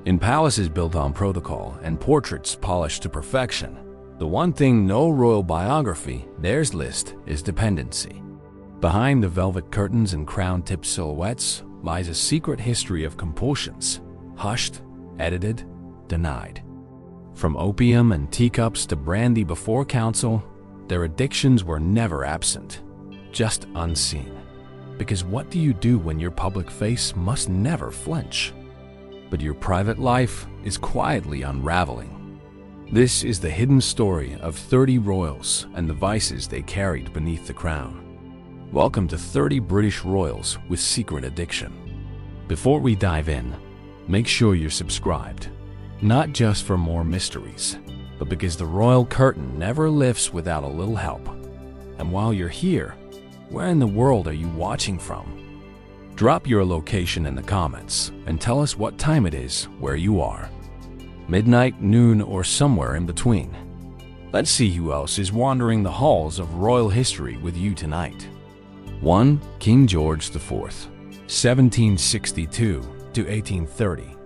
In palaces built on protocol and portraits polished to perfection, the one thing no royal biography dares list is dependency. Behind the velvet curtains and crown-tipped silhouettes lies a secret history of compulsions, hushed, edited, denied. From opium and teacups to brandy before council, their addictions were never absent, just unseen. Because what do you do when your public face must never flinch, but your private life is quietly unraveling? This is the hidden story of 30 royals and the vices they carried beneath the crown. Welcome to 30 British royals with secret addiction. Before we dive in, make sure you're subscribed, not just for more mysteries, but because the royal curtain never lifts without a little help. And while you're here, where in the world are you watching from? Drop your location in the comments and tell us what time it is where you are. Midnight, noon, or somewhere in between. Let's see who else is wandering the halls of royal history with you tonight. 1. King George IV, 1762 to 1830.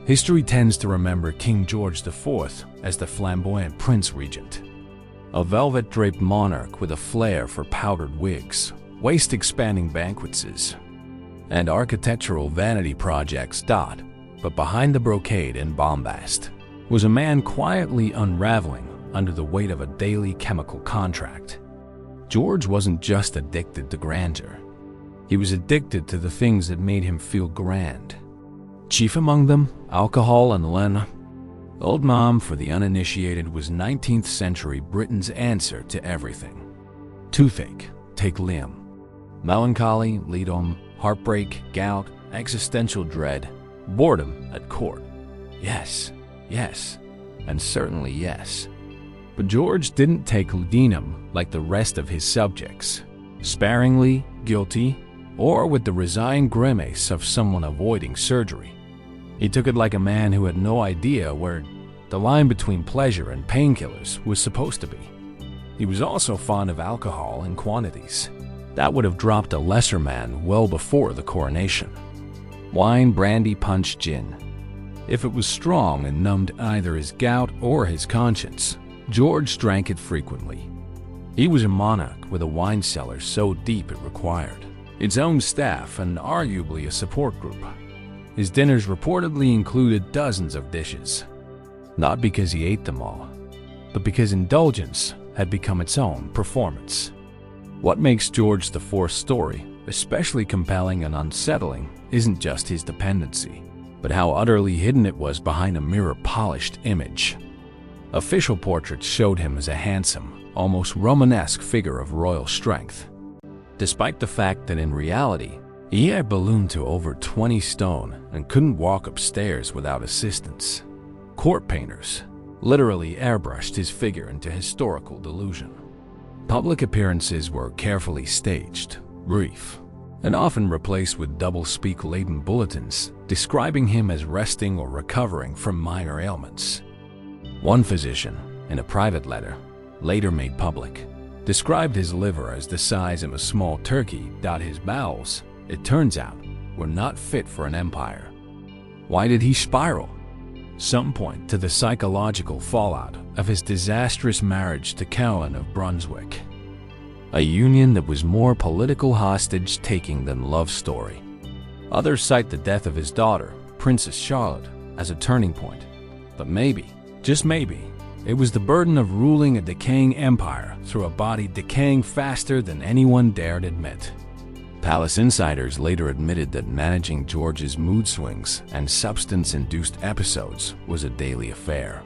History tends to remember King George IV as the flamboyant prince regent, a velvet-draped monarch with a flair for powdered wigs, waist-expanding banquets, and architectural vanity projects. But behind the brocade and bombast was a man quietly unraveling under the weight of a daily chemical contract. George wasn't just addicted to grandeur. He was addicted to the things that made him feel grand. Chief among them, alcohol and Lena. Old Mom, for the uninitiated, was 19th century Britain's answer to everything. Toothache, take Liam. Melancholy, lead on. Heartbreak, gout, existential dread, boredom at court. Yes, yes, and certainly yes. But George didn't take laudanum like the rest of his subjects, sparingly, guilty, or with the resigned grimace of someone avoiding surgery. He took it like a man who had no idea where the line between pleasure and painkillers was supposed to be. He was also fond of alcohol in quantities that would have dropped a lesser man well before the coronation. Wine, brandy, punch, gin. If it was strong and numbed either his gout or his conscience, George drank it frequently. He was a monarch with a wine cellar so deep it required its own staff and arguably a support group. His dinners reportedly included dozens of dishes, not because he ate them all, but because indulgence had become its own performance. What makes George IV's story especially compelling and unsettling isn't just his dependency, but how utterly hidden it was behind a mirror-polished image. Official portraits showed him as a handsome, almost Romanesque figure of royal strength, despite the fact that in reality, he had ballooned to over 20 stone and couldn't walk upstairs without assistance. Court painters literally airbrushed his figure into historical delusion. Public appearances were carefully staged, brief, and often replaced with double-speak-laden bulletins describing him as resting or recovering from minor ailments. One physician, in a private letter, later made public, described his liver as the size of a small turkey. His bowels, it turns out, were not fit for an empire. Why did he spiral? Some point to the psychological fallout of his disastrous marriage to Caroline of Brunswick, a union that was more political hostage-taking than love story. Others cite the death of his daughter, Princess Charlotte, as a turning point. But maybe, just maybe, it was the burden of ruling a decaying empire through a body decaying faster than anyone dared admit. Palace insiders later admitted that managing George's mood swings and substance-induced episodes was a daily affair.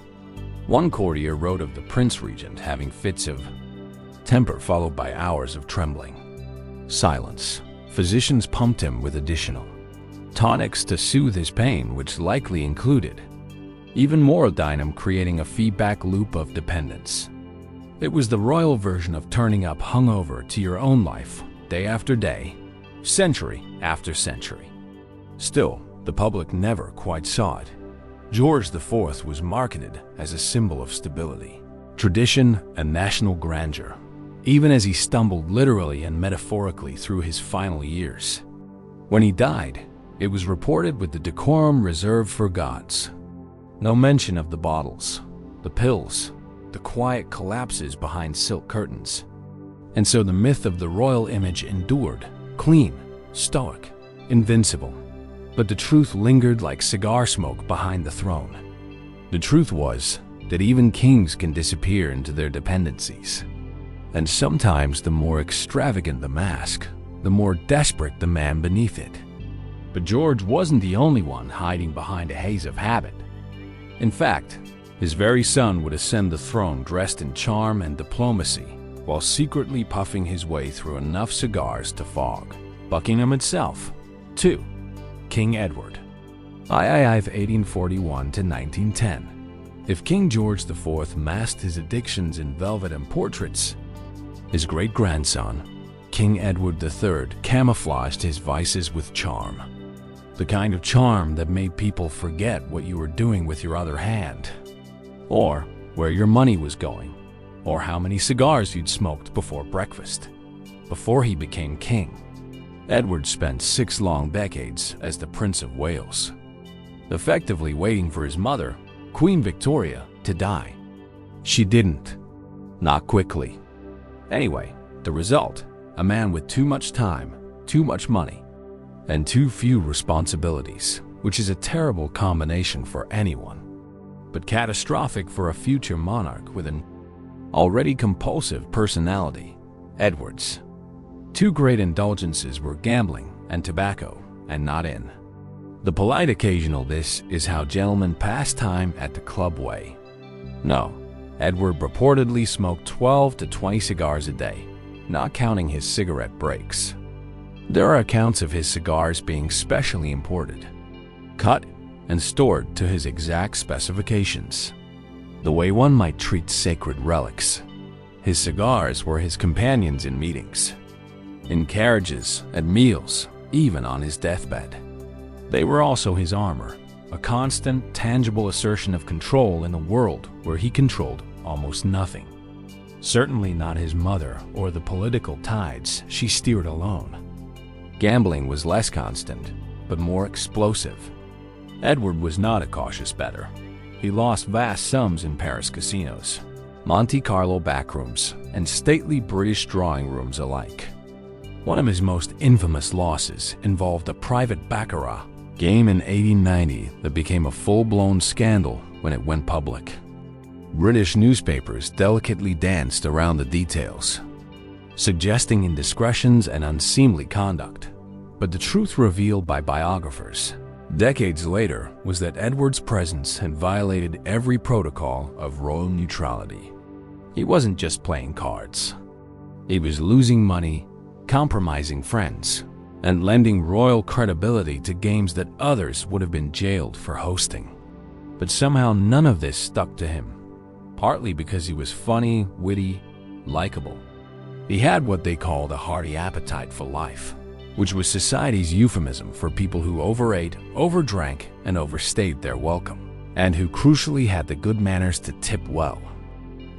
One courtier wrote of the Prince Regent having fits of temper followed by hours of trembling. Silence. Physicians pumped him with additional tonics to soothe his pain, which likely included even more laudanum, creating a feedback loop of dependence. It was the royal version of turning up hungover to your own life, day after day, century after century. Still, the public never quite saw it. George IV was marketed as a symbol of stability, tradition, and national grandeur, even as he stumbled literally and metaphorically through his final years. When he died, it was reported with the decorum reserved for gods, No mention of the bottles, the pills, the quiet collapses behind silk curtains. And so the myth of the royal image endured, clean, stoic, invincible. But the truth lingered like cigar smoke behind the throne. The truth was that even kings can disappear into their dependencies. And sometimes the more extravagant the mask, the more desperate the man beneath it. But George wasn't the only one hiding behind a haze of habit. In fact, his very son would ascend the throne dressed in charm and diplomacy, while secretly puffing his way through enough cigars to fog Buckingham itself, too. King Edward. III 1841 to 1910. If King George IV masked his addictions in velvet and portraits, his great-grandson, King Edward III, camouflaged his vices with charm. The kind of charm that made people forget what you were doing with your other hand, or where your money was going, or how many cigars you'd smoked before breakfast. Before he became king, Edward spent 6 long decades as the Prince of Wales, effectively waiting for his mother, Queen Victoria, to die. She didn't. Not quickly. Anyway, the result, a man with too much time, too much money, and too few responsibilities, which is a terrible combination for anyone, but catastrophic for a future monarch with an already compulsive personality, Edward's. 2 great indulgences were gambling and tobacco, and not in the polite occasional this is how gentlemen pass time at the club way. No, Edward reportedly smoked 12 to 20 cigars a day, not counting his cigarette breaks. There are accounts of his cigars being specially imported, cut, and stored to his exact specifications. The way one might treat sacred relics. His cigars were his companions in meetings, in carriages, at meals, even on his deathbed. They were also his armor, a constant, tangible assertion of control in a world where he controlled almost nothing. Certainly not his mother or the political tides she steered alone. Gambling was less constant, but more explosive. Edward was not a cautious bettor. He lost vast sums in Paris casinos, Monte Carlo backrooms, and stately British drawing rooms alike. One of his most infamous losses involved a private baccarat game in 1890 that became a full-blown scandal when it went public. British newspapers delicately danced around the details, suggesting indiscretions and unseemly conduct. But the truth revealed by biographers decades later was that Edward's presence had violated every protocol of royal neutrality. He wasn't just playing cards. He was losing money, compromising friends, and lending royal credibility to games that others would have been jailed for hosting. But somehow none of this stuck to him, partly because he was funny, witty, likable. He had what they called a hearty appetite for life, which was society's euphemism for people who overate, overdrank, and overstayed their welcome, and who crucially had the good manners to tip well.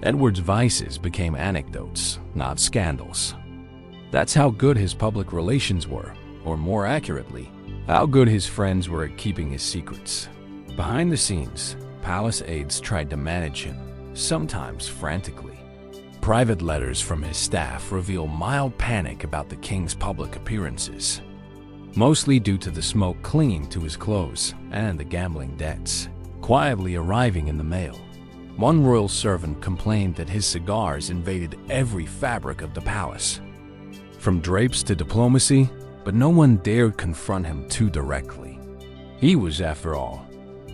Edward's vices became anecdotes, not scandals. That's how good his public relations were, or more accurately, how good his friends were at keeping his secrets. Behind the scenes, palace aides tried to manage him, sometimes frantically. Private letters from his staff reveal mild panic about the king's public appearances, mostly due to the smoke clinging to his clothes and the gambling debts quietly arriving in the mail. One royal servant complained that his cigars invaded every fabric of the palace, from drapes to diplomacy, but no one dared confront him too directly. He was, after all,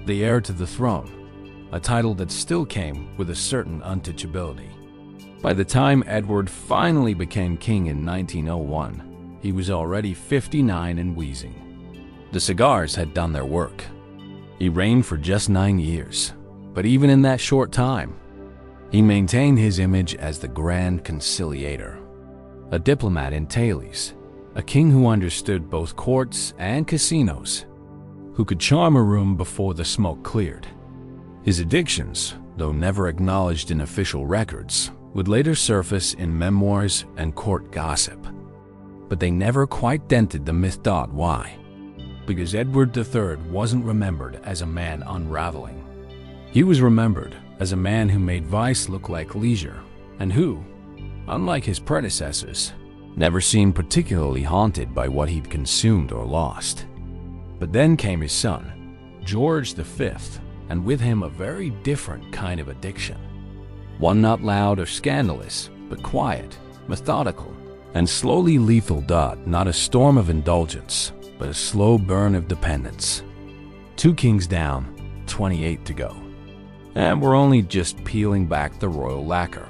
the heir to the throne, a title that still came with a certain untouchability. By the time Edward finally became king in 1901, he was already 59 and wheezing. The cigars had done their work. He reigned for just 9 years, but even in that short time, he maintained his image as the Grand Conciliator, a diplomat in tailies, a king who understood both courts and casinos, who could charm a room before the smoke cleared. His addictions, though never acknowledged in official records, would later surface in memoirs and court gossip. But they never quite dented the myth. Why? Because Edward III wasn't remembered as a man unraveling. He was remembered as a man who made vice look like leisure, and who, unlike his predecessors, never seemed particularly haunted by what he'd consumed or lost. But then came his son, George V, and with him a very different kind of addiction. One not loud or scandalous, but quiet, methodical, and slowly lethal. Not a storm of indulgence, but a slow burn of dependence. 2 kings down, 28 to go. And we're only just peeling back the royal lacquer.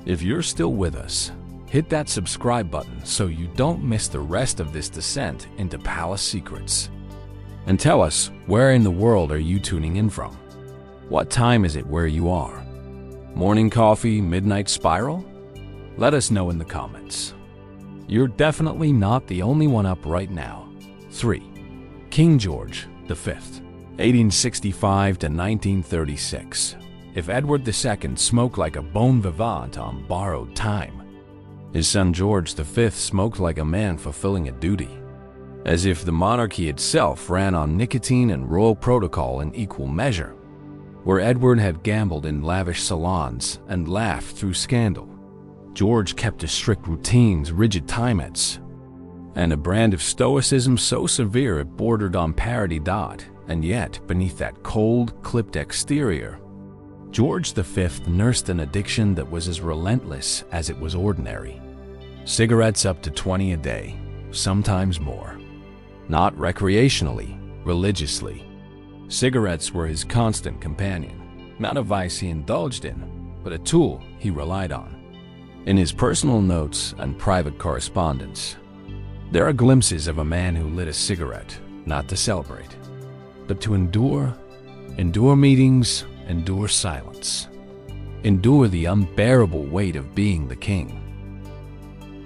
If you're still with us, hit that subscribe button so you don't miss the rest of this descent into palace secrets. And tell us, where in the world are you tuning in from? What time is it where you are? Morning coffee, midnight spiral? Let us know in the comments. You're definitely not the only one up right now. 3. King George V, 1865 to 1936. If Edward II smoked like a bon vivant on borrowed time, his son George V smoked like a man fulfilling a duty, as if the monarchy itself ran on nicotine and royal protocol in equal measure. Where Edward had gambled in lavish salons and laughed through scandal, George kept to strict routines, rigid timets, and a brand of stoicism so severe it bordered on parody. And yet, beneath that cold, clipped exterior, George V nursed an addiction that was as relentless as it was ordinary. Cigarettes up to 20 a day, sometimes more. Not recreationally, religiously. Cigarettes were his constant companion, not a vice he indulged in, but a tool he relied on. In his personal notes and private correspondence, there are glimpses of a man who lit a cigarette, not to celebrate, but to endure meetings, endure silence, endure the unbearable weight of being the king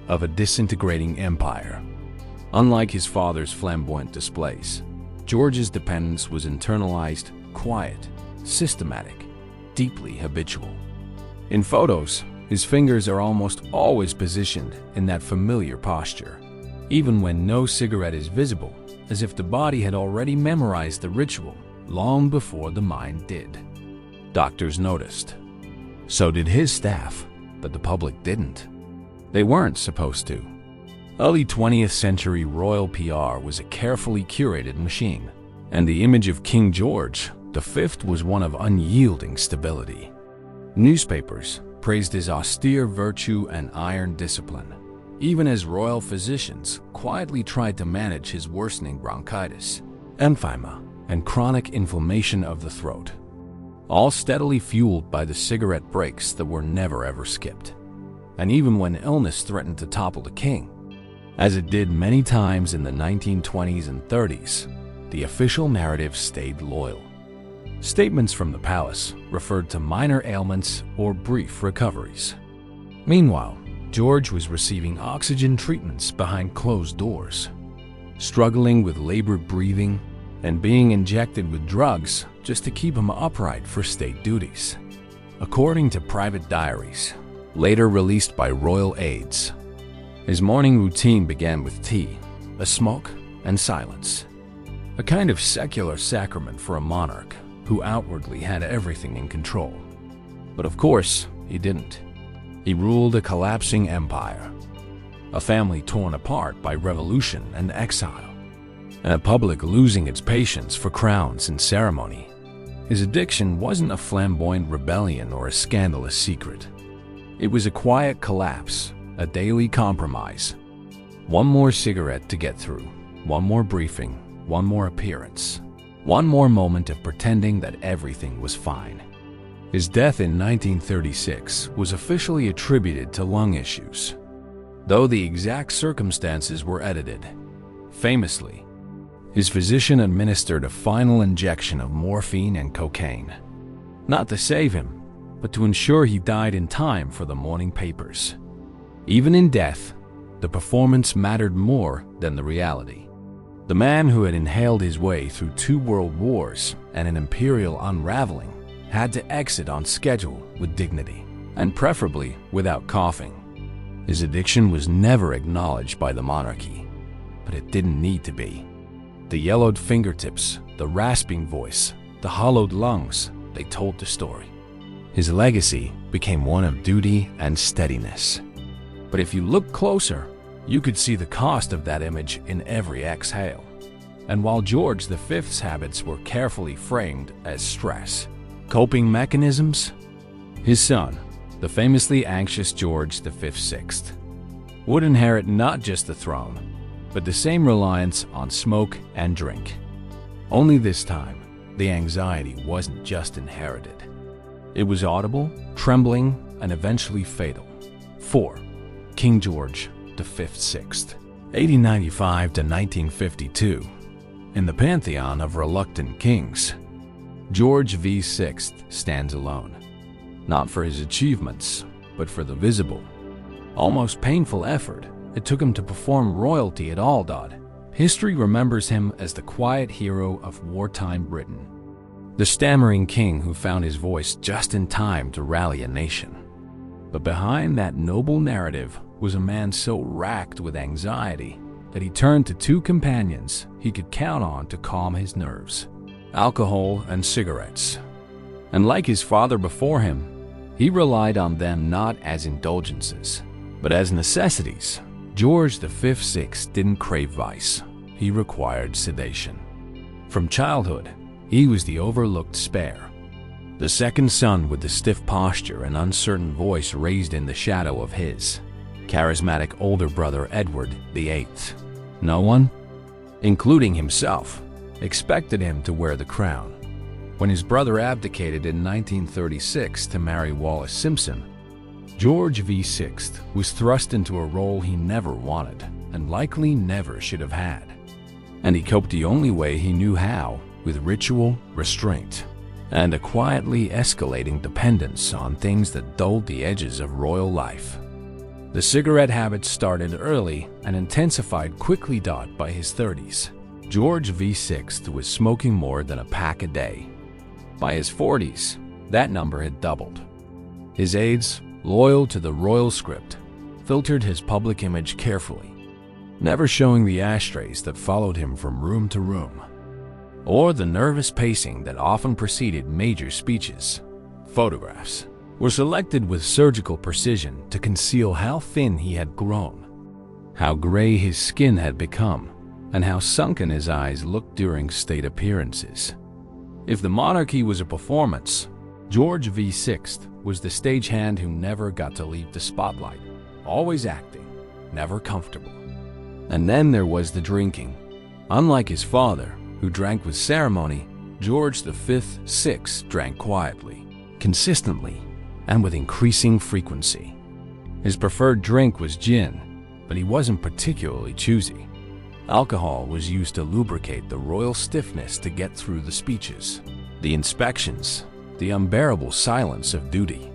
of a disintegrating empire. Unlike his father's flamboyant displays, George's dependence was internalized, quiet, systematic, deeply habitual. In photos, his fingers are almost always positioned in that familiar posture, even when no cigarette is visible, as if the body had already memorized the ritual long before the mind did. Doctors noticed. So did his staff, but the public didn't. They weren't supposed to. Early 20th century royal PR was a carefully curated machine, and the image of King George V was one of unyielding stability. Newspapers praised his austere virtue and iron discipline, even as royal physicians quietly tried to manage his worsening bronchitis, emphysema, and chronic inflammation of the throat, all steadily fueled by the cigarette breaks that were never ever skipped. And even when illness threatened to topple the king, as it did many times in the 1920s and 30s, the official narrative stayed loyal. Statements from the palace referred to minor ailments or brief recoveries. Meanwhile, George was receiving oxygen treatments behind closed doors, struggling with labored breathing, and being injected with drugs just to keep him upright for state duties. According to private diaries, later released by royal aides, his morning routine began with tea, a smoke, and silence, a kind of secular sacrament for a monarch who outwardly had everything in control. But of course, he didn't. He ruled a collapsing empire, a family torn apart by revolution and exile, and a public losing its patience for crowns and ceremony. His addiction wasn't a flamboyant rebellion or a scandalous secret. It was a quiet collapse, a daily compromise. One more cigarette to get through, one more briefing, one more appearance, one more moment of pretending that everything was fine. His death in 1936 was officially attributed to lung issues, though the exact circumstances were edited. Famously, his physician administered a final injection of morphine and cocaine, not to save him, but to ensure he died in time for the morning papers. Even in death, the performance mattered more than the reality. The man who had inhaled his way through 2 world wars and an imperial unraveling had to exit on schedule with dignity, and preferably without coughing. His addiction was never acknowledged by the monarchy, but it didn't need to be. The yellowed fingertips, the rasping voice, the hollowed lungs, they told the story. His legacy became one of duty and steadiness. But if you look closer, you could see the cost of that image in every exhale. And while George V's habits were carefully framed as stress coping mechanisms, his son, the famously anxious George VI, would inherit not just the throne, but the same reliance on smoke and drink. Only this time, the anxiety wasn't just inherited. It was audible, trembling, and eventually fatal. 4. King George V, 1895 to 1952. In the pantheon of reluctant kings, George VI stands alone, not for his achievements, but for the visible, almost painful effort it took him to perform royalty at all. History remembers him as the quiet hero of wartime Britain, the stammering king who found his voice just in time to rally a nation. But behind that noble narrative was a man so racked with anxiety that he turned to two companions he could count on to calm his nerves: alcohol and cigarettes. And like his father before him, he relied on them not as indulgences, but as necessities. George VI didn't crave vice, he required sedation. From childhood, he was the overlooked spare, the second son with the stiff posture and uncertain voice raised in the shadow of his charismatic older brother Edward VIII. No one, including himself, expected him to wear the crown. When his brother abdicated in 1936 to marry Wallis Simpson, George VI was thrust into a role he never wanted and likely never should have had. And he coped the only way he knew how, with ritual, restraint, and a quietly escalating dependence on things that dulled the edges of royal life. The cigarette habit started early and intensified quickly. By his 30s, George VI was smoking more than a pack a day. By his 40s, that number had doubled. His aides, loyal to the royal script, filtered his public image carefully, never showing the ashtrays that followed him from room to room, or the nervous pacing that often preceded major speeches. Photographs were selected with surgical precision to conceal how thin he had grown, how gray his skin had become, and how sunken his eyes looked during state appearances. If the monarchy was a performance, George VI was the stagehand who never got to leave the spotlight, always acting, never comfortable. And then there was the drinking. Unlike his father, who drank with ceremony, George VI drank quietly, consistently, and with increasing frequency. His preferred drink was gin, but he wasn't particularly choosy. Alcohol was used to lubricate the royal stiffness to get through the speeches, the inspections, the unbearable silence of duty.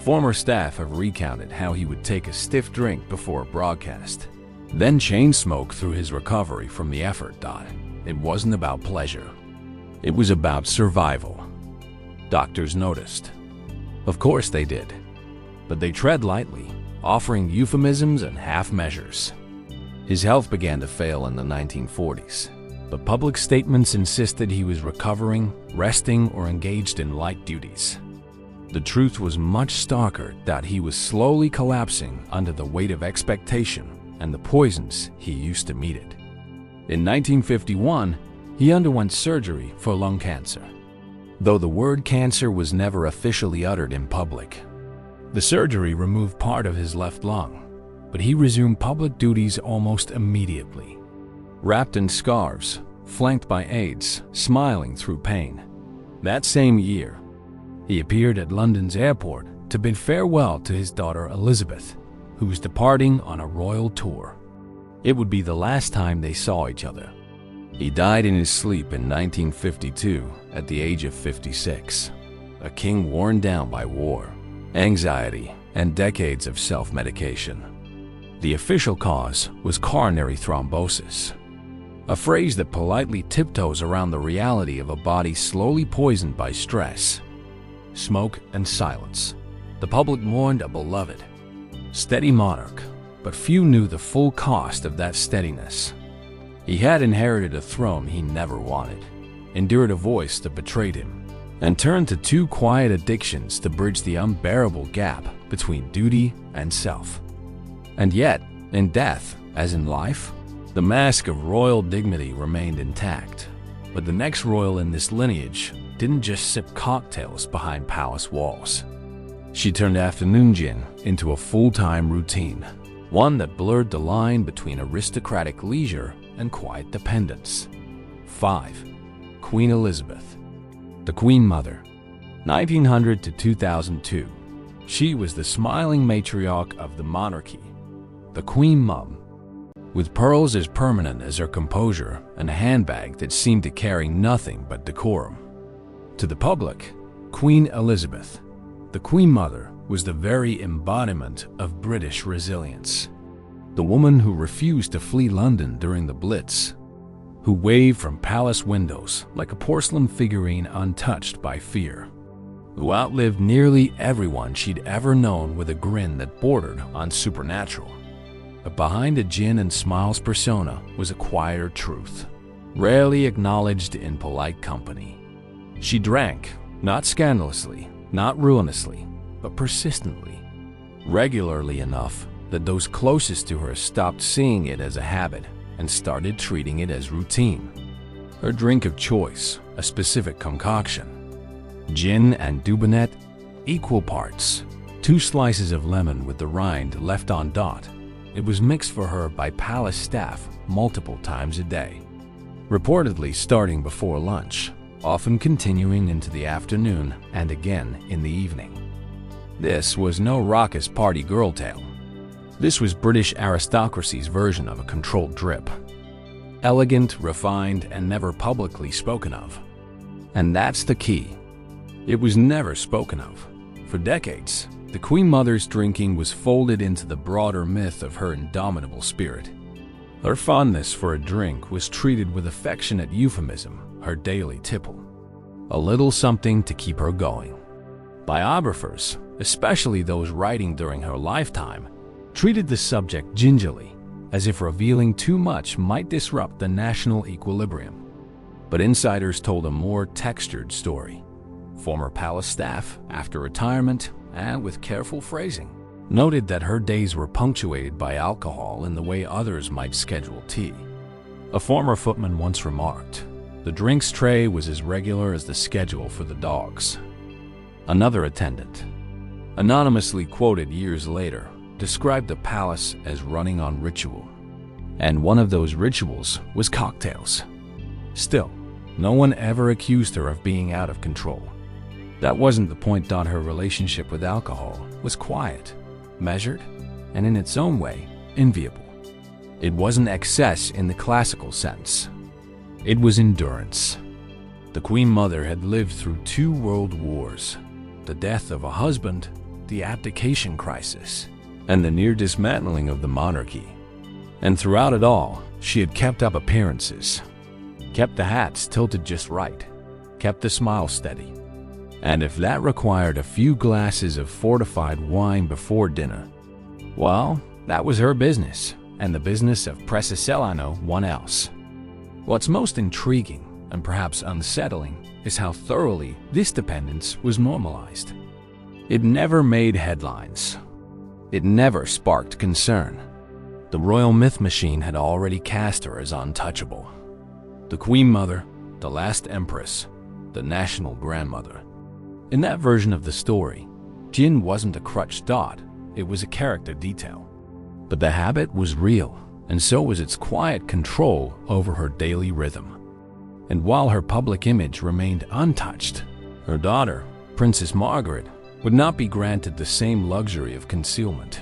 Former staff have recounted how he would take a stiff drink before a broadcast, then chain smoke through his recovery from the effort. It wasn't about pleasure. It was about survival. Doctors noticed. Of course they did. But they tread lightly, offering euphemisms and half measures. His health began to fail in the 1940s, but public statements insisted he was recovering, resting, or engaged in light duties. The truth was much starker: that he was slowly collapsing under the weight of expectation and the poisons he used to meet it. In 1951, he underwent surgery for lung cancer, though the word cancer was never officially uttered in public. The surgery removed part of his left lung, but he resumed public duties almost immediately. Wrapped in scarves, flanked by aides, smiling through pain. That same year, he appeared at London's airport to bid farewell to his daughter Elizabeth, who was departing on a royal tour. It would be the last time they saw each other. He died in his sleep in 1952 at the age of 56, a king worn down by war, anxiety, and decades of self-medication. The official cause was coronary thrombosis, a phrase that politely tiptoes around the reality of a body slowly poisoned by stress, smoke, and silence. The public mourned a beloved, steady monarch, but few knew the full cost of that steadiness. He had inherited a throne he never wanted, endured a voice that betrayed him, and turned to two quiet addictions to bridge the unbearable gap between duty and self. And yet, in death, as in life, the mask of royal dignity remained intact. But the next royal in this lineage didn't just sip cocktails behind palace walls. She turned afternoon gin into a full-time routine, one that blurred the line between aristocratic leisure and quiet dependence. 5. Queen Elizabeth, the Queen Mother, 1900 to 2002. She was the smiling matriarch of the monarchy, the Queen Mum, with pearls as permanent as her composure and a handbag that seemed to carry nothing but decorum. To the public, Queen Elizabeth, the Queen Mother, was the very embodiment of British resilience. The woman who refused to flee London during the Blitz, who waved from palace windows like a porcelain figurine untouched by fear, who outlived nearly everyone she'd ever known with a grin that bordered on supernatural. But behind a gin and smiles persona was a quieter truth, rarely acknowledged in polite company. She drank, not scandalously, not ruinously, but persistently, regularly enough that those closest to her stopped seeing it as a habit and started treating it as routine. Her drink of choice, a specific concoction, gin and dubonnet, equal parts, 2 slices of lemon with the rind left on dot. It was mixed for her by palace staff multiple times a day, reportedly starting before lunch, often continuing into the afternoon and again in the evening. This was no raucous party girl tale. This was British aristocracy's version of a controlled drip. Elegant, refined, and never publicly spoken of. And that's the key. It was never spoken of. For decades, the Queen Mother's drinking was folded into the broader myth of her indomitable spirit. Her fondness for a drink was treated with affectionate euphemism, her daily tipple. A little something to keep her going. Biographers, especially those writing during her lifetime, treated the subject gingerly, as if revealing too much might disrupt the national equilibrium. But insiders told a more textured story. Former palace staff, after retirement, and with careful phrasing, noted that her days were punctuated by alcohol in the way others might schedule tea. A former footman once remarked, the drinks tray was as regular as the schedule for the dogs. Another attendant, anonymously quoted years later, described the palace as running on ritual. And one of those rituals was cocktails. Still, no one ever accused her of being out of control. That wasn't the point. Her relationship with alcohol was quiet, measured, and in its own way, enviable. It wasn't excess in the classical sense. It was endurance. The Queen Mother had lived through 2 world wars, the death of a husband, the abdication crisis, and the near dismantling of the monarchy. And throughout it all, she had kept up appearances, kept the hats tilted just right, kept the smile steady. And if that required a few glasses of fortified wine before dinner, well, that was her business, and the business of Princesa no one else. What's most intriguing, and perhaps unsettling, is how thoroughly this dependence was normalized. It never made headlines. It never sparked concern. The royal myth machine had already cast her as untouchable. The Queen Mother, the last empress, the national grandmother. In that version of the story, gin wasn't a crutch dot, it was a character detail. But the habit was real, and so was its quiet control over her daily rhythm. And while her public image remained untouched, her daughter, Princess Margaret, would not be granted the same luxury of concealment.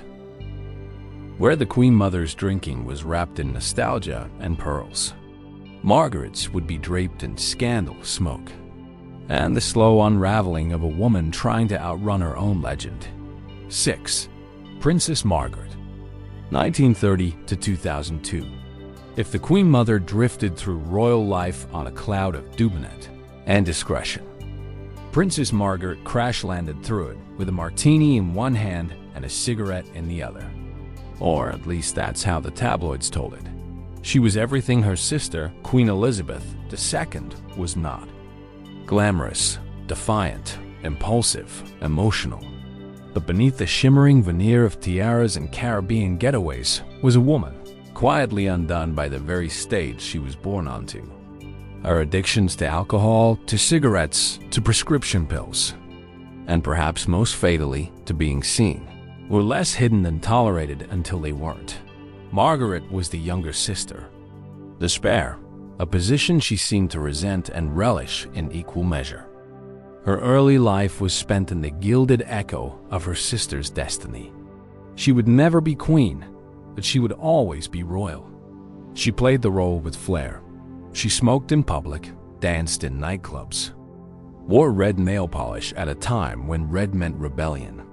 Where the Queen Mother's drinking was wrapped in nostalgia and pearls, Margaret's would be draped in scandal smoke, and the slow unraveling of a woman trying to outrun her own legend. 6. Princess Margaret, 1930 to 2002. If the Queen Mother drifted through royal life on a cloud of dubonnet and discretion, Princess Margaret crash-landed through it with a martini in one hand and a cigarette in the other. Or at least that's how the tabloids told it. She was everything her sister, Queen Elizabeth II, was not. Glamorous, defiant, impulsive, emotional. But beneath the shimmering veneer of tiaras and Caribbean getaways was a woman, quietly undone by the very stage she was born onto. Her addictions to alcohol, to cigarettes, to prescription pills, and perhaps most fatally, to being seen, were less hidden than tolerated until they weren't. Margaret was the younger sister. The spare, a position she seemed to resent and relish in equal measure. Her early life was spent in the gilded echo of her sister's destiny. She would never be queen, but she would always be royal. She played the role with flair. She smoked in public, danced in nightclubs, wore red nail polish at a time when red meant rebellion,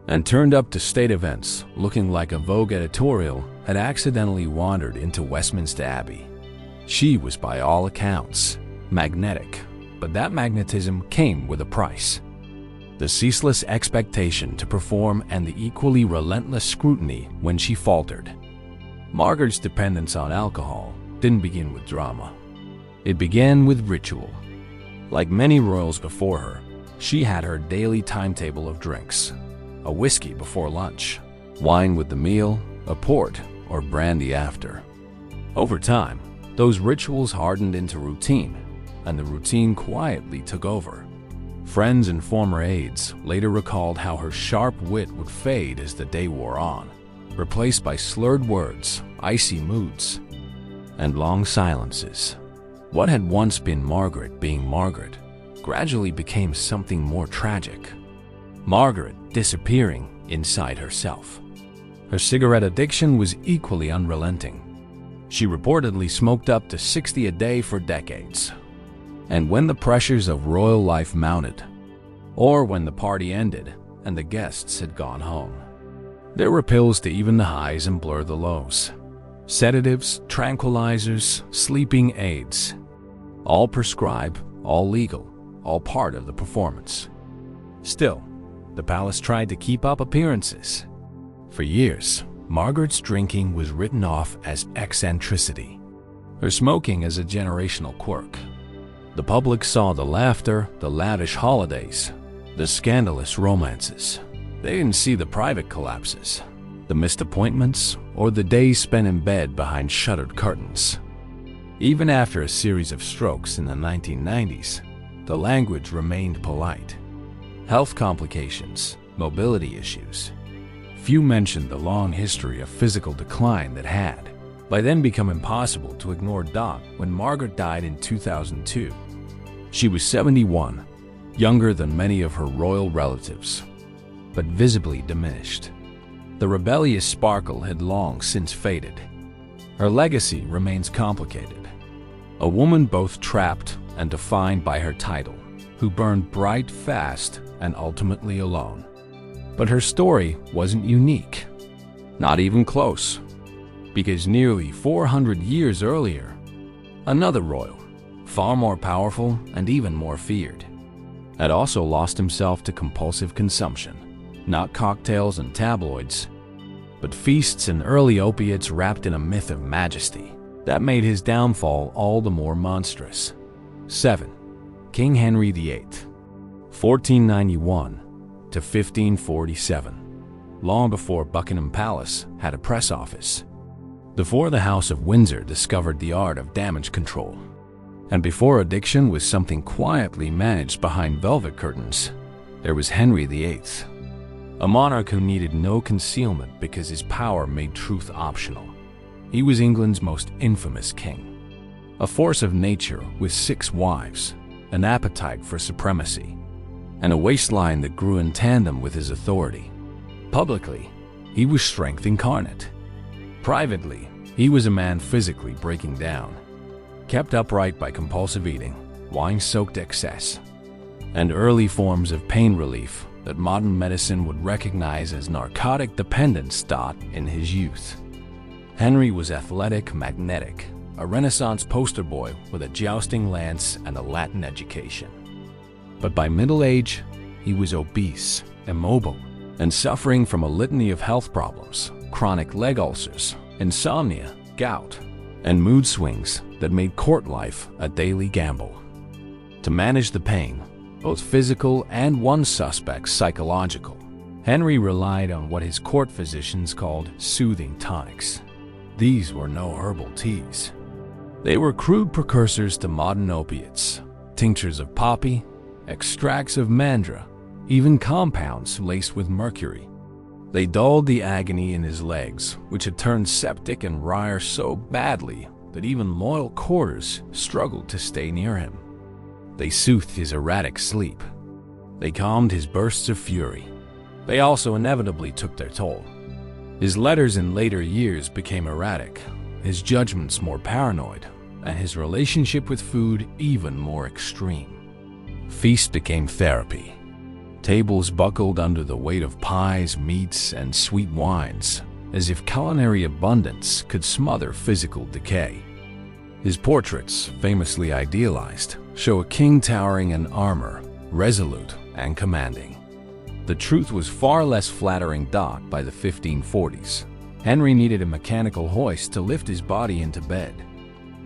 and turned up to state events looking like a Vogue editorial had accidentally wandered into Westminster Abbey. She was, by all accounts, magnetic, but that magnetism came with a price. The ceaseless expectation to perform and the equally relentless scrutiny when she faltered. Margaret's dependence on alcohol didn't begin with drama. It began with ritual. Like many royals before her, she had her daily timetable of drinks. A whiskey before lunch, wine with the meal, a port or brandy after. Over time, those rituals hardened into routine, and the routine quietly took over. Friends and former aides later recalled how her sharp wit would fade as the day wore on, replaced by slurred words, icy moods, and long silences. What had once been Margaret being Margaret gradually became something more tragic. Margaret disappearing inside herself. Her cigarette addiction was equally unrelenting. She reportedly smoked up to 60 a day for decades. And when the pressures of royal life mounted, or when the party ended and the guests had gone home, there were pills to even the highs and blur the lows. Sedatives, tranquilizers, sleeping aids. All prescribed, all legal, all part of the performance. Still, the palace tried to keep up appearances. For years, Margaret's drinking was written off as eccentricity, her smoking as a generational quirk. The public saw the laughter, the lavish holidays, the scandalous romances. They didn't see the private collapses, the missed appointments, or the days spent in bed behind shuttered curtains. Even after a series of strokes in the 1990s, the language remained polite. Health complications, mobility issues. Few mentioned the long history of physical decline that had, by then, become impossible to ignore. When Margaret died in 2002, she was 71, younger than many of her royal relatives, but visibly diminished. The rebellious sparkle had long since faded. Her legacy remains complicated. A woman both trapped and defined by her title, who burned bright, fast, and ultimately alone. But her story wasn't unique, not even close, because nearly 400 years earlier, another royal, far more powerful and even more feared, had also lost himself to compulsive consumption, not cocktails and tabloids, but feasts and early opiates wrapped in a myth of majesty that made his downfall all the more monstrous. 7. King Henry VIII, 1491 to 1547, long before Buckingham Palace had a press office, before the House of Windsor discovered the art of damage control, and before addiction was something quietly managed behind velvet curtains, there was Henry VIII, a monarch who needed no concealment because his power made truth optional. He was England's most infamous king, a force of nature with 6 wives, an appetite for supremacy, and a waistline that grew in tandem with his authority. Publicly, he was strength incarnate. Privately, he was a man physically breaking down, kept upright by compulsive eating, wine-soaked excess, and early forms of pain relief that modern medicine would recognize as narcotic dependence. In his youth, Henry was athletic, magnetic, a Renaissance poster boy with a jousting lance and a Latin education. But by middle age, he was obese, immobile, and suffering from a litany of health problems, chronic leg ulcers, insomnia, gout, and mood swings that made court life a daily gamble. To manage the pain, both physical and one suspect psychological. Henry relied on what his court physicians called soothing tonics. These were no herbal teas. They were crude precursors to modern opiates, tinctures of poppy, extracts of mandra, even compounds laced with mercury. They dulled the agony in his legs, which had turned septic and wry so badly that even loyal courtiers struggled to stay near him. They soothed his erratic sleep. They calmed his bursts of fury. They also inevitably took their toll. His letters in later years became erratic, his judgments more paranoid, and his relationship with food even more extreme. Feast became therapy. Tables buckled under the weight of pies, meats, and sweet wines, as if culinary abundance could smother physical decay. His portraits, famously idealized, show a king towering in armor, resolute and commanding. The truth was far less flattering. By the 1540s, Henry needed a mechanical hoist to lift his body into bed.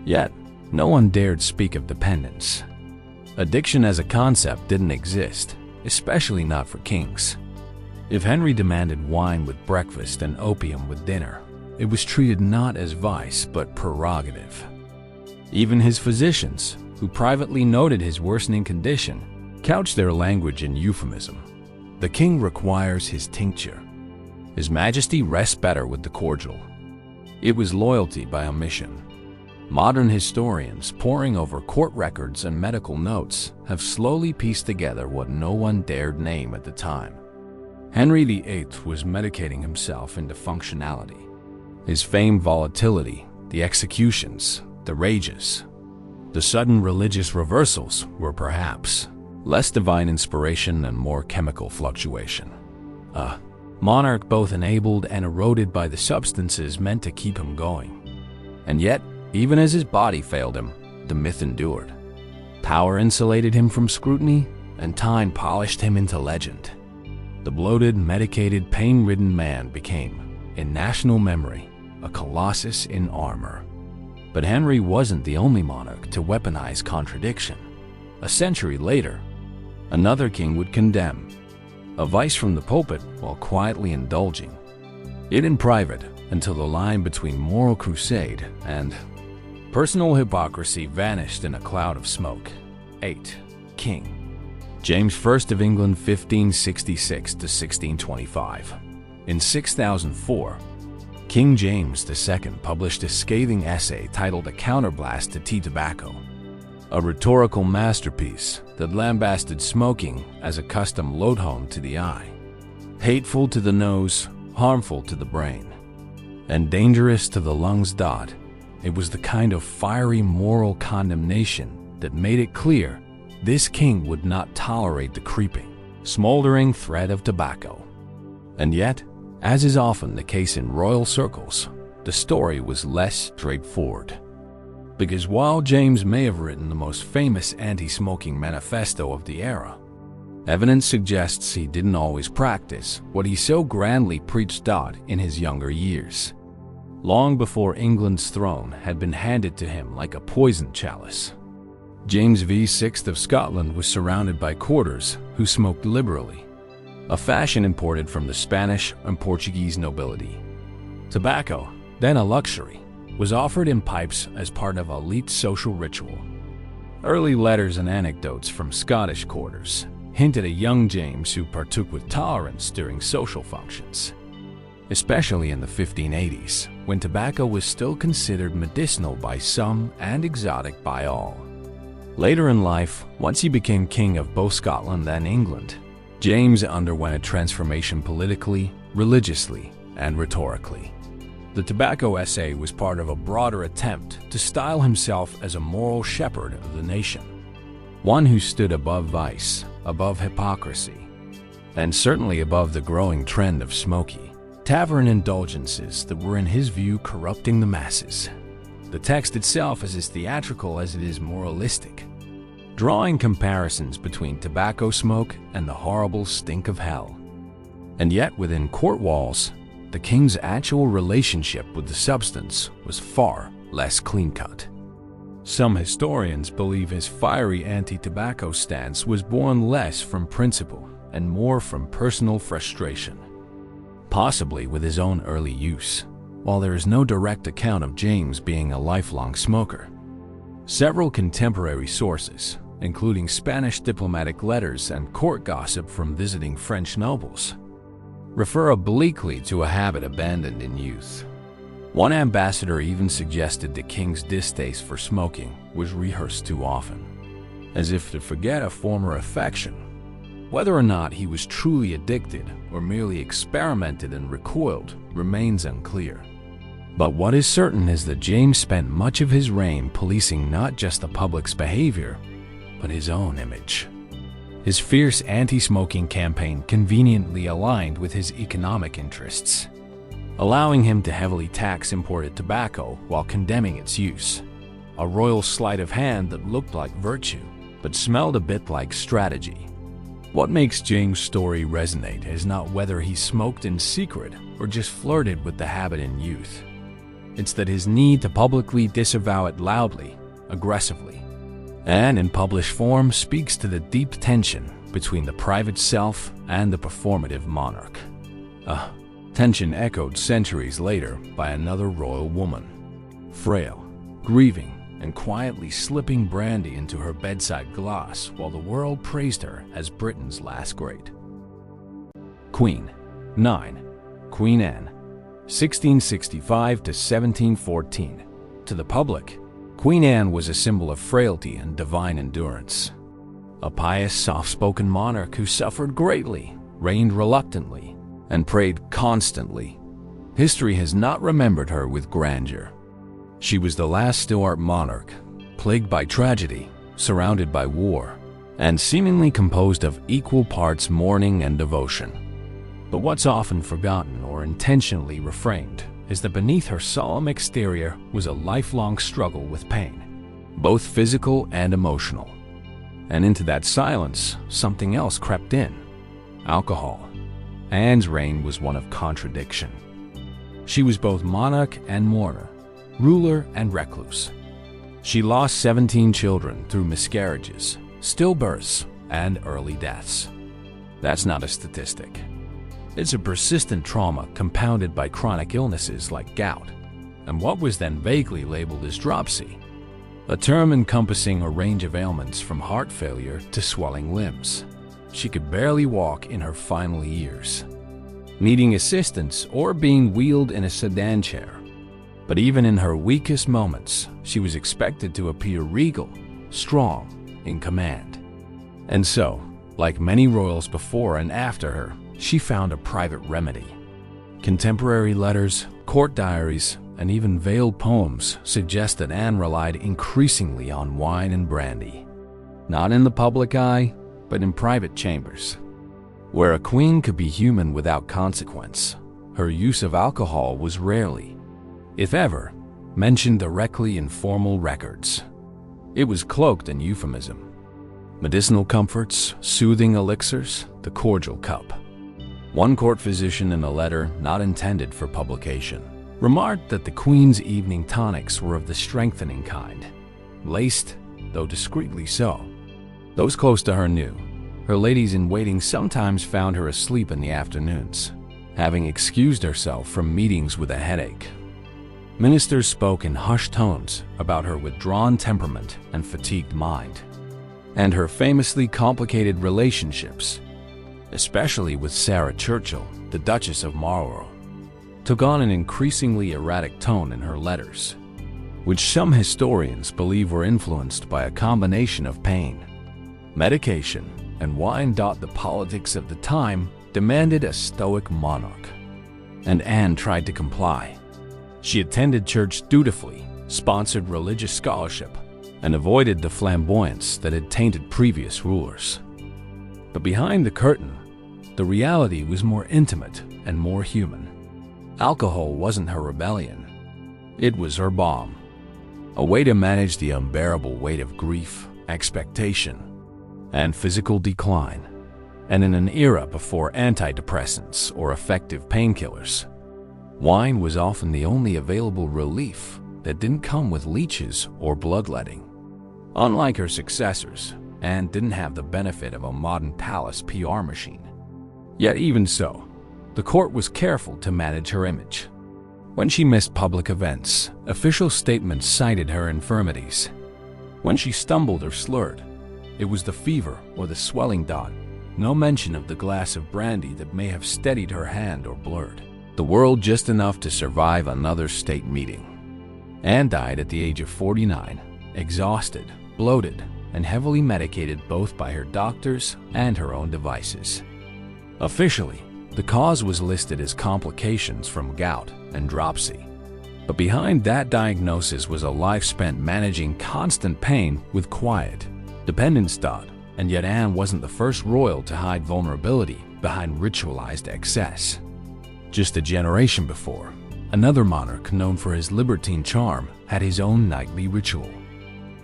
Yet, no one dared speak of dependence. Addiction as a concept didn't exist, especially not for kings. If Henry demanded wine with breakfast and opium with dinner, it was treated not as vice but prerogative. Even his physicians, who privately noted his worsening condition, couched their language in euphemism. The king requires his tincture. His Majesty rests better with the cordial. It was loyalty by omission. Modern historians, poring over court records and medical notes, have slowly pieced together what no one dared name at the time. Henry VIII was medicating himself into functionality. His famed volatility, the executions, the rages, the sudden religious reversals were perhaps less divine inspiration and more chemical fluctuation. A monarch both enabled and eroded by the substances meant to keep him going. And yet, even as his body failed him, the myth endured. Power insulated him from scrutiny, and time polished him into legend. The bloated, medicated, pain-ridden man became, in national memory, a colossus in armor. But Henry wasn't the only monarch to weaponize contradiction. A century later, another king would condemn a vice from the pulpit while quietly indulging it in private until the line between moral crusade and personal hypocrisy vanished in a cloud of smoke. 8. King James I of England, 1566 to 1625. In 6004, King James II published a scathing essay titled A Counterblast to Tea Tobacco, a rhetorical masterpiece that lambasted smoking as a custom loadhome to the eye, hateful to the nose, harmful to the brain, and dangerous to the lungs. It was the kind of fiery moral condemnation that made it clear this king would not tolerate the creeping, smoldering thread of tobacco. And yet, as is often the case in royal circles, the story was less straightforward. Because while James may have written the most famous anti-smoking manifesto of the era, evidence suggests he didn't always practice what he so grandly preached in his younger years. Long before England's throne had been handed to him like a poisoned chalice, James VI of Scotland was surrounded by courtiers who smoked liberally, a fashion imported from the Spanish and Portuguese nobility. Tobacco, then a luxury, was offered in pipes as part of elite social ritual. Early letters and anecdotes from Scottish courtiers hinted a young James who partook with tolerance during social functions, especially in the 1580s, when tobacco was still considered medicinal by some and exotic by all. Later in life, once he became king of both Scotland and England, James underwent a transformation politically, religiously, and rhetorically. The tobacco essay was part of a broader attempt to style himself as a moral shepherd of the nation, one who stood above vice, above hypocrisy, and certainly above the growing trend of smoky, tavern indulgences that were in his view corrupting the masses. The text itself is as theatrical as it is moralistic, drawing comparisons between tobacco smoke and the horrible stink of hell. And yet within court walls, the king's actual relationship with the substance was far less clean-cut. Some historians believe his fiery anti-tobacco stance was born less from principle and more from personal frustration, possibly with his own early use, while there is no direct account of James being a lifelong smoker. Several contemporary sources, including Spanish diplomatic letters and court gossip from visiting French nobles, refer obliquely to a habit abandoned in youth. One ambassador even suggested the king's distaste for smoking was rehearsed too often, as if to forget a former affection. Whether or not he was truly addicted or merely experimented and recoiled remains unclear. But what is certain is that James spent much of his reign policing not just the public's behavior, but his own image. His fierce anti-smoking campaign conveniently aligned with his economic interests, allowing him to heavily tax imported tobacco while condemning its use. A royal sleight of hand that looked like virtue, but smelled a bit like strategy. What makes James' story resonate is not whether he smoked in secret or just flirted with the habit in youth. It's that his need to publicly disavow it loudly, aggressively, and in published form speaks to the deep tension between the private self and the performative monarch. A tension echoed centuries later by another royal woman, frail, grieving, and quietly slipping brandy into her bedside glass while the world praised her as Britain's last great. Queen. 9. Queen Anne, 1665 to 1714. To the public, Queen Anne was a symbol of frailty and divine endurance. A pious, soft-spoken monarch who suffered greatly, reigned reluctantly, and prayed constantly. History has not remembered her with grandeur. She was the last Stuart monarch, plagued by tragedy, surrounded by war, and seemingly composed of equal parts mourning and devotion. But what's often forgotten or intentionally reframed is that beneath her solemn exterior was a lifelong struggle with pain, both physical and emotional. And into that silence, something else crept in: alcohol. Anne's reign was one of contradiction. She was both monarch and mourner, ruler and recluse. She lost 17 children through miscarriages, stillbirths, and early deaths. That's not a statistic. It's a persistent trauma compounded by chronic illnesses like gout, and what was then vaguely labeled as dropsy, a term encompassing a range of ailments from heart failure to swelling limbs. She could barely walk in her final years, needing assistance or being wheeled in a sedan chair. But even in her weakest moments, she was expected to appear regal, strong, in command. And so, like many royals before and after her, she found a private remedy. Contemporary letters, court diaries, and even veiled poems suggest that Anne relied increasingly on wine and brandy. Not in the public eye, but in private chambers. Where a queen could be human without consequence, her use of alcohol was rarely, if ever, mentioned directly in formal records. It was cloaked in euphemism. Medicinal comforts, soothing elixirs, the cordial cup. One court physician in a letter not intended for publication remarked that the Queen's evening tonics were of the strengthening kind, laced, though discreetly so. Those close to her knew. Her ladies-in-waiting sometimes found her asleep in the afternoons, having excused herself from meetings with a headache. Ministers spoke in hushed tones about her withdrawn temperament and fatigued mind, and her famously complicated relationships, especially with Sarah Churchill, the Duchess of Marlborough, took on an increasingly erratic tone in her letters, which some historians believe were influenced by a combination of pain, medication, and wine. The politics of the time demanded a stoic monarch, and Anne tried to comply. She attended church dutifully, sponsored religious scholarship, and avoided the flamboyance that had tainted previous rulers. But behind the curtain, the reality was more intimate and more human. Alcohol wasn't her rebellion. It was her balm, a way to manage the unbearable weight of grief, expectation, and physical decline. And in an era before antidepressants or effective painkillers, wine was often the only available relief that didn't come with leeches or bloodletting. Unlike her successors, Anne didn't have the benefit of a modern palace PR machine. Yet even so, the court was careful to manage her image. When she missed public events, official statements cited her infirmities. When she stumbled or slurred, it was the fever or the swelling dot, no mention of the glass of brandy that may have steadied her hand or blurred the world just enough to survive another state meeting. Anne died at the age of 49, exhausted, bloated, and heavily medicated both by her doctors and her own devices. Officially, the cause was listed as complications from gout and dropsy. But behind that diagnosis was a life spent managing constant pain with quiet, dependence. And yet Anne wasn't the first royal to hide vulnerability behind ritualized excess. Just a generation before, another monarch known for his libertine charm had his own nightly ritual.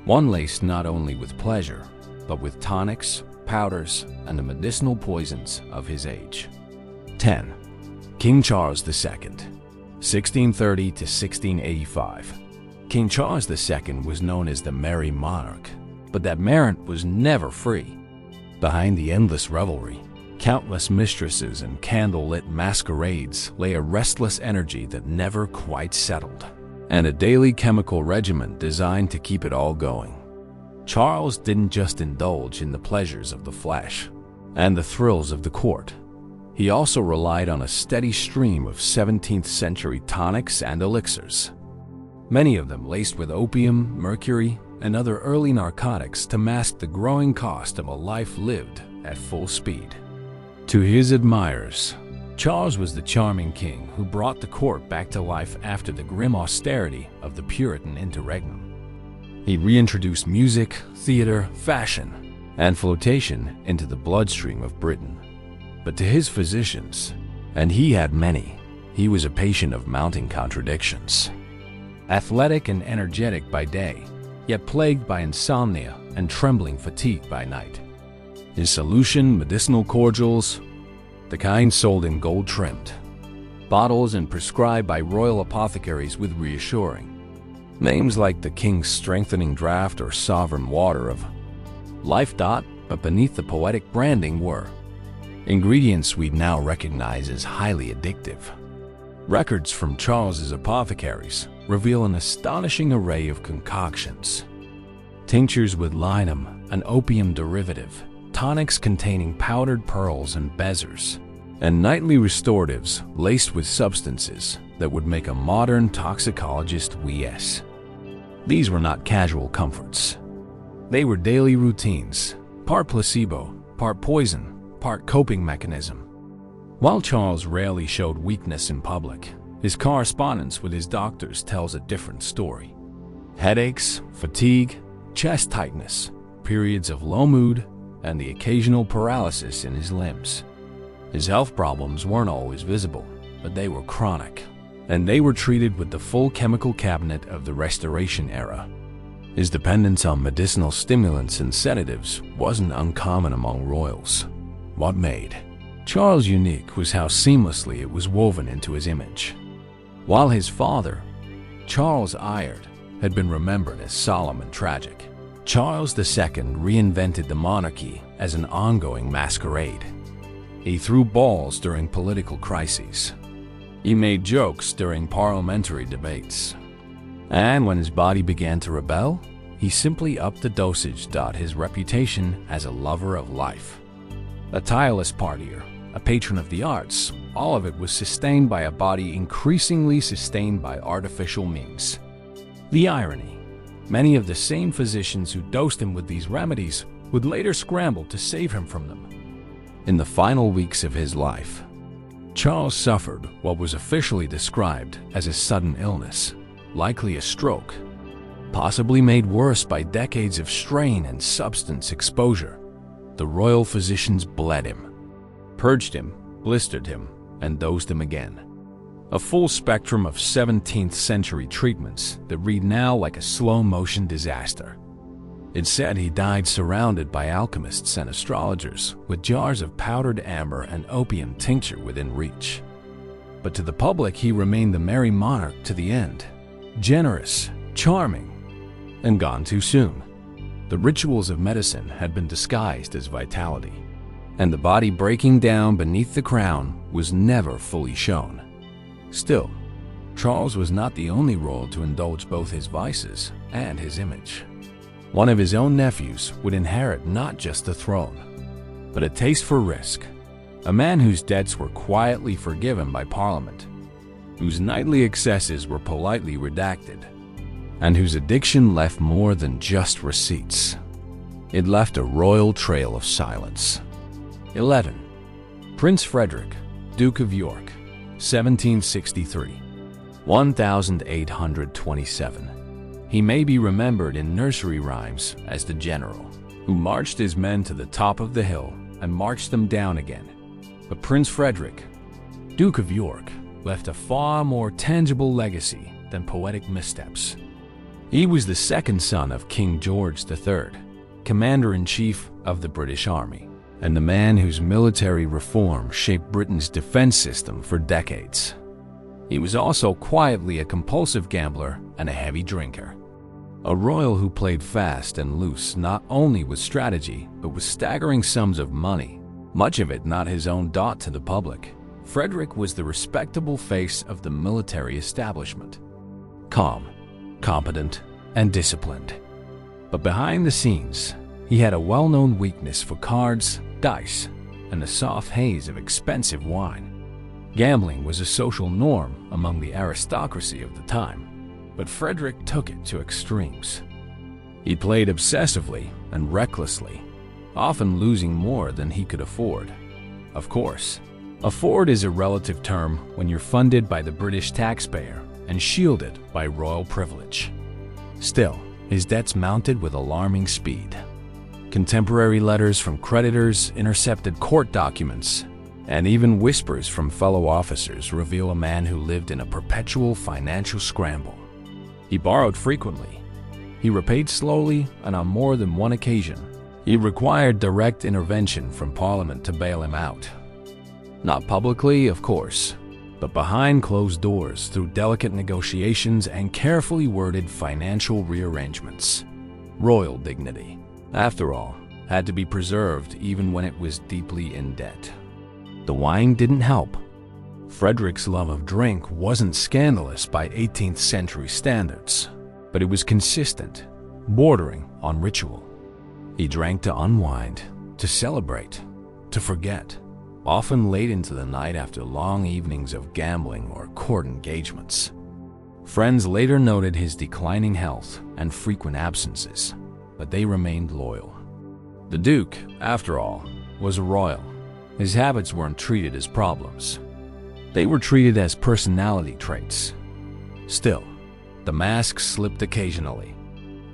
One laced not only with pleasure, but with tonics, powders, and the medicinal poisons of his age. 10. King Charles II, 1630 to 1685. King Charles II was known as the Merry Monarch, but that merit was never free. Behind the endless revelry, countless mistresses and candle-lit masquerades lay a restless energy that never quite settled, and a daily chemical regimen designed to keep it all going. Charles didn't just indulge in the pleasures of the flesh and the thrills of the court. He also relied on a steady stream of 17th century tonics and elixirs, many of them laced with opium, mercury, and other early narcotics to mask the growing cost of a life lived at full speed. To his admirers, Charles was the charming king who brought the court back to life after the grim austerity of the Puritan interregnum. He reintroduced music, theater, fashion, and flirtation into the bloodstream of Britain. But to his physicians, and he had many, he was a patient of mounting contradictions. Athletic and energetic by day, yet plagued by insomnia and trembling fatigue by night. His solution, medicinal cordials, the kind sold in gold-trimmed bottles and prescribed by royal apothecaries with reassuring names like the King's Strengthening Draught or Sovereign Water of Life. But beneath the poetic branding were ingredients we now recognize as highly addictive. Records from Charles's apothecaries reveal an astonishing array of concoctions: tinctures with linum, an opium derivative, tonics containing powdered pearls and bezoars, and nightly restoratives laced with substances that would make a modern toxicologist yes. These were not casual comforts. They were daily routines, part placebo, part poison, part coping mechanism. While Charles rarely showed weakness in public, his correspondence with his doctors tells a different story. Headaches, fatigue, chest tightness, periods of low mood, and the occasional paralysis in his limbs. His health problems weren't always visible, but they were chronic, and they were treated with the full chemical cabinet of the Restoration era. His dependence on medicinal stimulants and sedatives wasn't uncommon among royals. What made Charles unique was how seamlessly it was woven into his image. While his father, Charles Eyard, had been remembered as solemn and tragic, Charles II reinvented the monarchy as an ongoing masquerade. He threw balls during political crises. He made jokes during parliamentary debates. And when his body began to rebel, he simply upped the dosage. His reputation as a lover of life, a tireless partier, a patron of the arts, all of it was sustained by a body increasingly sustained by artificial means. The irony: many of the same physicians who dosed him with these remedies would later scramble to save him from them. In the final weeks of his life, Charles suffered what was officially described as a sudden illness, likely a stroke, possibly made worse by decades of strain and substance exposure. The royal physicians bled him, purged him, blistered him, and dosed him again. A full spectrum of 17th century treatments that read now like a slow-motion disaster. It's said he died surrounded by alchemists and astrologers, with jars of powdered amber and opium tincture within reach. But to the public he remained the Merry Monarch to the end, generous, charming, and gone too soon. The rituals of medicine had been disguised as vitality, and the body breaking down beneath the crown was never fully shown. Still, Charles was not the only royal to indulge both his vices and his image. One of his own nephews would inherit not just the throne, but a taste for risk, a man whose debts were quietly forgiven by Parliament, whose nightly excesses were politely redacted, and whose addiction left more than just receipts. It left a royal trail of silence. 11. Prince Frederick, Duke of York, 1763. 1827. He may be remembered in nursery rhymes as the general who marched his men to the top of the hill and marched them down again. But Prince Frederick, Duke of York, left a far more tangible legacy than poetic missteps. He was the second son of King George III, Commander-in-Chief of the British Army, and the man whose military reform shaped Britain's defense system for decades. He was also quietly a compulsive gambler and a heavy drinker. A royal who played fast and loose not only with strategy, but with staggering sums of money, much of it not his own dot to the public. Frederick was the respectable face of the military establishment. Calm, competent, and disciplined. But behind the scenes, he had a well-known weakness for cards, dice, and the soft haze of expensive wine. Gambling was a social norm among the aristocracy of the time, but Frederick took it to extremes. He played obsessively and recklessly, often losing more than he could afford. Of course, afford is a relative term when you're funded by the British taxpayer and shielded by royal privilege. Still, his debts mounted with alarming speed. Contemporary letters from creditors, intercepted court documents, and even whispers from fellow officers reveal a man who lived in a perpetual financial scramble. He borrowed frequently. He repaid slowly, and on more than one occasion, he required direct intervention from Parliament to bail him out. Not publicly, of course, but behind closed doors through delicate negotiations and carefully worded financial rearrangements. Royal dignity, after all, had to be preserved even when it was deeply in debt. The wine didn't help. Frederick's love of drink wasn't scandalous by 18th century standards, but it was consistent, bordering on ritual. He drank to unwind, to celebrate, to forget, often late into the night after long evenings of gambling or court engagements. Friends later noted his declining health and frequent absences, but they remained loyal. The Duke, after all, was a royal. His habits weren't treated as problems. They were treated as personality traits. Still, the mask slipped occasionally.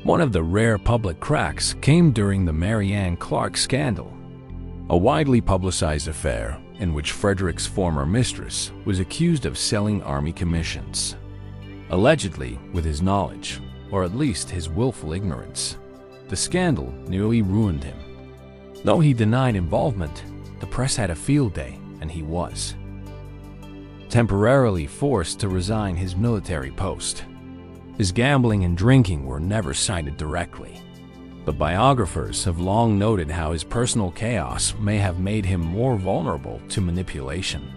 One of the rare public cracks came during the Mary Ann Clark scandal, a widely publicized affair in which Frederick's former mistress was accused of selling army commissions, allegedly with his knowledge, or at least his willful ignorance. The scandal nearly ruined him. Though he denied involvement, the press had a field day, and he was temporarily forced to resign his military post. His gambling and drinking were never cited directly, but biographers have long noted how his personal chaos may have made him more vulnerable to manipulation.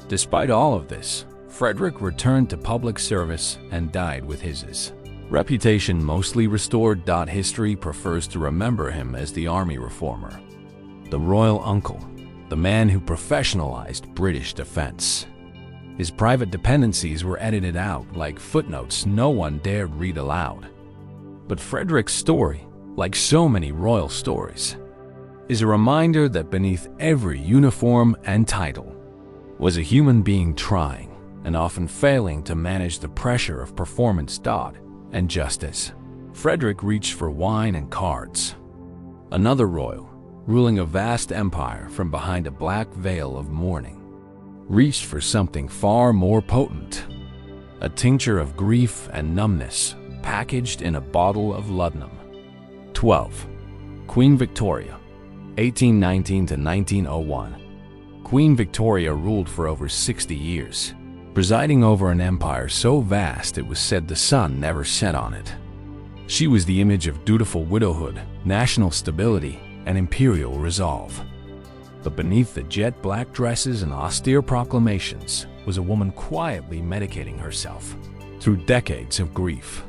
Despite all of this, Frederick returned to public service and died with his reputation mostly restored. History prefers to remember him as the army reformer, the royal uncle, the man who professionalized British defense. His private dependencies were edited out like footnotes no one dared read aloud. But Frederick's story, like so many royal stories, is a reminder that beneath every uniform and title was a human being trying and often failing to manage the pressure of performance and justice. Frederick reached for wine and cards. Another royal, ruling a vast empire from behind a black veil of mourning, reached for something far more potent, a tincture of grief and numbness packaged in a bottle of laudanum. 12. Queen Victoria, 1819 to 1901. Queen Victoria ruled for over 60 years, presiding over an empire so vast it was said the sun never set on it. She was the image of dutiful widowhood, national stability, and imperial resolve. But beneath the jet-black dresses and austere proclamations was a woman quietly medicating herself through decades of grief.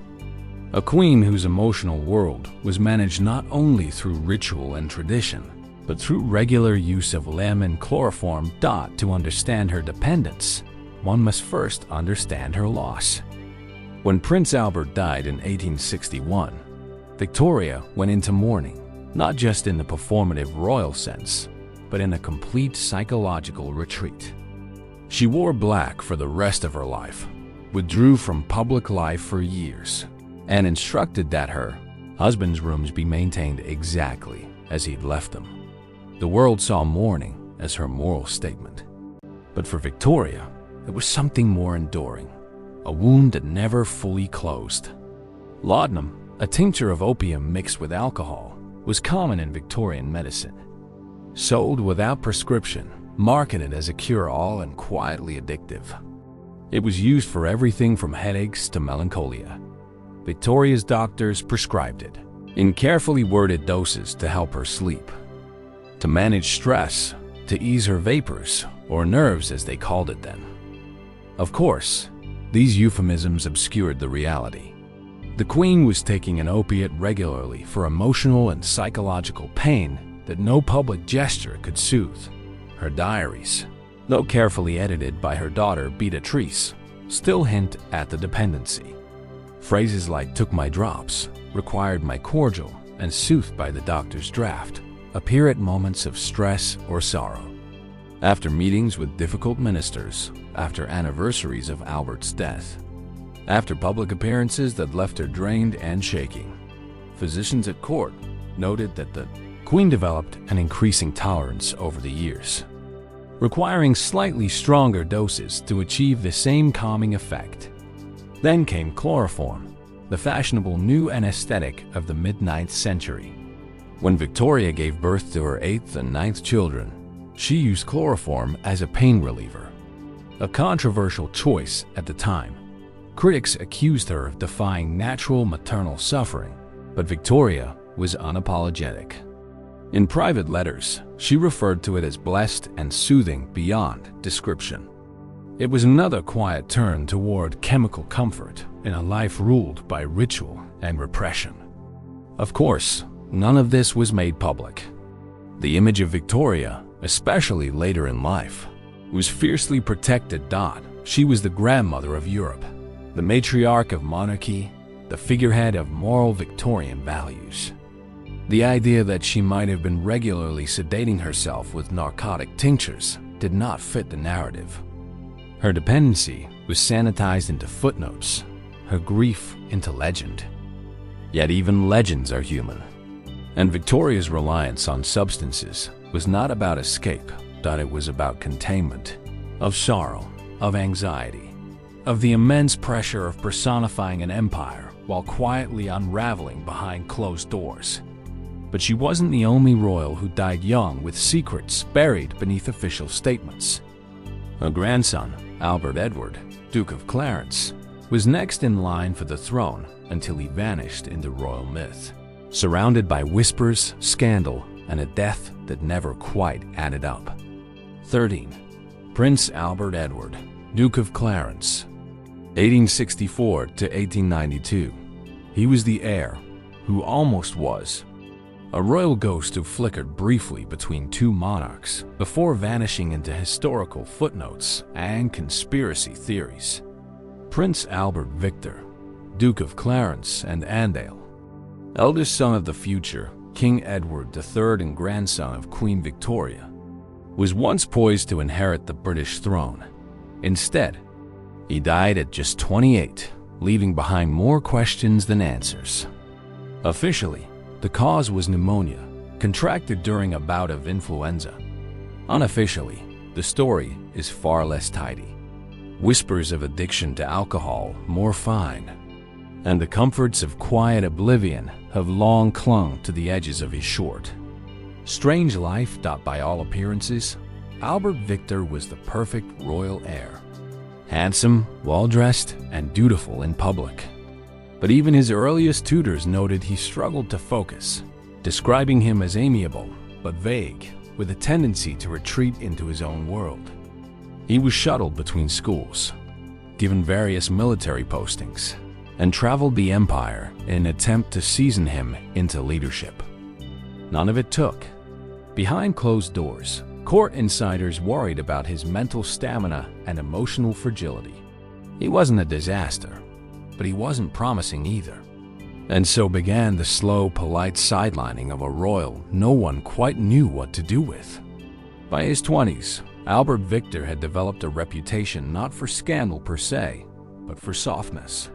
A queen whose emotional world was managed not only through ritual and tradition, but through regular use of lemon chloroform. To understand her dependence, one must first understand her loss. When Prince Albert died in 1861, Victoria went into mourning, not just in the performative royal sense, but in a complete psychological retreat. She wore black for the rest of her life, withdrew from public life for years, and instructed that her husband's rooms be maintained exactly as he'd left them. The world saw mourning as her moral statement. But for Victoria, it was something more enduring, a wound that never fully closed. Laudanum, a tincture of opium mixed with alcohol, was common in Victorian medicine. Sold without prescription, marketed as a cure-all and quietly addictive. It was used for everything from headaches to melancholia. Victoria's doctors prescribed it in carefully worded doses to help her sleep, to manage stress, to ease her vapors, or nerves as they called it then. Of course, these euphemisms obscured the reality. The Queen was taking an opiate regularly for emotional and psychological pain that no public gesture could soothe. Her diaries, though carefully edited by her daughter Beatrice, still hint at the dependency. Phrases like "took my drops," "required my cordial," and "soothed by the doctor's draft" appear at moments of stress or sorrow. After meetings with difficult ministers, after anniversaries of Albert's death, after public appearances that left her drained and shaking. Physicians at court noted that the Queen developed an increasing tolerance over the years, requiring slightly stronger doses to achieve the same calming effect. Then came chloroform, the fashionable new anesthetic of the mid-9th century. When Victoria gave birth to her 8th and 9th children, she used chloroform as a pain reliever. A controversial choice at the time. Critics accused her of defying natural maternal suffering, but Victoria was unapologetic. In private letters, she referred to it as blessed and soothing beyond description. It was another quiet turn toward chemical comfort in a life ruled by ritual and repression. Of course, none of this was made public. The image of Victoria, especially later in life, was fiercely protected. She was the grandmother of Europe, the matriarch of monarchy, the figurehead of moral Victorian values. The idea that she might have been regularly sedating herself with narcotic tinctures did not fit the narrative. Her dependency was sanitized into footnotes, her grief into legend. Yet even legends are human. And Victoria's reliance on substances was not about escape, it was about containment, of sorrow, of anxiety, of the immense pressure of personifying an empire while quietly unraveling behind closed doors. But she wasn't the only royal who died young with secrets buried beneath official statements. Her grandson, Albert Edward, Duke of Clarence, was next in line for the throne until he vanished into royal myth, surrounded by whispers, scandal, and a death that never quite added up. 13. Prince Albert Edward, Duke of Clarence, 1864 to 1892. He was the heir, who almost was, a royal ghost who flickered briefly between two monarchs before vanishing into historical footnotes and conspiracy theories. Prince Albert Victor, Duke of Clarence and Andale, eldest son of the future King Edward III and grandson of Queen Victoria, was once poised to inherit the British throne. Instead, he died at just 28, leaving behind more questions than answers. Officially, the cause was pneumonia, contracted during a bout of influenza. Unofficially, the story is far less tidy. Whispers of addiction to alcohol, morphine, and the comforts of quiet oblivion have long clung to the edges of his short, strange life. By all appearances, Albert Victor was the perfect royal heir. handsome, well-dressed, and dutiful in public. But even his earliest tutors noted he struggled to focus, describing him as amiable but vague, with a tendency to retreat into his own world. He was shuttled between schools, given various military postings, and traveled the empire in an attempt to season him into leadership. None of it took. Behind closed doors, court insiders worried about his mental stamina and emotional fragility. He wasn't a disaster, but he wasn't promising either. And so began the slow, polite sidelining of a royal no one quite knew what to do with. By his 20s, Albert Victor had developed a reputation not for scandal per se, but for softness.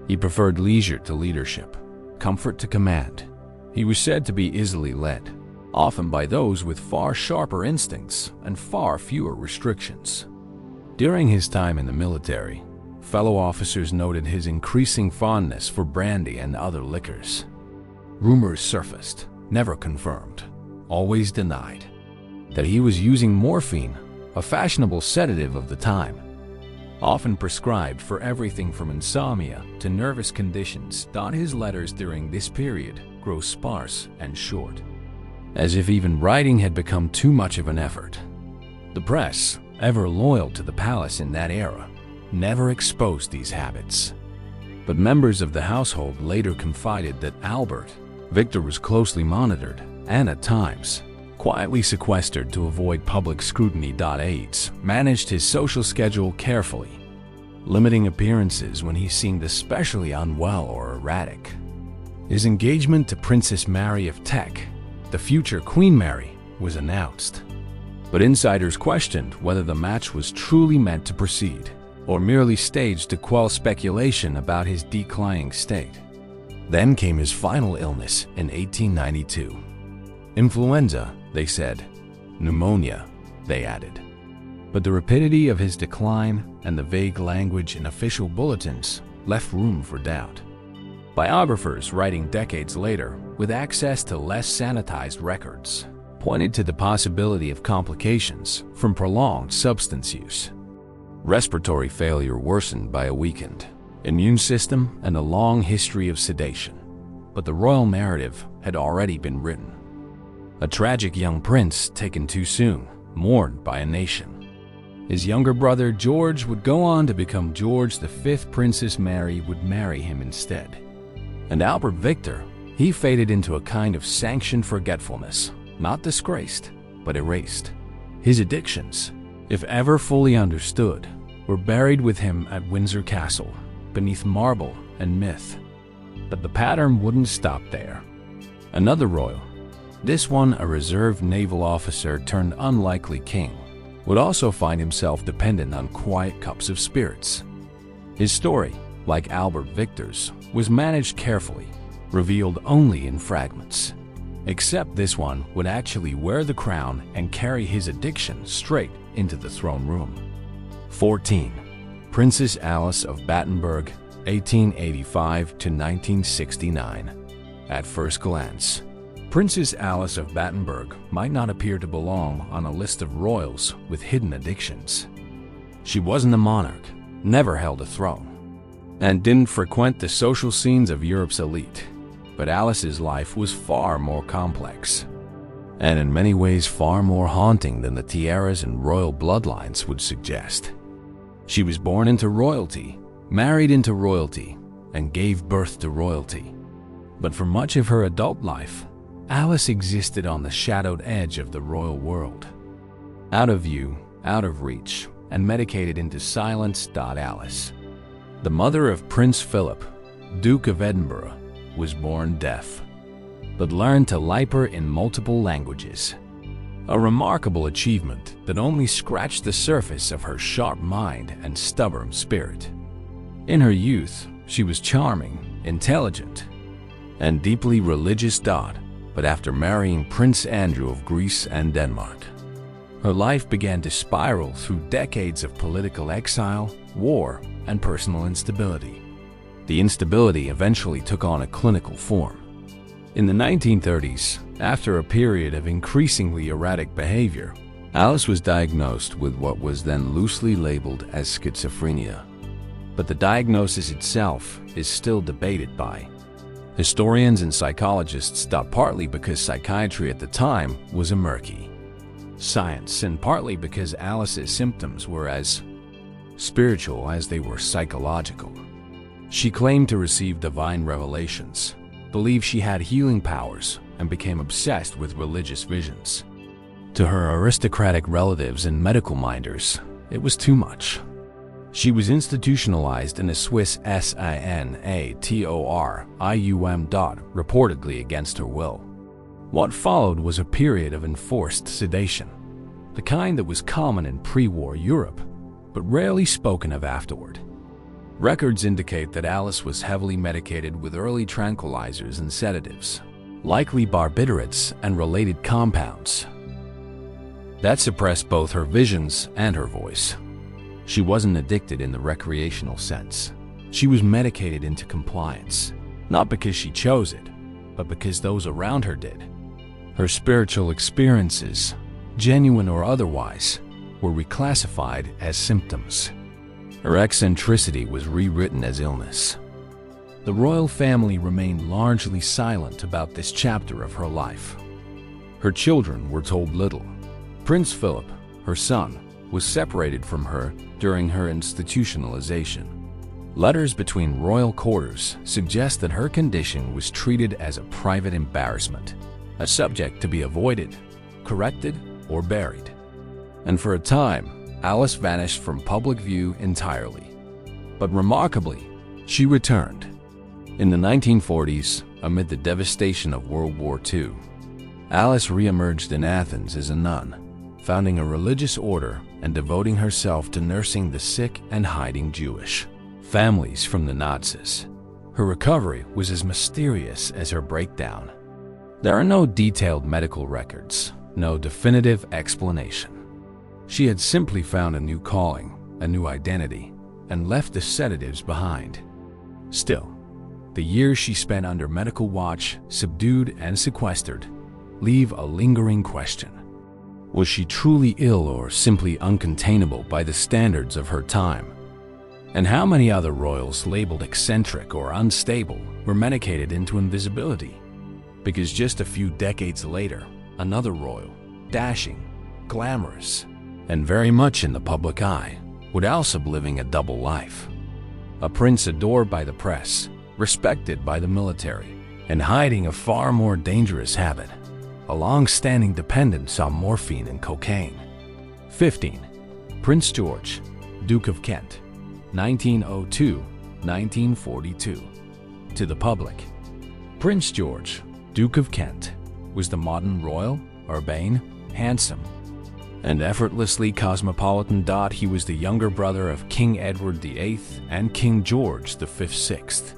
He preferred leisure to leadership, comfort to command. He was said to be easily led, often by those with far sharper instincts and far fewer restrictions. During his time in the military, fellow officers noted his increasing fondness for brandy and other liquors. Rumors surfaced, never confirmed, always denied, that he was using morphine, a fashionable sedative of the time, often prescribed for everything from insomnia to nervous conditions. His letters during this period grow sparse and short, as if even writing had become too much of an effort. The press, ever loyal to the palace in that era, never exposed these habits. But members of the household later confided that Albert Victor was closely monitored and at times quietly sequestered to avoid public scrutiny. Aides managed his social schedule carefully, limiting appearances when he seemed especially unwell or erratic. His engagement to Princess Mary of Teck, the future Queen Mary, was announced. But insiders questioned whether the match was truly meant to proceed, or merely staged to quell speculation about his declining state. Then came his final illness in 1892. Influenza, they said. Pneumonia, they added. But the rapidity of his decline and the vague language in official bulletins left room for doubt. Biographers writing decades later, with access to less sanitized records, pointed to the possibility of complications from prolonged substance use. Respiratory failure worsened by a weakened immune system and a long history of sedation. But the royal narrative had already been written. A tragic young prince taken too soon, mourned by a nation. His younger brother George would go on to become George V. Princess Mary would marry him instead. And Albert Victor, he faded into a kind of sanctioned forgetfulness, not disgraced, but erased. His addictions, if ever fully understood, were buried with him at Windsor Castle, beneath marble and myth. But the pattern wouldn't stop there. Another royal, this one a reserved naval officer turned unlikely king, would also find himself dependent on quiet cups of spirits. His story, like Albert Victor's, was managed carefully, revealed only in fragments. Except this one would actually wear the crown and carry his addiction straight into the throne room. 14. Princess Alice of Battenberg, 1885 to 1969. At first glance, Princess Alice of Battenberg might not appear to belong on a list of royals with hidden addictions. She wasn't a monarch, never held a throne, and didn't frequent the social scenes of Europe's elite. But Alice's life was far more complex, and in many ways far more haunting than the tiaras and royal bloodlines would suggest. She was born into royalty, married into royalty, and gave birth to royalty. But for much of her adult life, Alice existed on the shadowed edge of the royal world. Out of view, out of reach, and medicated into silence. Alice, the mother of Prince Philip, Duke of Edinburgh, was born deaf, but learned to lyper in multiple languages. A remarkable achievement that only scratched the surface of her sharp mind and stubborn spirit. In her youth, she was charming, intelligent, and deeply religious. But after marrying Prince Andrew of Greece and Denmark, her life began to spiral through decades of political exile, war, and personal instability. The instability eventually took on a clinical form. In the 1930s, after a period of increasingly erratic behavior, Alice was diagnosed with what was then loosely labeled as schizophrenia, but the diagnosis itself is still debated by historians and psychologists, partly because psychiatry at the time was a murky science, and partly because Alice's symptoms were as spiritual as they were psychological. She claimed to receive divine revelations, believed she had healing powers, and became obsessed with religious visions. To her aristocratic relatives and medical minders, it was too much. She was institutionalized in a Swiss sanatorium, reportedly against her will. What followed was a period of enforced sedation, the kind that was common in pre-war Europe, but rarely spoken of afterward. Records indicate that Alice was heavily medicated with early tranquilizers and sedatives, likely barbiturates and related compounds, that suppressed both her visions and her voice. She wasn't addicted in the recreational sense. She was medicated into compliance, not because she chose it, but because those around her did. Her spiritual experiences, genuine or otherwise, were reclassified as symptoms. Her eccentricity was rewritten as illness. The royal family remained largely silent about this chapter of her life. Her children were told little. Prince Philip, her son, was separated from her during her institutionalization. Letters between royal quarters suggest that her condition was treated as a private embarrassment, a subject to be avoided, corrected, or buried. And for a time, Alice vanished from public view entirely. But remarkably, she returned. In the 1940s, amid the devastation of World War II, Alice re-emerged in Athens as a nun, founding a religious order and devoting herself to nursing the sick and hiding Jewish families from the Nazis. Her recovery was as mysterious as her breakdown. There are no detailed medical records, no definitive explanation. She had simply found a new calling, a new identity, and left the sedatives behind. Still, the years she spent under medical watch, subdued and sequestered, leave a lingering question. Was she truly ill or simply uncontainable by the standards of her time? And how many other royals labeled eccentric or unstable were medicated into invisibility? Because just a few decades later, another royal, dashing, glamorous, and very much in the public eye, would also be living a double life. A prince adored by the press, respected by the military, and hiding a far more dangerous habit, a long-standing dependence on morphine and cocaine. 15. Prince George, Duke of Kent, 1902-1942. To the public, Prince George, Duke of Kent, was the modern royal, urbane, handsome, and effortlessly cosmopolitan. He was the younger brother of King Edward VIII and King George V/6,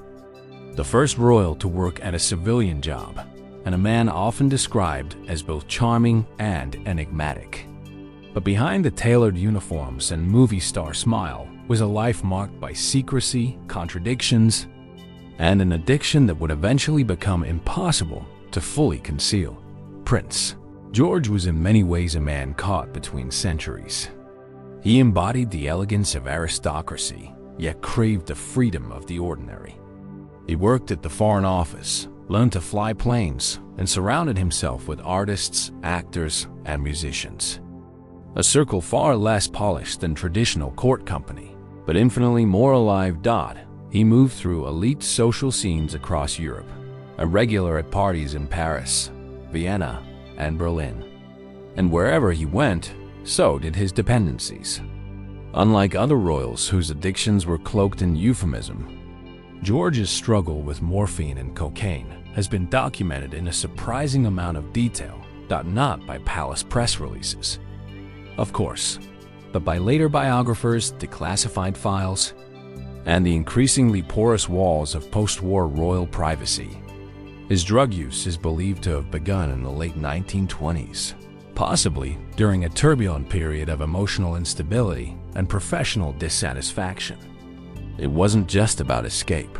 the first royal to work at a civilian job, and a man often described as both charming and enigmatic. But behind the tailored uniforms and movie star smile was a life marked by secrecy, contradictions, and an addiction that would eventually become impossible to fully conceal. Prince George was in many ways a man caught between centuries. He embodied the elegance of aristocracy, yet craved the freedom of the ordinary. He worked at the Foreign Office, learned to fly planes, and surrounded himself with artists, actors, and musicians. A circle far less polished than traditional court company, but infinitely more alive. He moved through elite social scenes across Europe, a regular at parties in Paris, Vienna, and Berlin. And wherever he went, so did his dependencies. Unlike other royals whose addictions were cloaked in euphemism, George's struggle with morphine and cocaine has been documented in a surprising amount of detail, not by palace press releases, of course, but by later biographers, declassified files, and the increasingly porous walls of post-war royal privacy. His drug use is believed to have begun in the late 1920s, possibly during a turbulent period of emotional instability and professional dissatisfaction. It wasn't just about escape.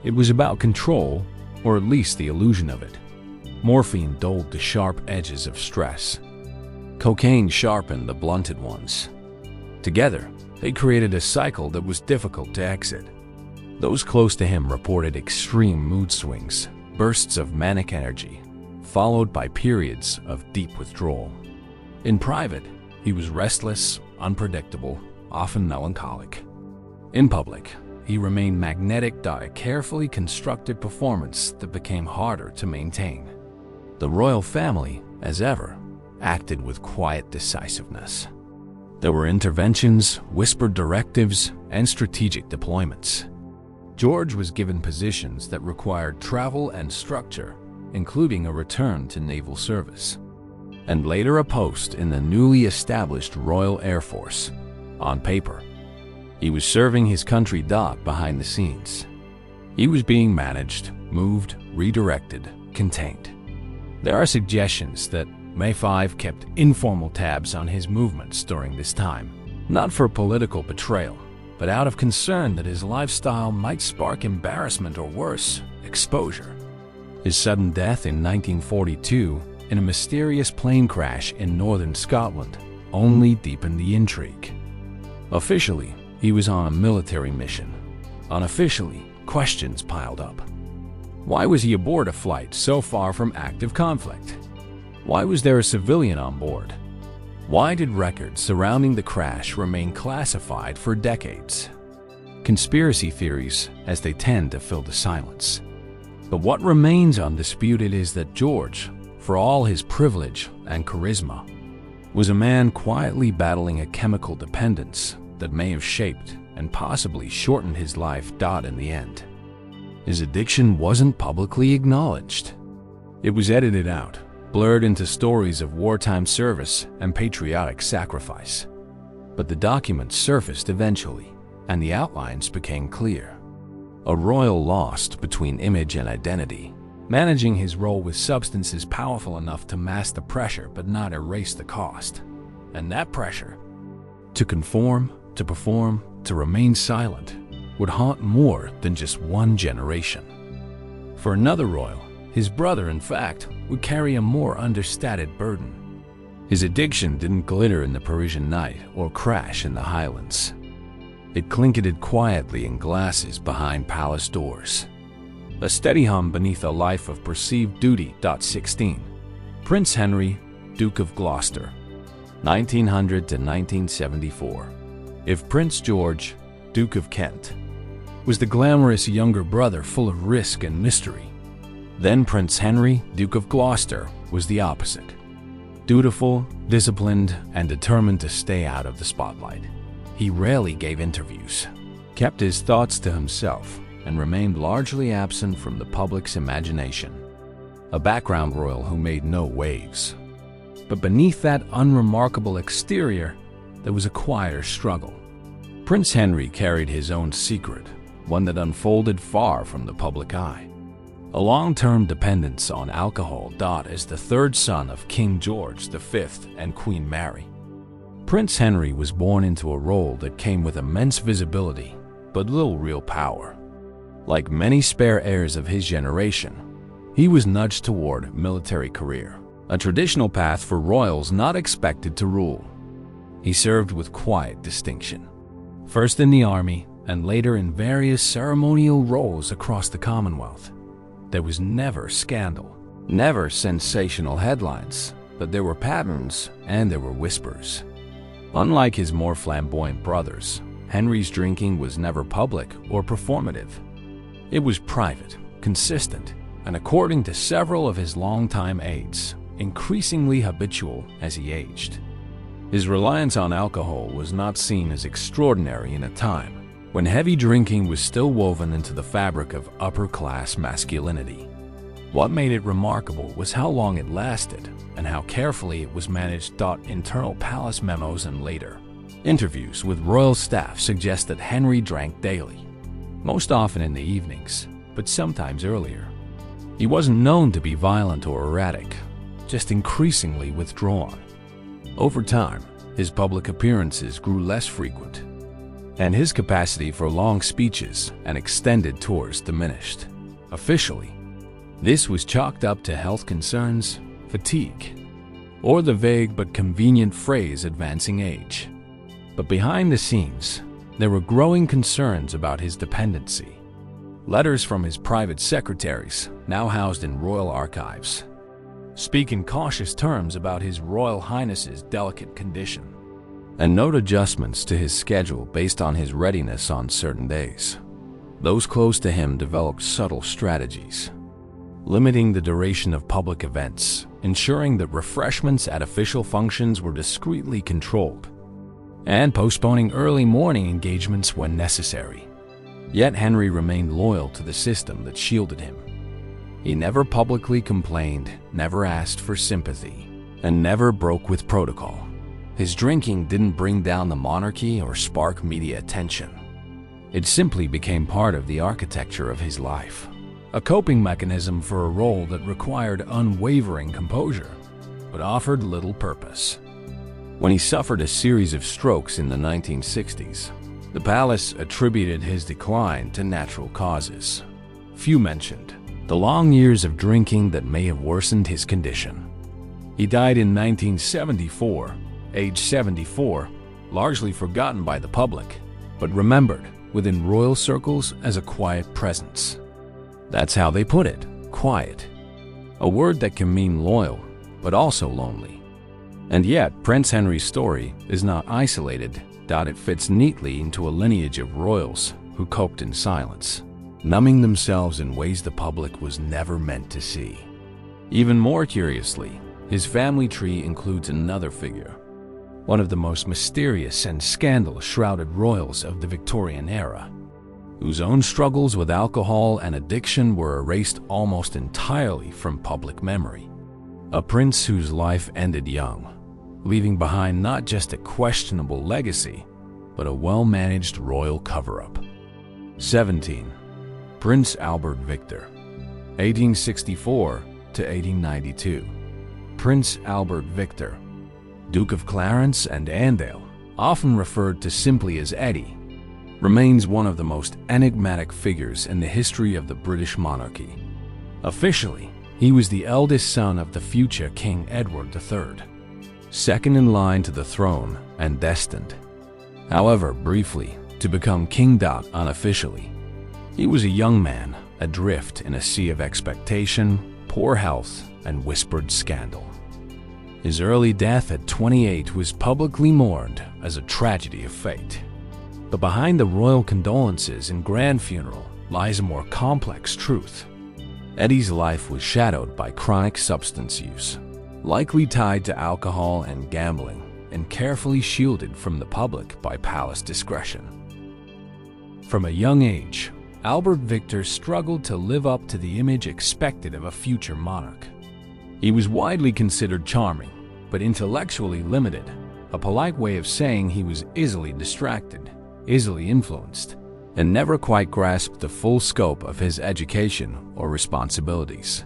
It was about control, or at least the illusion of it. Morphine dulled the sharp edges of stress. Cocaine sharpened the blunted ones. Together, they created a cycle that was difficult to exit. Those close to him reported extreme mood swings, bursts of manic energy, followed by periods of deep withdrawal. In private, he was restless, unpredictable, often melancholic. In public, he remained magnetic, a carefully constructed performance that became harder to maintain. The royal family, as ever, acted with quiet decisiveness. There were interventions, whispered directives, and strategic deployments. George was given positions that required travel and structure, including a return to naval service, and later a post in the newly established Royal Air Force. On paper, he was serving his country behind the scenes. He was being managed, moved, redirected, contained. There are suggestions that May 5 kept informal tabs on his movements during this time, not for political betrayal, but out of concern that his lifestyle might spark embarrassment or worse, exposure. His sudden death in 1942 in a mysterious plane crash in northern Scotland only deepened the intrigue. Officially, he was on a military mission. Unofficially, questions piled up. Why was he aboard a flight so far from active conflict? Why was there a civilian on board? Why did records surrounding the crash remain classified for decades? Conspiracy theories, as they tend to fill the silence. But what remains undisputed is that George, for all his privilege and charisma, was a man quietly battling a chemical dependence that may have shaped and possibly shortened his life in the end. His addiction wasn't publicly acknowledged. It was edited out, blurred into stories of wartime service and patriotic sacrifice. But the documents surfaced eventually, and the outlines became clear. A royal lost between image and identity, managing his role with substances powerful enough to mask the pressure but not erase the cost. And that pressure, to conform, to perform, to remain silent, would haunt more than just one generation. For another royal, his brother, in fact, would carry a more understated burden. His addiction didn't glitter in the Parisian night or crash in the Highlands. It clinketed quietly in glasses behind palace doors. A steady hum beneath a life of perceived duty. 16. Prince Henry, Duke of Gloucester, 1900 to 1974. If Prince George, Duke of Kent, was the glamorous younger brother full of risk and mystery, then Prince Henry, Duke of Gloucester, was the opposite. Dutiful, disciplined, and determined to stay out of the spotlight. He rarely gave interviews, kept his thoughts to himself, and remained largely absent from the public's imagination. A background royal who made no waves. But beneath that unremarkable exterior, there was a quieter struggle. Prince Henry carried his own secret, one that unfolded far from the public eye. A long-term dependence on alcohol. As the third son of King George V and Queen Mary, Prince Henry was born into a role that came with immense visibility, but little real power. Like many spare heirs of his generation, he was nudged toward military career, a traditional path for royals not expected to rule. He served with quiet distinction, first in the army and later in various ceremonial roles across the Commonwealth. There was never scandal, never sensational headlines, but there were patterns and there were whispers. Unlike his more flamboyant brothers, Henry's drinking was never public or performative. It was private, consistent, and according to several of his longtime aides, increasingly habitual as he aged. His reliance on alcohol was not seen as extraordinary in a time when heavy drinking was still woven into the fabric of upper-class masculinity. What made it remarkable was how long it lasted and how carefully it was managed. Internal palace memos and later interviews with royal staff suggest that Henry drank daily, most often in the evenings, but sometimes earlier. He wasn't known to be violent or erratic, just increasingly withdrawn. Over time, his public appearances grew less frequent, and his capacity for long speeches and extended tours diminished. Officially, this was chalked up to health concerns, fatigue, or the vague but convenient phrase advancing age. But behind the scenes, there were growing concerns about his dependency. Letters from his private secretaries, now housed in royal archives, speak in cautious terms about His Royal Highness's delicate condition, and note adjustments to his schedule based on his readiness on certain days. Those close to him developed subtle strategies, limiting the duration of public events, ensuring that refreshments at official functions were discreetly controlled, and postponing early morning engagements when necessary. Yet Henry remained loyal to the system that shielded him. He never publicly complained, never asked for sympathy, and never broke with protocol. His drinking didn't bring down the monarchy or spark media attention. It simply became part of the architecture of his life, a coping mechanism for a role that required unwavering composure, but offered little purpose. When he suffered a series of strokes in the 1960s, the palace attributed his decline to natural causes. Few mentioned the long years of drinking that may have worsened his condition. He died in 1974, age 74, largely forgotten by the public, but remembered within royal circles as a quiet presence. That's how they put it, quiet. A word that can mean loyal, but also lonely. And yet, Prince Henry's story is not isolated. It fits neatly into a lineage of royals who coped in silence, numbing themselves in ways the public was never meant to see. Even more curiously, his family tree includes another figure, one of the most mysterious and scandal-shrouded royals of the Victorian era, whose own struggles with alcohol and addiction were erased almost entirely from public memory. A prince whose life ended young, leaving behind not just a questionable legacy, but a well-managed royal cover-up. 17. Prince Albert Victor, 1864 to 1892. Prince Albert Victor, Duke of Clarence and Andale, often referred to simply as Eddie, remains one of the most enigmatic figures in the history of the British monarchy. Officially, he was the eldest son of the future King Edward III, second in line to the throne and destined, however briefly, to become King. Unofficially, he was a young man adrift in a sea of expectation, poor health, and whispered scandal. His early death at 28 was publicly mourned as a tragedy of fate. But behind the royal condolences and grand funeral lies a more complex truth. Eddie's life was shadowed by chronic substance use, likely tied to alcohol and gambling, and carefully shielded from the public by palace discretion. From a young age, Albert Victor struggled to live up to the image expected of a future monarch. He was widely considered charming, but intellectually limited, a polite way of saying he was easily distracted, easily influenced, and never quite grasped the full scope of his education or responsibilities.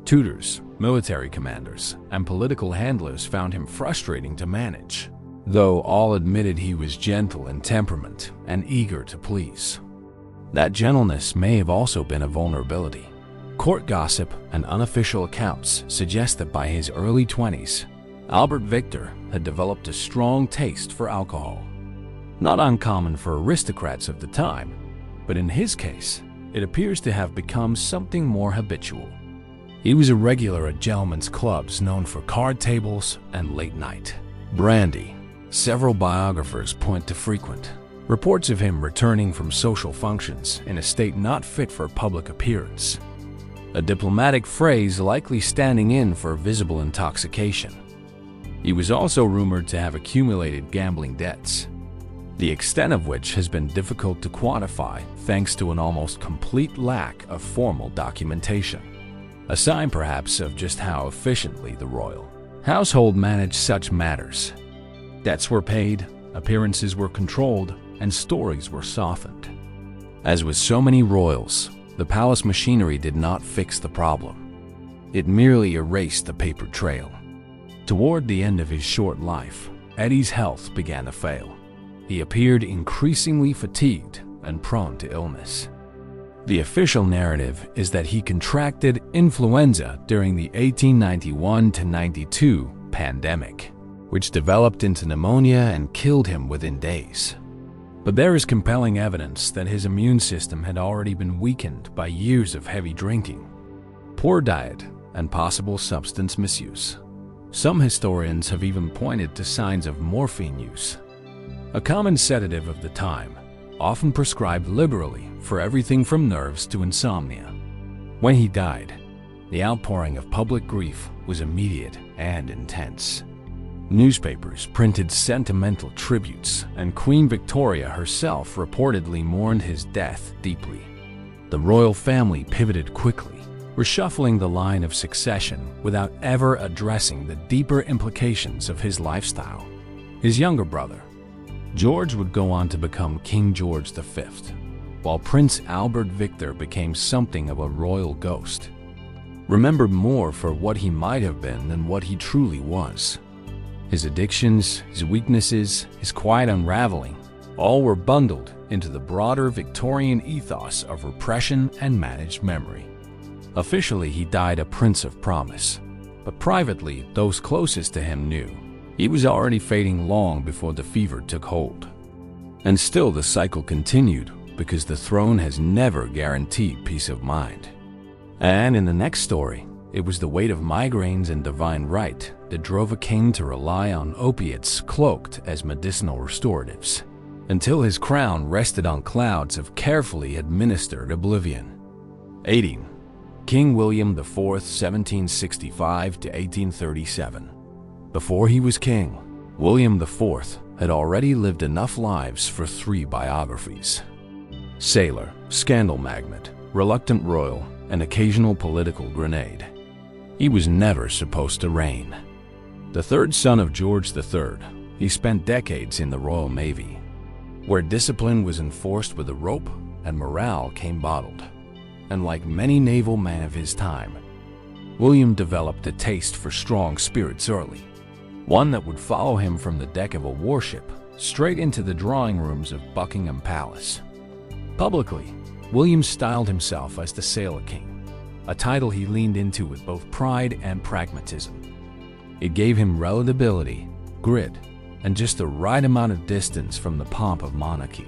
Tutors, military commanders, and political handlers found him frustrating to manage, though all admitted he was gentle in temperament and eager to please. That gentleness may have also been a vulnerability. Court gossip and unofficial accounts suggest that by his early 20s, Albert Victor had developed a strong taste for alcohol. Not uncommon for aristocrats of the time, but in his case, it appears to have become something more habitual. He was a regular at gentlemen's clubs known for card tables and late night brandy. Several biographers point to frequent reports of him returning from social functions in a state not fit for public appearance, a diplomatic phrase likely standing in for visible intoxication. He was also rumored to have accumulated gambling debts, the extent of which has been difficult to quantify thanks to an almost complete lack of formal documentation. A sign perhaps of just how efficiently the royal household managed such matters. Debts were paid, appearances were controlled, and stories were softened. As with so many royals, the palace machinery did not fix the problem. It merely erased the paper trail. Toward the end of his short life, Eddie's health began to fail. He appeared increasingly fatigued and prone to illness. The official narrative is that he contracted influenza during the 1891-92 pandemic, which developed into pneumonia and killed him within days. But there is compelling evidence that his immune system had already been weakened by years of heavy drinking, poor diet, and possible substance misuse. Some historians have even pointed to signs of morphine use, a common sedative of the time, often prescribed liberally for everything from nerves to insomnia. When he died, the outpouring of public grief was immediate and intense. Newspapers printed sentimental tributes, and Queen Victoria herself reportedly mourned his death deeply. The royal family pivoted quickly, reshuffling the line of succession without ever addressing the deeper implications of his lifestyle. His younger brother, George, would go on to become King George V, while Prince Albert Victor became something of a royal ghost, remembered more for what he might have been than what he truly was. His addictions, his weaknesses, his quiet unraveling, all were bundled into the broader Victorian ethos of repression and managed memory. Officially, he died a prince of promise, but privately, those closest to him knew he was already fading long before the fever took hold. And still the cycle continued, because the throne has never guaranteed peace of mind. And in the next story, it was the weight of migraines and divine right that drove a king to rely on opiates cloaked as medicinal restoratives, until his crown rested on clouds of carefully administered oblivion. 18. King William IV, 1765 to 1837. Before he was king, William IV had already lived enough lives for 3 biographies. Sailor, scandal magnate, reluctant royal, and occasional political grenade. He was never supposed to reign. The third son of George III, he spent decades in the Royal Navy, where discipline was enforced with a rope and morale came bottled. And like many naval men of his time, William developed a taste for strong spirits early, one that would follow him from the deck of a warship straight into the drawing rooms of Buckingham Palace. Publicly, William styled himself as the Sailor King, a title he leaned into with both pride and pragmatism. It gave him relatability, grit, and just the right amount of distance from the pomp of monarchy.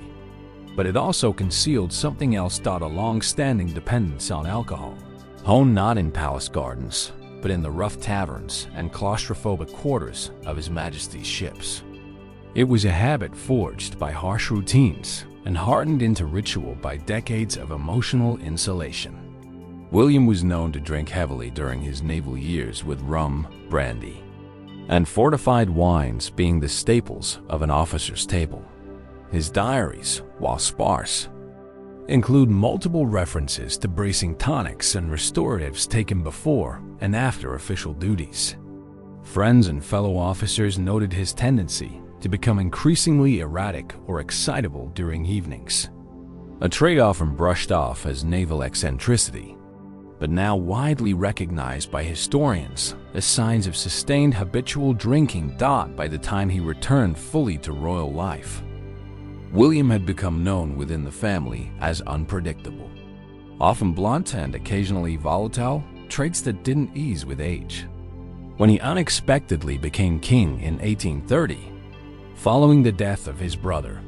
But it also concealed something else: a long-standing dependence on alcohol, honed not in palace gardens, but in the rough taverns and claustrophobic quarters of His Majesty's ships. It was a habit forged by harsh routines and hardened into ritual by decades of emotional insulation. William was known to drink heavily during his naval years, with rum, brandy, and fortified wines being the staples of an officer's table. His diaries, while sparse, include multiple references to bracing tonics and restoratives taken before and after official duties. Friends and fellow officers noted his tendency to become increasingly erratic or excitable during evenings, a trait often brushed off as naval eccentricity, but now widely recognized by historians as signs of sustained habitual drinking. By the time he returned fully to royal life, William had become known within the family as unpredictable, often blunt and occasionally volatile, traits that didn't ease with age. When he unexpectedly became king in 1830, following the death of his brother,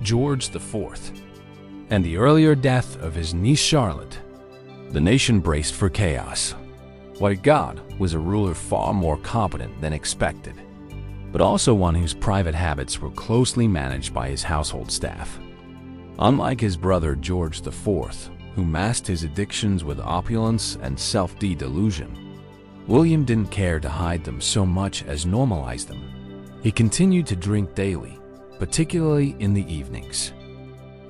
George IV, and the earlier death of his niece Charlotte, the nation braced for chaos. What it got was a ruler far more competent than expected, but also one whose private habits were closely managed by his household staff. Unlike his brother George IV, who masked his addictions with opulence and self-delusion, William didn't care to hide them so much as normalize them. He continued to drink daily, particularly in the evenings,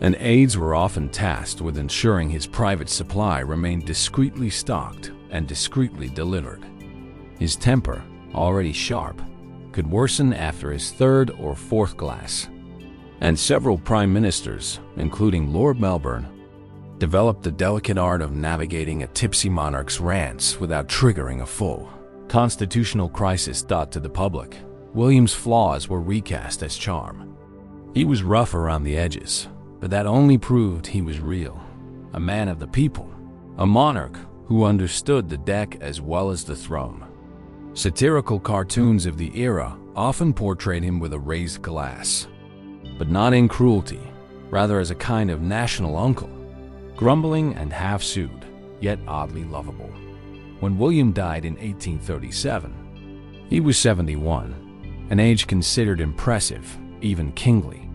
and aides were often tasked with ensuring his private supply remained discreetly stocked and discreetly delivered. His temper, already sharp, could worsen after his 3rd or 4th glass, and several prime ministers, including Lord Melbourne, developed the delicate art of navigating a tipsy monarch's rants without triggering a full constitutional crisis. To the public, William's flaws were recast as charm. He was rough around the edges, but that only proved he was real, a man of the people, a monarch who understood the deck as well as the throne. Satirical cartoons of the era often portrayed him with a raised glass, but not in cruelty, rather as a kind of national uncle, grumbling and half-sued, yet oddly lovable. When William died in 1837, he was 71, an age considered impressive, even kingly.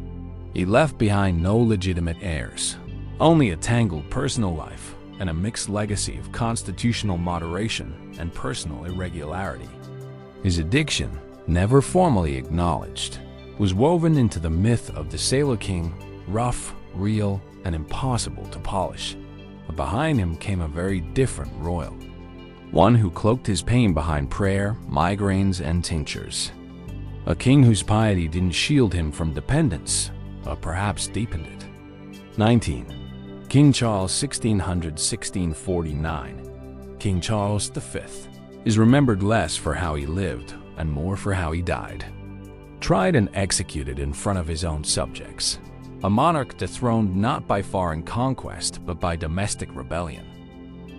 He left behind no legitimate heirs, only a tangled personal life and a mixed legacy of constitutional moderation and personal irregularity. His addiction, never formally acknowledged, was woven into the myth of the Sailor King, rough, real, and impossible to polish. But behind him came a very different royal, one who cloaked his pain behind prayer, migraines, and tinctures. A king whose piety didn't shield him from dependence, but perhaps deepened it. 19. King Charles 1600–1649. King Charles V is remembered less for how he lived and more for how he died. Tried and executed in front of his own subjects, a monarch dethroned not by foreign conquest but by domestic rebellion.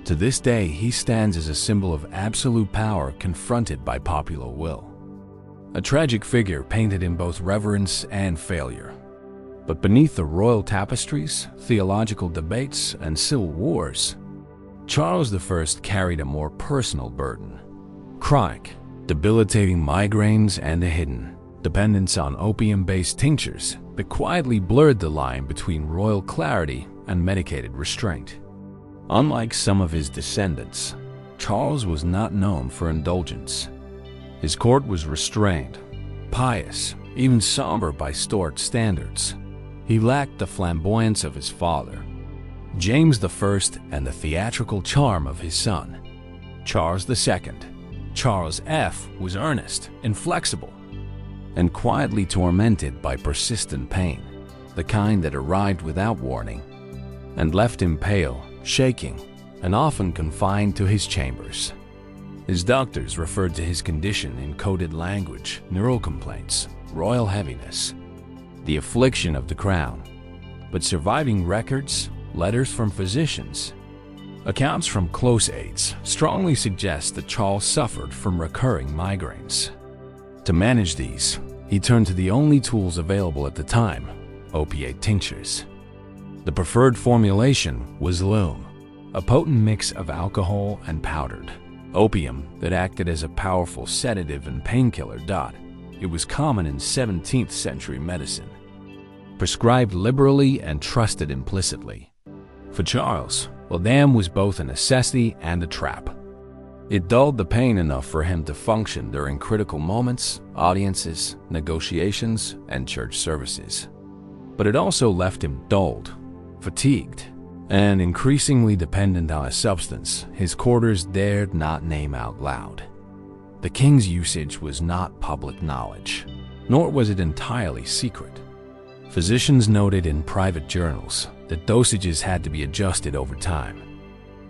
To this day, he stands as a symbol of absolute power confronted by popular will. A tragic figure painted in both reverence and failure. But beneath the royal tapestries, theological debates, and civil wars, Charles I carried a more personal burden. Chronic, debilitating migraines and a hidden dependence on opium-based tinctures that quietly blurred the line between royal clarity and medicated restraint. Unlike some of his descendants, Charles was not known for indulgence. His court was restrained, pious, even somber by Stuart standards. He lacked the flamboyance of his father, James I, and the theatrical charm of his son, Charles II. Charles F was earnest, inflexible, and quietly tormented by persistent pain, the kind that arrived without warning and left him pale, shaking, and often confined to his chambers. His doctors referred to his condition in coded language, neural complaints, royal heaviness, the affliction of the crown. But surviving records, letters from physicians, accounts from close aides strongly suggest that Charles suffered from recurring migraines. To manage these, he turned to the only tools available at the time, opiate tinctures. The preferred formulation was Lume, a potent mix of alcohol and powdered opium that acted as a powerful sedative and painkiller. It was common in 17th century medicine, prescribed liberally and trusted implicitly. For Charles, Lume was both a necessity and a trap. It dulled the pain enough for him to function during critical moments, audiences, negotiations, and church services. But it also left him dulled, fatigued, and increasingly dependent on a substance his courtiers dared not name out loud. The king's usage was not public knowledge, nor was it entirely secret. Physicians noted in private journals that dosages had to be adjusted over time.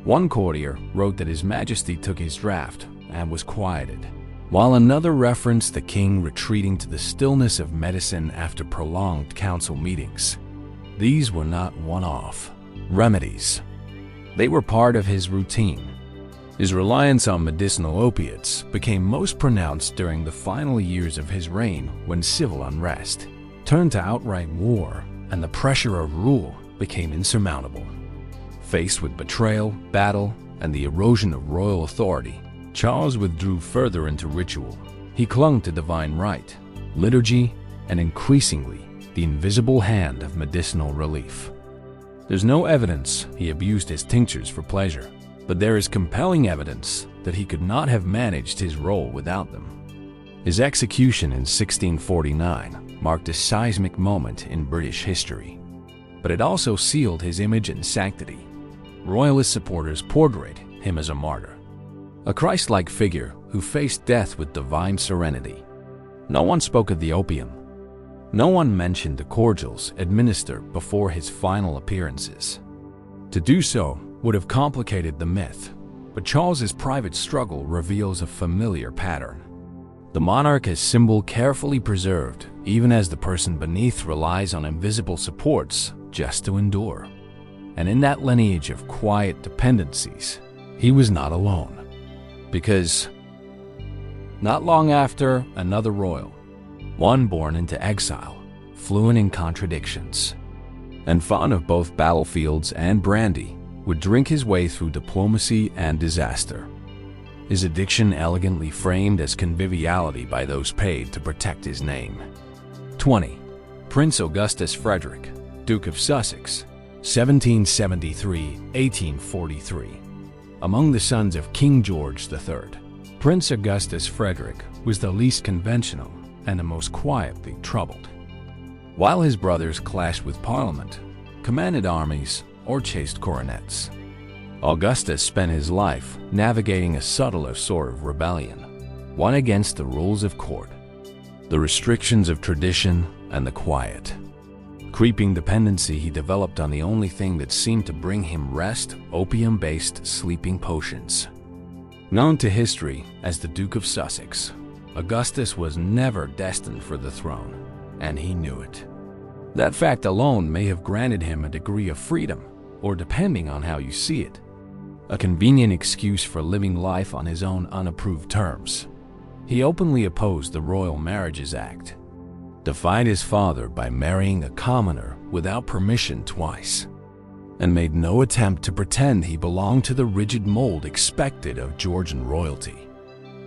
One courtier wrote that His Majesty took his draft and was quieted, while another referenced the king retreating to the stillness of medicine after prolonged council meetings. These were not one-off remedies. They were part of his routine. His reliance on medicinal opiates became most pronounced during the final years of his reign, when civil unrest turned to outright war and the pressure of rule became insurmountable. Faced with betrayal, battle, and the erosion of royal authority, Charles withdrew further into ritual. He clung to divine rite, liturgy, and increasingly, the invisible hand of medicinal relief. There's no evidence he abused his tinctures for pleasure, but there is compelling evidence that he could not have managed his role without them. His execution in 1649 marked a seismic moment in British history, but it also sealed his image and sanctity. Royalist supporters portrayed him as a martyr, a Christ-like figure who faced death with divine serenity. No one spoke of the opium. No one mentioned the cordials administered before his final appearances. To do so would have complicated the myth, but Charles's private struggle reveals a familiar pattern. The monarch is symbol carefully preserved, even as the person beneath relies on invisible supports just to endure. And in that lineage of quiet dependencies, he was not alone. Because Not long after, another royal, one born into exile, fluent in contradictions, and fond of both battlefields and brandy, would drink his way through diplomacy and disaster. His addiction elegantly framed as conviviality by those paid to protect his name. 20. Prince Augustus Frederick, Duke of Sussex, 1773–1843. Among the sons of King George III, Prince Augustus Frederick was the least conventional and the most quietly troubled. While his brothers clashed with Parliament, commanded armies, or chased coronets, Augustus spent his life navigating a subtler sort of rebellion, one against the rules of court, the restrictions of tradition, and the quiet, creeping dependency he developed on the only thing that seemed to bring him rest: opium-based sleeping potions. Known to history as the Duke of Sussex, Augustus was never destined for the throne, and he knew it. That fact alone may have granted him a degree of freedom, or depending on how you see it, a convenient excuse for living life on his own unapproved terms. He openly opposed the Royal Marriages Act, defied his father by marrying a commoner without permission twice, and made no attempt to pretend he belonged to the rigid mold expected of Georgian royalty.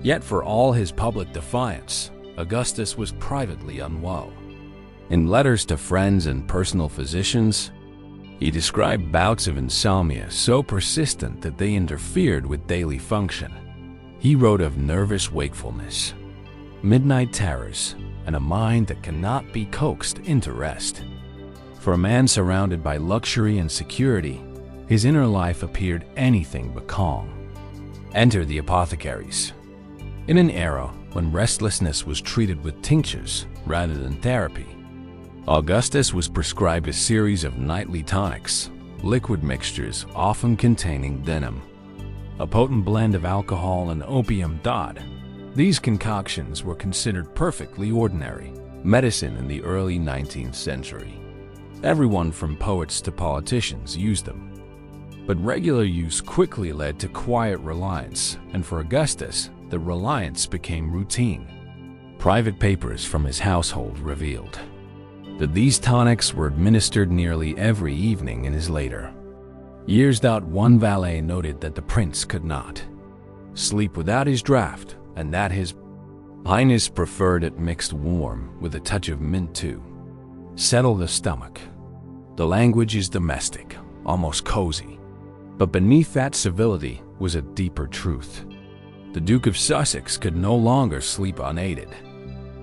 Yet for all his public defiance, Augustus was privately unwell. In letters to friends and personal physicians, he described bouts of insomnia so persistent that they interfered with daily function. He wrote of nervous wakefulness, midnight terrors, and a mind that cannot be coaxed into rest. For a man surrounded by luxury and security, his inner life appeared anything but calm. Enter the apothecaries. In an era when restlessness was treated with tinctures rather than therapy, Augustus was prescribed a series of nightly tonics, liquid mixtures often containing venom, a potent blend of alcohol and opium dod. These concoctions were considered perfectly ordinary medicine in the early 19th century. Everyone from poets to politicians used them. But regular use quickly led to quiet reliance, and for Augustus, the reliance became routine. Private papers from his household revealed that these tonics were administered nearly every evening in his later years. One valet noted that the prince could not sleep without his draught, and that his highness preferred it mixed warm with a touch of mint to settle the stomach. The language is domestic, almost cozy, but beneath that civility was a deeper truth. The Duke of Sussex could no longer sleep unaided.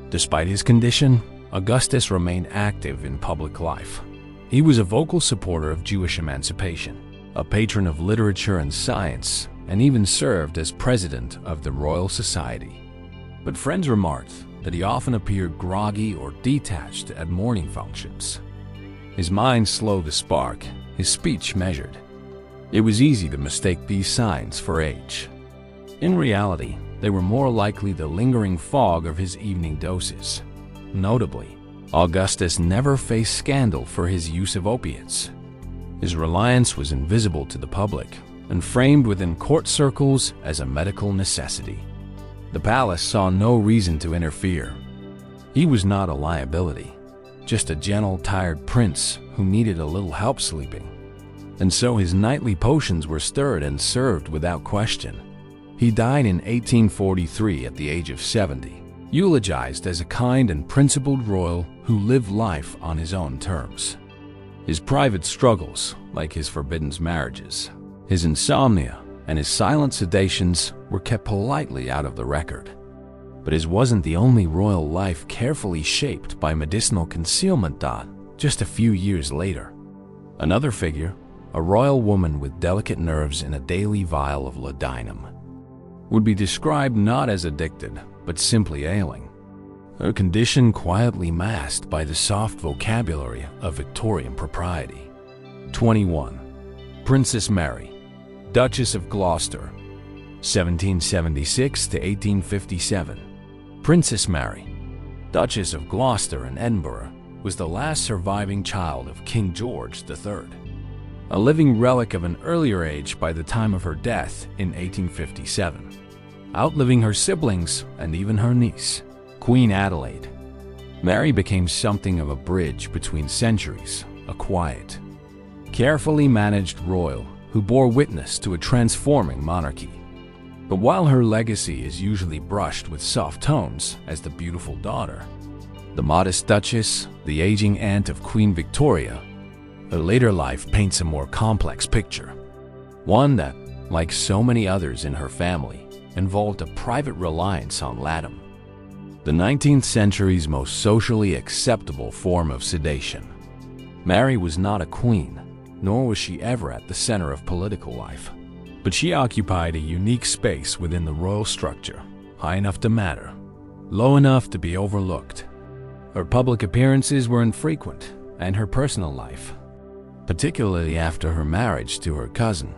Despite his condition, Augustus remained active in public life. He was a vocal supporter of Jewish emancipation, a patron of literature and science, and even served as president of the Royal Society. But friends remarked that he often appeared groggy or detached at morning functions. His mind slow to spark, his speech measured. It was easy to mistake these signs for age. In reality, they were more likely the lingering fog of his evening doses. Notably, Augustus never faced scandal for his use of opiates. His reliance was invisible to the public and framed within court circles as a medical necessity. The palace saw no reason to interfere. He was not a liability, just a gentle, tired prince who needed a little help sleeping. And so his nightly potions were stirred and served without question. He died in 1843 at the age of 70, eulogized as a kind and principled royal who lived life on his own terms. His private struggles, like his forbidden marriages, his insomnia, and his silent sedations were kept politely out of the record. But his wasn't the only royal life carefully shaped by medicinal concealment. Just a few years later, another figure, a royal woman with delicate nerves in a daily vial of laudanum, would be described not as addicted, but simply ailing, a condition quietly masked by the soft vocabulary of Victorian propriety. 21. Princess Mary, Duchess of Gloucester, 1776 to 1857. Princess Mary, Duchess of Gloucester and Edinburgh, was the last surviving child of King George III, a living relic of an earlier age by the time of her death in 1857. outliving her siblings and even her niece, Queen Adelaide. Mary became something of a bridge between centuries, a quiet, carefully managed royal who bore witness to a transforming monarchy. But while her legacy is usually brushed with soft tones as the beautiful daughter, the modest Duchess, the aging aunt of Queen Victoria, her later life paints a more complex picture. One that, like so many others in her family, involved a private reliance on Latin, the 19th century's most socially acceptable form of sedation. Mary was not a queen, nor was she ever at the center of political life. But she occupied a unique space within the royal structure, high enough to matter, low enough to be overlooked. Her public appearances were infrequent, and her personal life, particularly after her marriage to her cousin,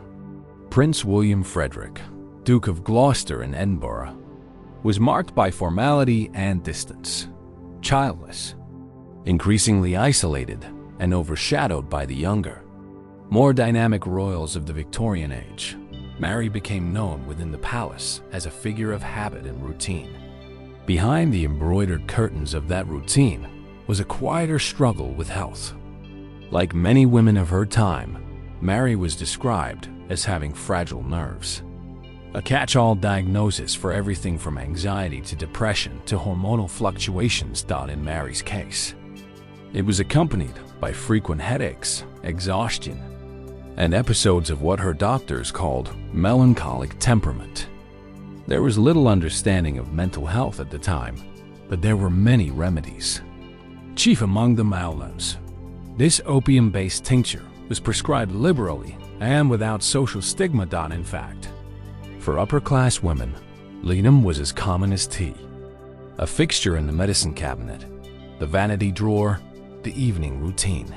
Prince William Frederick, Duke of Gloucester and Edinburgh, was marked by formality and distance. Childless, increasingly isolated, and overshadowed by the younger, more dynamic royals of the Victorian age, Mary became known within the palace as a figure of habit and routine. Behind the embroidered curtains of that routine was a quieter struggle with health. Like many women of her time, Mary was described as having fragile nerves, a catch-all diagnosis for everything from anxiety to depression to hormonal fluctuations. In Mary's case, it was accompanied by frequent headaches, exhaustion, and episodes of what her doctors called melancholic temperament. There was little understanding of mental health at the time, but there were many remedies. Chief among them Allen's. This opium-based tincture was prescribed liberally and without social stigma. In fact, for upper-class women, linum was as common as tea, a fixture in the medicine cabinet, the vanity drawer, the evening routine.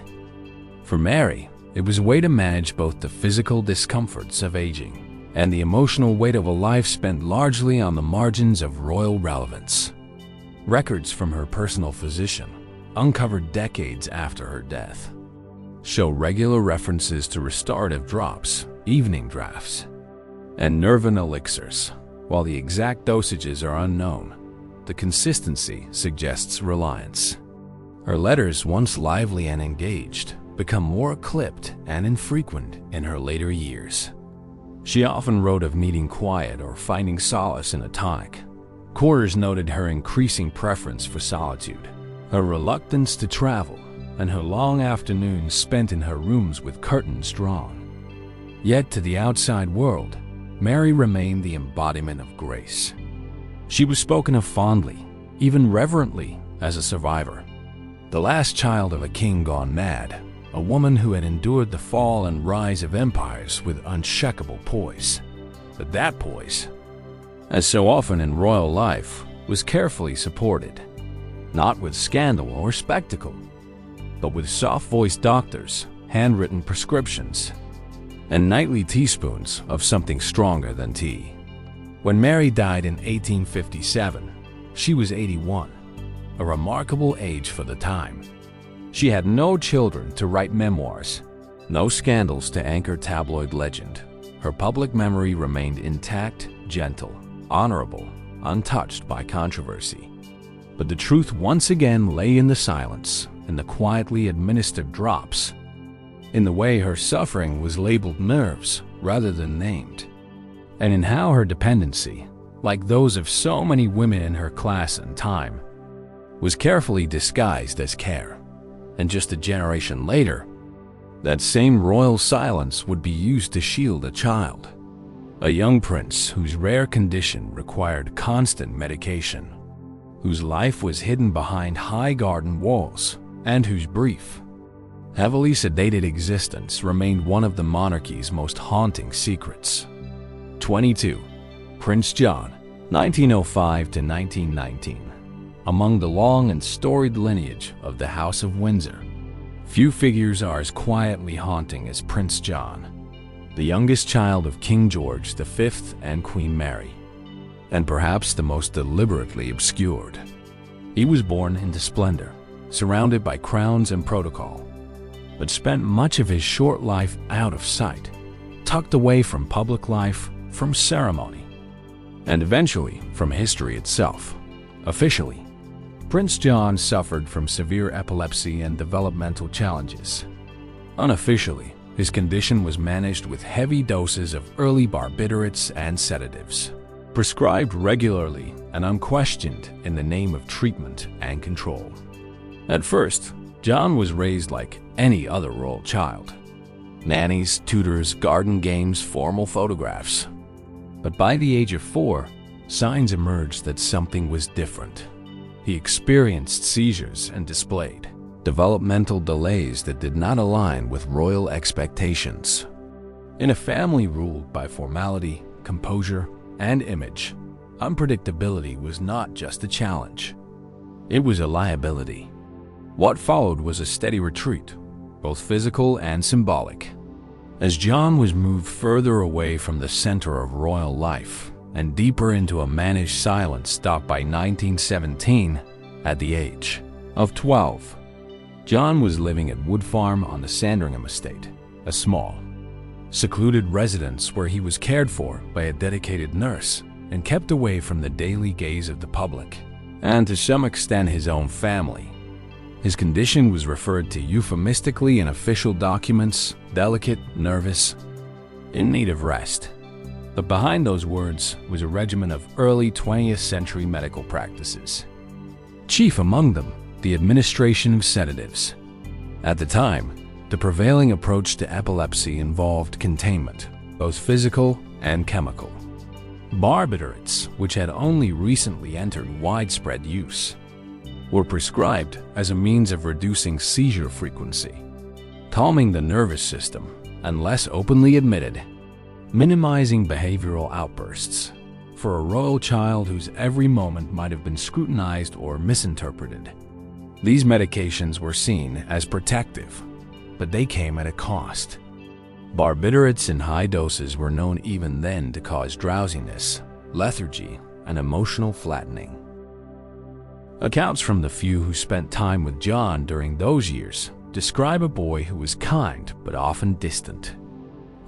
For Mary, it was a way to manage both the physical discomforts of aging and the emotional weight of a life spent largely on the margins of royal relevance. Records from her personal physician, uncovered decades after her death, show regular references to restorative drops, evening drafts, and nervine elixirs. While the exact dosages are unknown, the consistency suggests reliance. Her letters, once lively and engaged, become more clipped and infrequent in her later years. She often wrote of needing quiet or finding solace in a tonic. Quarters noted her increasing preference for solitude, her reluctance to travel, and her long afternoons spent in her rooms with curtains drawn. Yet to the outside world, Mary remained the embodiment of grace. She was spoken of fondly, even reverently, as a survivor, the last child of a king gone mad, a woman who had endured the fall and rise of empires with unshakable poise. But that poise, as so often in royal life, was carefully supported, not with scandal or spectacle, but with soft-voiced doctors, handwritten prescriptions, and nightly teaspoons of something stronger than tea. When Mary died in 1857, she was 81, a remarkable age for the time. She had no children to write memoirs, no scandals to anchor tabloid legend. Her public memory remained intact, gentle, honorable, untouched by controversy. But the truth once again lay in the silence, in the quietly administered drops, in the way her suffering was labeled nerves rather than named, and in how her dependency, like those of so many women in her class and time, was carefully disguised as care. And just a generation later, that same royal silence would be used to shield a child, a young prince whose rare condition required constant medication, whose life was hidden behind high garden walls, and whose brief, heavily sedated existence remained one of the monarchy's most haunting secrets. 22. Prince John, 1905 to 1919. Among the long and storied lineage of the House of Windsor, few figures are as quietly haunting as Prince John, the youngest child of King George V and Queen Mary, and perhaps the most deliberately obscured. He was born into splendor, surrounded by crowns and protocol, but spent much of his short life out of sight, tucked away from public life, from ceremony. and eventually from history itself. Officially, Prince John suffered from severe epilepsy and developmental challenges. Unofficially, his condition was managed with heavy doses of early barbiturates and sedatives, prescribed regularly and unquestioned in the name of treatment and control. At first, John was raised like any other royal child. Nannies, tutors, garden games, formal photographs. But by the age of 4, signs emerged that something was different. He experienced seizures and displayed developmental delays that did not align with royal expectations. In a family ruled by formality, composure, and image, unpredictability was not just a challenge. It was a liability. What followed was a steady retreat, both physical and symbolic. As John was moved further away from the center of royal life and deeper into a managed silence stopped by 1917, at the age of 12, John was living at Wood Farm on the Sandringham estate, a small, secluded residence where he was cared for by a dedicated nurse and kept away from the daily gaze of the public, and to some extent his own family. His condition was referred to euphemistically in official documents: delicate, nervous, in need of rest. But behind those words was a regimen of early 20th century medical practices. Chief among them, the administration of sedatives. At the time, the prevailing approach to epilepsy involved containment, both physical and chemical. Barbiturates, which had only recently entered widespread use, were prescribed as a means of reducing seizure frequency, calming the nervous system, and less openly admitted, minimizing behavioral outbursts for a royal child whose every moment might have been scrutinized or misinterpreted. These medications were seen as protective, but they came at a cost. Barbiturates in high doses were known even then to cause drowsiness, lethargy, and emotional flattening. Accounts from the few who spent time with John during those years describe a boy who was kind but often distant,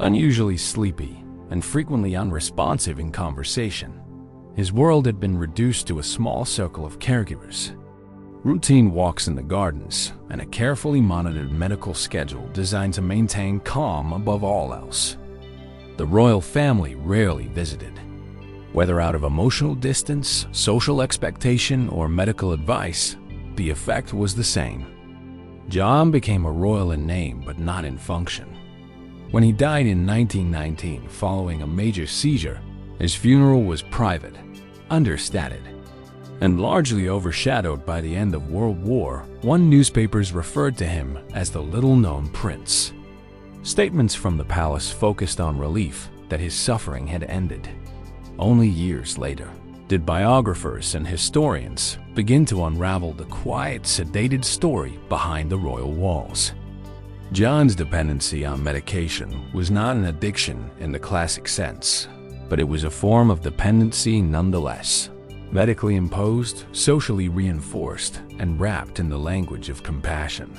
unusually sleepy, and frequently unresponsive in conversation. His world had been reduced to a small circle of caregivers, routine walks in the gardens, and a carefully monitored medical schedule designed to maintain calm above all else. The royal family rarely visited. Whether out of emotional distance, social expectation, or medical advice, the effect was the same. John became a royal in name but not in function. When he died in 1919 following a major seizure, his funeral was private, understated, and largely overshadowed by the end of World War. Newspapers referred to him as the little-known prince. Statements from the palace focused on relief that his suffering had ended. Only years later did biographers and historians begin to unravel the quiet, sedated story behind the royal walls. John's dependency on medication was not an addiction in the classic sense, but it was a form of dependency nonetheless. Medically imposed, socially reinforced, and wrapped in the language of compassion.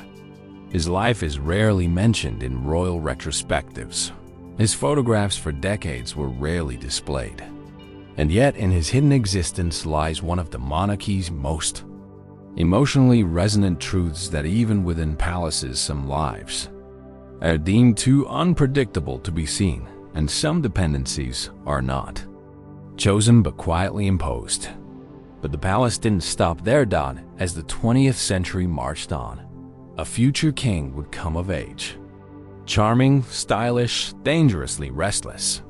His life is rarely mentioned in royal retrospectives. His photographs for decades were rarely displayed. And yet in his hidden existence lies one of the monarchy's most emotionally resonant truths that even within palaces some lives are deemed too unpredictable to be seen, and some dependencies are not. Chosen but quietly imposed. But the palace didn't stop there, Don. As the 20th century marched on, a future king would come of age. Charming, stylish, dangerously restless,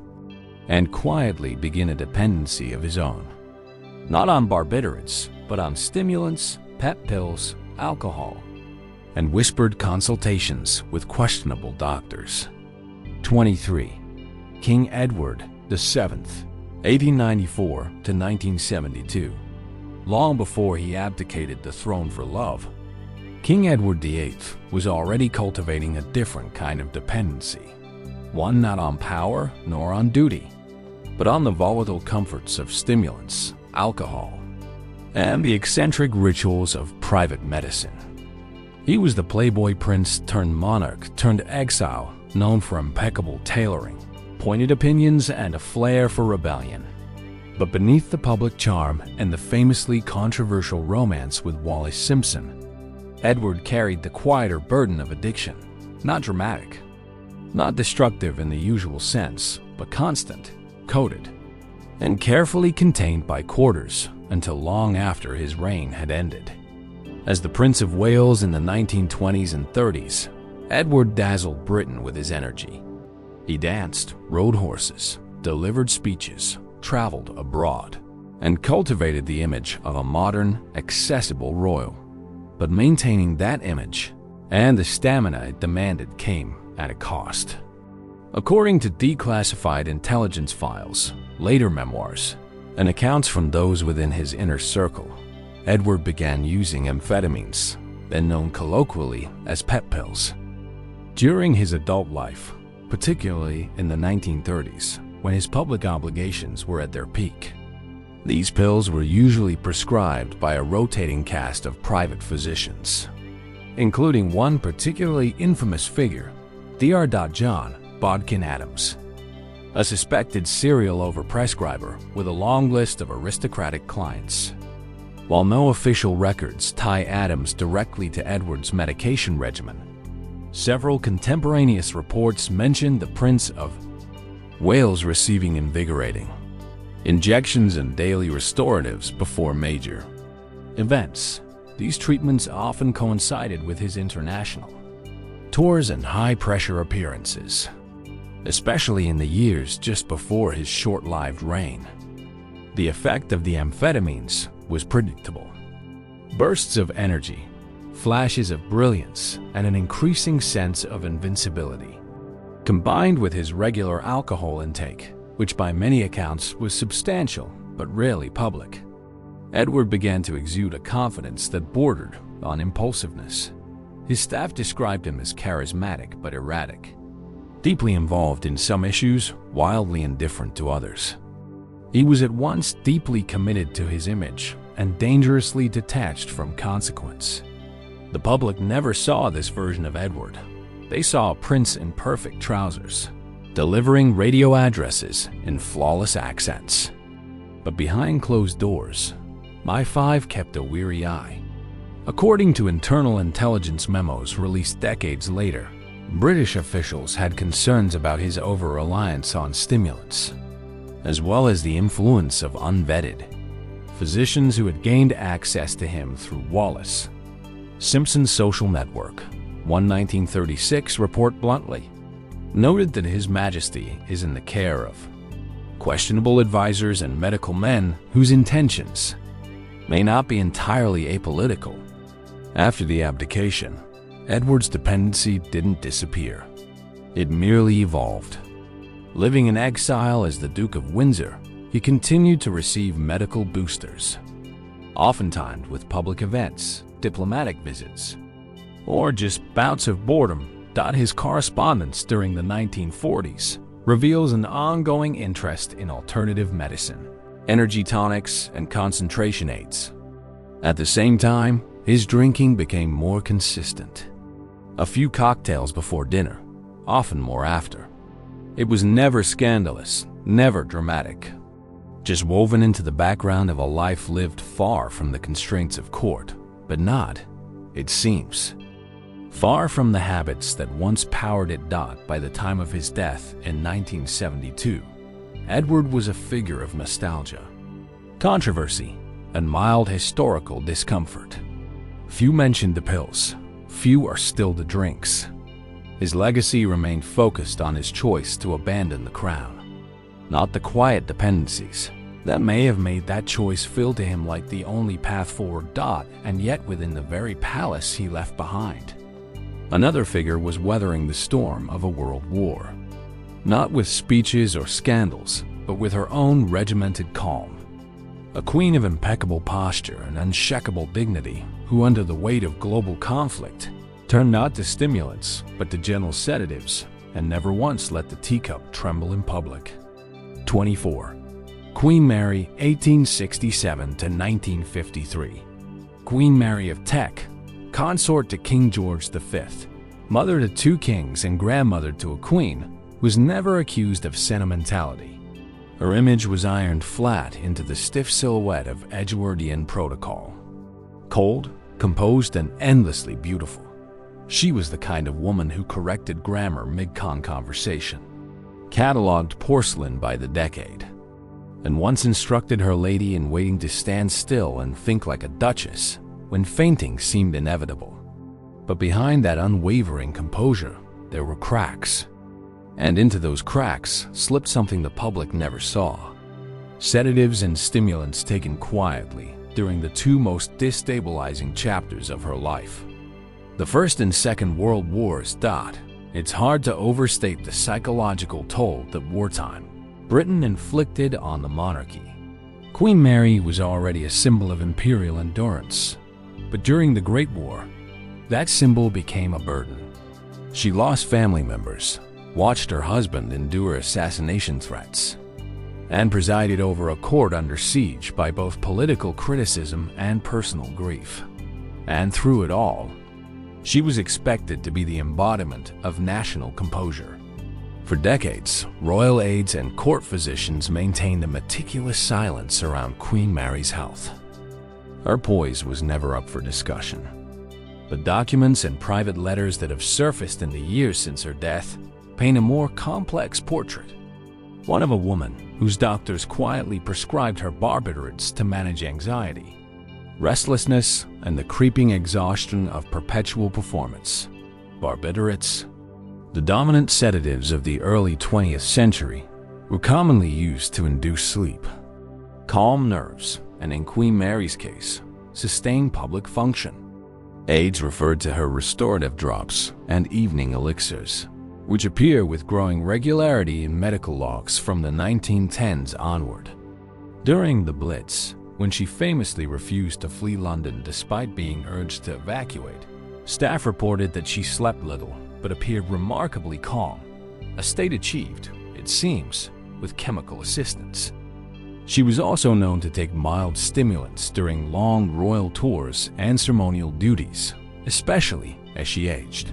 and quietly begin a dependency of his own. Not on barbiturates, but on stimulants, pep pills, alcohol, and whispered consultations with questionable doctors. 23. King Edward VII, 1894 to 1972. Long before he abdicated the throne for love, King Edward VIII was already cultivating a different kind of dependency, one not on power nor on duty, but on the volatile comforts of stimulants, alcohol, and the eccentric rituals of private medicine. He was the playboy prince turned monarch turned exile, known for impeccable tailoring, pointed opinions, and a flair for rebellion. But beneath the public charm and the famously controversial romance with Wallis Simpson, Edward carried the quieter burden of addiction. Not dramatic, not destructive in the usual sense, but constant, coded, and carefully contained by quarters until long after his reign had ended. As the Prince of Wales in the 1920s and 30s, Edward dazzled Britain with his energy. He danced, rode horses, delivered speeches, traveled abroad, and cultivated the image of a modern, accessible royal. But maintaining that image and the stamina it demanded came at a cost. According to declassified intelligence files, later memoirs, and accounts from those within his inner circle, Edward began using amphetamines, then known colloquially as pep pills. During his adult life, particularly in the 1930s, when his public obligations were at their peak, these pills were usually prescribed by a rotating cast of private physicians, including one particularly infamous figure, Dr. John Bodkin Adams, a suspected serial overprescriber with a long list of aristocratic clients. While no official records tie Adams directly to Edward's medication regimen, several contemporaneous reports mention the Prince of Wales receiving invigorating injections and daily restoratives before major events. These treatments often coincided with his international tours and high-pressure appearances, especially in the years just before his short-lived reign. The effect of the amphetamines was predictable. Bursts of energy, flashes of brilliance, and an increasing sense of invincibility. Combined with his regular alcohol intake, which by many accounts was substantial but rarely public, Edward began to exude a confidence that bordered on impulsiveness. His staff described him as charismatic but erratic, deeply involved in some issues, wildly indifferent to others. He was at once deeply committed to his image and dangerously detached from consequence. The public never saw this version of Edward. They saw a prince in perfect trousers, delivering radio addresses in flawless accents. But behind closed doors, My Five kept a weary eye. According to internal intelligence memos released decades later, British officials had concerns about his over-reliance on stimulants, as well as the influence of unvetted physicians who had gained access to him through Wallis Simpson's social network. One 1936 report bluntly noted that His Majesty is in the care of questionable advisors and medical men whose intentions may not be entirely apolitical. After the abdication, Edward's dependency didn't disappear. It merely evolved. Living in exile as the Duke of Windsor, he continued to receive medical boosters, oftentimes with public events, diplomatic visits, or just bouts of boredom. His correspondence during the 1940s reveals an ongoing interest in alternative medicine, energy tonics, and concentration aids. At the same time, his drinking became more consistent. A few cocktails before dinner, often more after. It was never scandalous, never dramatic, just woven into the background of a life lived far from the constraints of court, but not, it seems, far from the habits that once powered it. By the time of his death in 1972, Edward was a figure of nostalgia, controversy, and mild historical discomfort. Few mentioned the pills, few are still the drinks. His legacy remained focused on his choice to abandon the crown, not the quiet dependencies that may have made that choice feel to him like the only path forward. And yet within the very palace he left behind, another figure was weathering the storm of a world war, not with speeches or scandals, but with her own regimented calm. A queen of impeccable posture and unshakable dignity who, under the weight of global conflict, turned not to stimulants but to gentle sedatives and never once let the teacup tremble in public. 24. Queen Mary, 1867 to 1953. Queen Mary of Teck, consort to King George V, mother to 2 kings and grandmother to a queen, was never accused of sentimentality. Her image was ironed flat into the stiff silhouette of Edgeworthian protocol. Cold, composed, and endlessly beautiful. She was the kind of woman who corrected grammar mid-con conversation, catalogued porcelain by the decade, and once instructed her lady in waiting to stand still and think like a duchess when fainting seemed inevitable. But behind that unwavering composure, there were cracks. And into those cracks slipped something the public never saw. Sedatives and stimulants taken quietly during the two most destabilizing chapters of her life. The First and Second World Wars. It's hard to overstate the psychological toll that wartime Britain inflicted on the monarchy. Queen Mary was already a symbol of imperial endurance, but during the Great War, that symbol became a burden. She lost family members, watched her husband endure assassination threats, and presided over a court under siege by both political criticism and personal grief. And through it all, she was expected to be the embodiment of national composure. For decades, royal aides and court physicians maintained a meticulous silence around Queen Mary's health. Her poise was never up for discussion. But documents and private letters that have surfaced in the years since her death paint a more complex portrait. One of a woman whose doctors quietly prescribed her barbiturates to manage anxiety, restlessness, and the creeping exhaustion of perpetual performance. Barbiturates, the dominant sedatives of the early 20th century, were commonly used to induce sleep, calm nerves, and in Queen Mary's case, sustain public function. Aides referred to her restorative drops and evening elixirs, which appear with growing regularity in medical logs from the 1910s onward. During the Blitz, when she famously refused to flee London despite being urged to evacuate, staff reported that she slept little but appeared remarkably calm, a state achieved, it seems, with chemical assistance. She was also known to take mild stimulants during long royal tours and ceremonial duties, especially as she aged.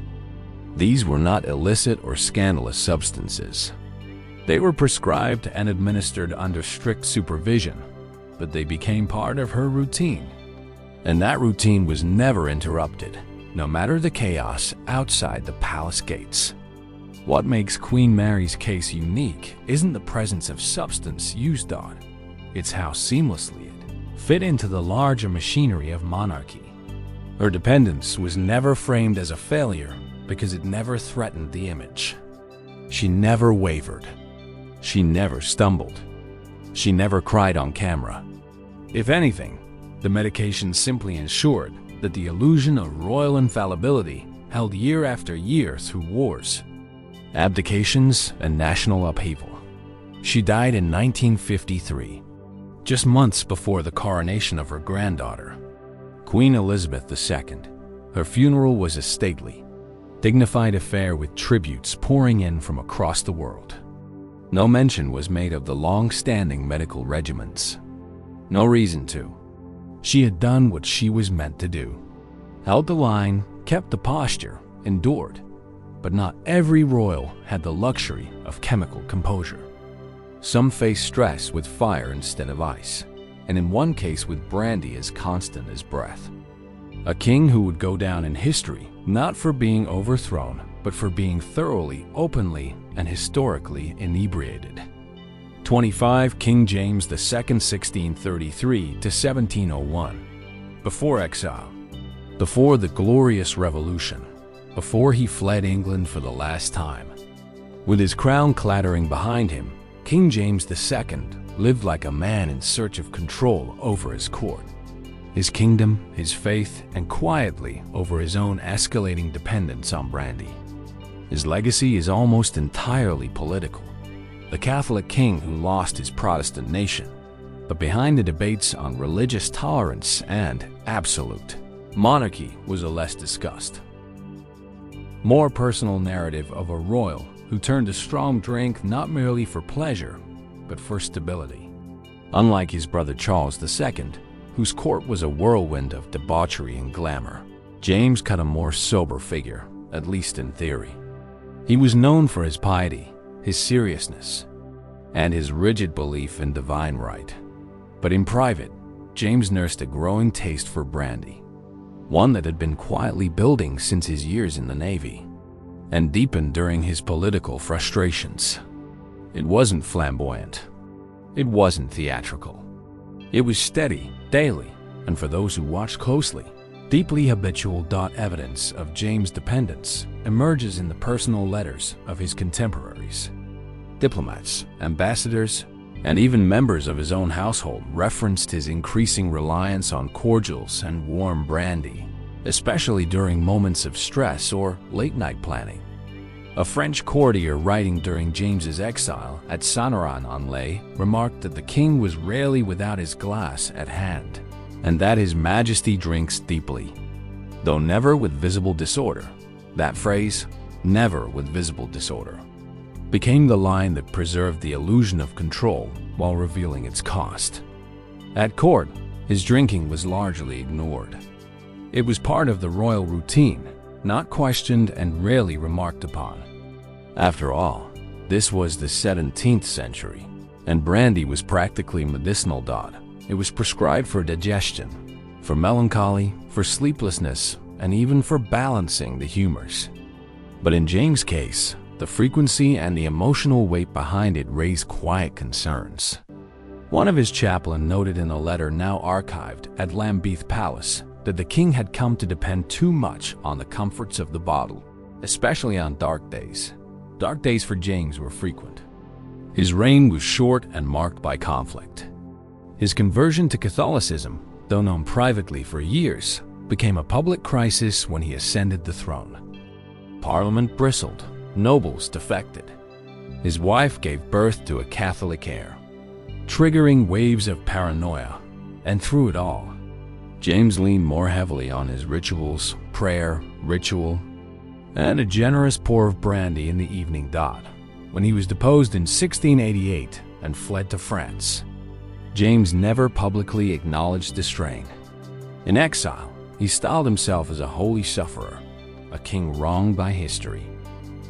These were not illicit or scandalous substances. They were prescribed and administered under strict supervision, but they became part of her routine. And that routine was never interrupted, no matter the chaos outside the palace gates. What makes Queen Mary's case unique isn't the presence of substance used on, it's how seamlessly it fit into the larger machinery of monarchy. Her dependence was never framed as a failure because it never threatened the image. She never wavered. She never stumbled. She never cried on camera. If anything, the medication simply ensured that the illusion of royal infallibility held year after year through wars, abdications, and national upheaval. She died in 1953, just months before the coronation of her granddaughter, Queen Elizabeth II. Her funeral was a stately, dignified affair with tributes pouring in from across the world. No mention was made of the long-standing medical regimens. No reason to. She had done what she was meant to do. Held the line, kept the posture, endured. But not every royal had the luxury of chemical composure. Some faced stress with fire instead of ice, and in one case with brandy as constant as breath. A king who would go down in history not for being overthrown, but for being thoroughly, openly, and historically inebriated. 25 King James II, 1633 to 1701. Before exile, before the Glorious Revolution, before he fled England for the last time. With his crown clattering behind him, King James II lived like a man in search of control over his court, his kingdom, his faith, and quietly over his own escalating dependence on brandy. His legacy is almost entirely political. The Catholic king who lost his Protestant nation, but behind the debates on religious tolerance and absolute monarchy was a less discussed, more personal narrative of a royal who turned to strong drink not merely for pleasure, but for stability. Unlike his brother Charles II, whose court was a whirlwind of debauchery and glamour, James cut a more sober figure, at least in theory. He was known for his piety, his seriousness, and his rigid belief in divine right. But in private, James nursed a growing taste for brandy, one that had been quietly building since his years in the Navy, and deepened during his political frustrations. It wasn't flamboyant. It wasn't theatrical. It was steady, daily, and for those who watched closely, deeply habitual. Evidence of James' dependence emerges in the personal letters of his contemporaries. Diplomats, ambassadors, and even members of his own household referenced his increasing reliance on cordials and warm brandy, especially during moments of stress or late-night planning. A French courtier writing during James's exile at Saint-Laurent-en-Laye remarked that the king was rarely without his glass at hand, and that his majesty drinks deeply, though never with visible disorder. That phrase, "never with visible disorder," became the line that preserved the illusion of control while revealing its cost. At court, his drinking was largely ignored. It was part of the royal routine, not questioned and rarely remarked upon. After all, this was the 17th century, and brandy was practically medicinal. It was prescribed for digestion, for melancholy, for sleeplessness, and even for balancing the humors. But in James' case, the frequency and the emotional weight behind it raised quiet concerns. One of his chaplain noted in a letter now archived at Lambeth Palace that the king had come to depend too much on the comforts of the bottle, especially on dark days. Dark days for James were frequent. His reign was short and marked by conflict. His conversion to Catholicism, though known privately for years, became a public crisis when he ascended the throne. Parliament bristled, nobles defected. His wife gave birth to a Catholic heir, triggering waves of paranoia, and through it all, James leaned more heavily on his rituals, prayer, ritual, and a generous pour of brandy in the evening. When he was deposed in 1688 and fled to France, James never publicly acknowledged the strain. In exile, he styled himself as a holy sufferer, a king wronged by history.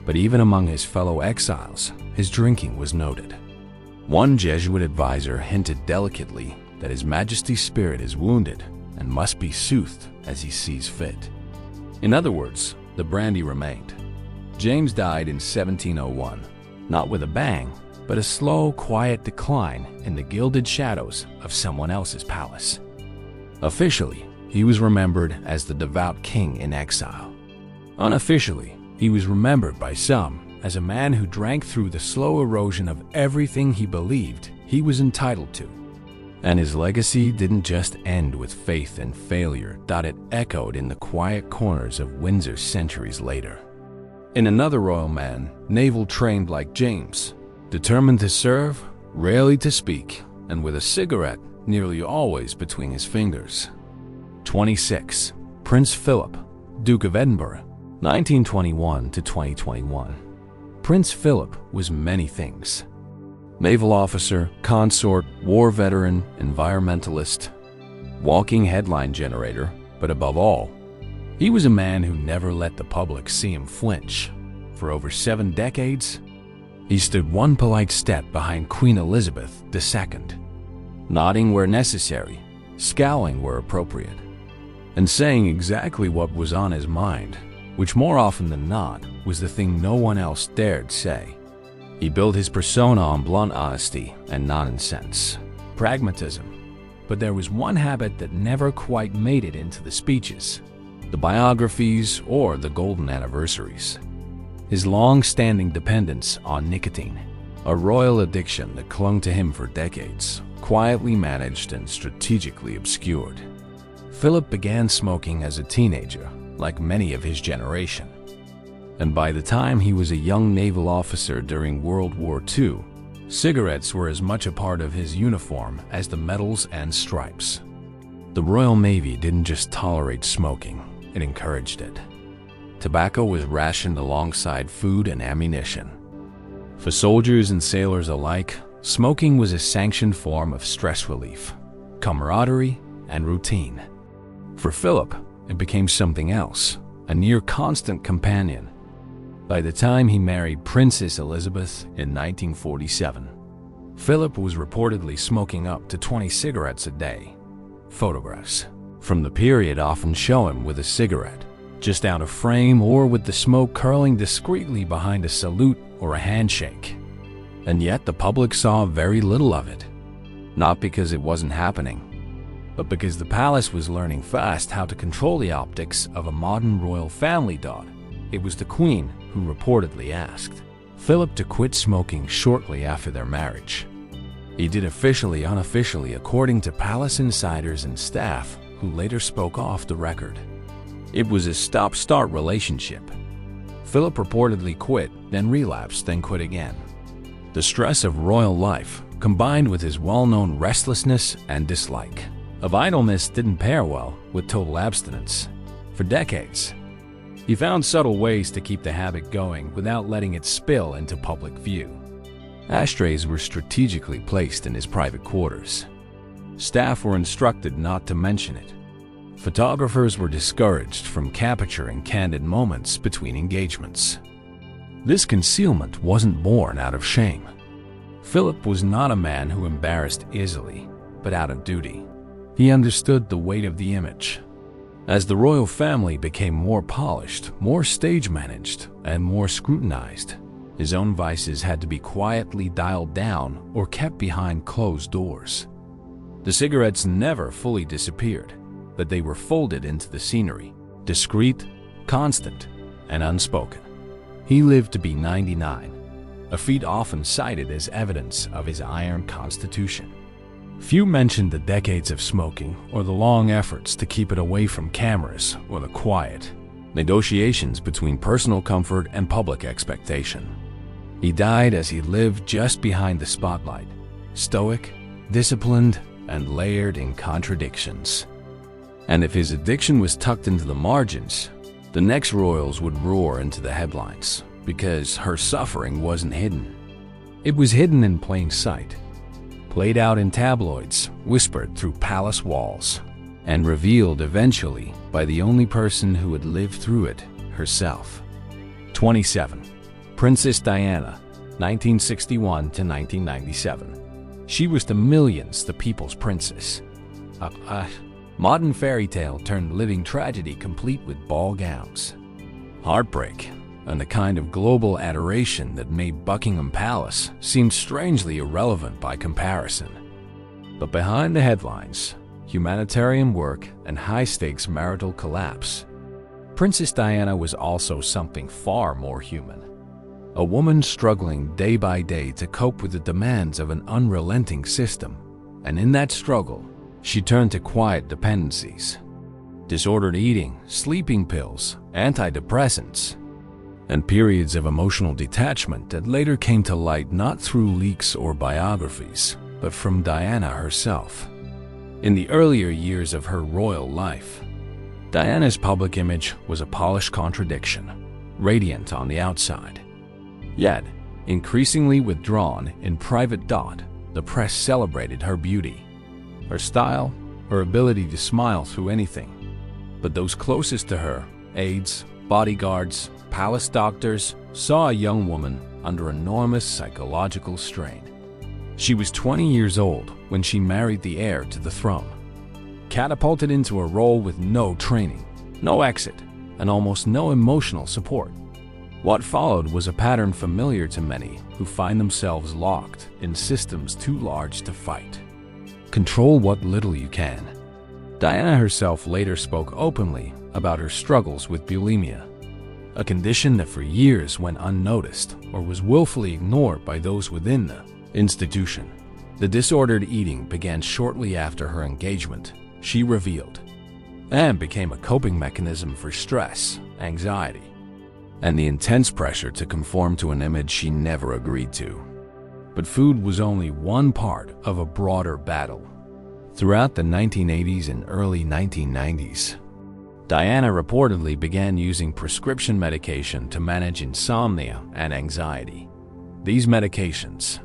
But even among his fellow exiles, his drinking was noted. One Jesuit advisor hinted delicately that His Majesty's spirit is wounded and must be soothed as he sees fit. In other words, the brandy remained. James died in 1701, not with a bang, but a slow, quiet decline in the gilded shadows of someone else's palace. Officially, he was remembered as the devout king in exile. Unofficially, he was remembered by some as a man who drank through the slow erosion of everything he believed he was entitled to. And his legacy didn't just end with faith and failure. It echoed in the quiet corners of Windsor centuries later. In another royal man, naval trained like James, determined to serve, rarely to speak, and with a cigarette nearly always between his fingers. 26. Prince Philip, Duke of Edinburgh, 1921 to 2021. Prince Philip was many things. Naval officer, consort, war veteran, environmentalist, walking headline generator, but above all, he was a man who never let the public see him flinch. For over 7 decades, he stood one polite step behind Queen Elizabeth II, nodding where necessary, scowling where appropriate, and saying exactly what was on his mind, which more often than not was the thing no one else dared say. He built his persona on blunt honesty and nonsense, pragmatism. But there was one habit that never quite made it into the speeches, the biographies or the golden anniversaries. His long-standing dependence on nicotine, a royal addiction that clung to him for decades, quietly managed and strategically obscured. Philip began smoking as a teenager, like many of his generation. And by the time he was a young naval officer during World War II, cigarettes were as much a part of his uniform as the medals and stripes. The Royal Navy didn't just tolerate smoking, it encouraged it. Tobacco was rationed alongside food and ammunition. For soldiers and sailors alike, smoking was a sanctioned form of stress relief, camaraderie, and routine. For Philip, it became something else, a near-constant companion. By the time he married Princess Elizabeth in 1947, Philip was reportedly smoking up to 20 cigarettes a day. Photographs from the period often show him with a cigarette, just out of frame or with the smoke curling discreetly behind a salute or a handshake. And yet the public saw very little of it. Not because it wasn't happening, but because the palace was learning fast how to control the optics of a modern royal family dot. It was the Queen who reportedly asked Philip to quit smoking shortly after their marriage. He did officially, unofficially, according to palace insiders and staff who later spoke off the record. It was a stop-start relationship. Philip reportedly quit, then relapsed, then quit again. The stress of royal life, combined with his well-known restlessness and dislike of idleness, didn't pair well with total abstinence. For decades, he found subtle ways to keep the habit going without letting it spill into public view. Ashtrays were strategically placed in his private quarters. Staff were instructed not to mention it. Photographers were discouraged from capturing candid moments between engagements. This concealment wasn't born out of shame. Philip was not a man who embarrassed easily, but out of duty. He understood the weight of the image. As the royal family became more polished, more stage-managed, and more scrutinized, his own vices had to be quietly dialed down or kept behind closed doors. The cigarettes never fully disappeared, but they were folded into the scenery, discreet, constant, and unspoken. He lived to be 99, a feat often cited as evidence of his iron constitution. Few mentioned the decades of smoking or the long efforts to keep it away from cameras or the quiet negotiations between personal comfort and public expectation. He died as he lived just behind the spotlight, stoic, disciplined, and layered in contradictions. And if his addiction was tucked into the margins, the next royals would roar into the headlines because her suffering wasn't hidden. It was hidden in plain sight, played out in tabloids, whispered through palace walls, and revealed eventually by the only person who had lived through it herself. 27. Princess Diana, 1961 to 1997. She was to millions the people's princess. Modern fairy tale turned living tragedy complete with ball gowns, heartbreak, and the kind of global adoration that made Buckingham Palace seem strangely irrelevant by comparison. But behind the headlines, humanitarian work, and high-stakes marital collapse, Princess Diana was also something far more human. A woman struggling day by day to cope with the demands of an unrelenting system, and in that struggle, she turned to quiet dependencies, disordered eating, sleeping pills, antidepressants, and periods of emotional detachment that later came to light not through leaks or biographies, but from Diana herself. In the earlier years of her royal life, Diana's public image was a polished contradiction, radiant on the outside. Yet, increasingly withdrawn in private dot, the press celebrated her beauty, her style, her ability to smile through anything. But those closest to her, aides, bodyguards, palace doctors, saw a young woman under enormous psychological strain. She was 20 years old when she married the heir to the throne, catapulted into a role with no training, no exit, and almost no emotional support. What followed was a pattern familiar to many who find themselves locked in systems too large to fight. Control what little you can. Diana herself later spoke openly about her struggles with bulimia, a condition that for years went unnoticed or was willfully ignored by those within the institution. The disordered eating began shortly after her engagement, she revealed, and became a coping mechanism for stress, anxiety, and the intense pressure to conform to an image she never agreed to. But food was only one part of a broader battle. Throughout the 1980s and early 1990s, Diana reportedly began using prescription medication to manage insomnia and anxiety. These medications,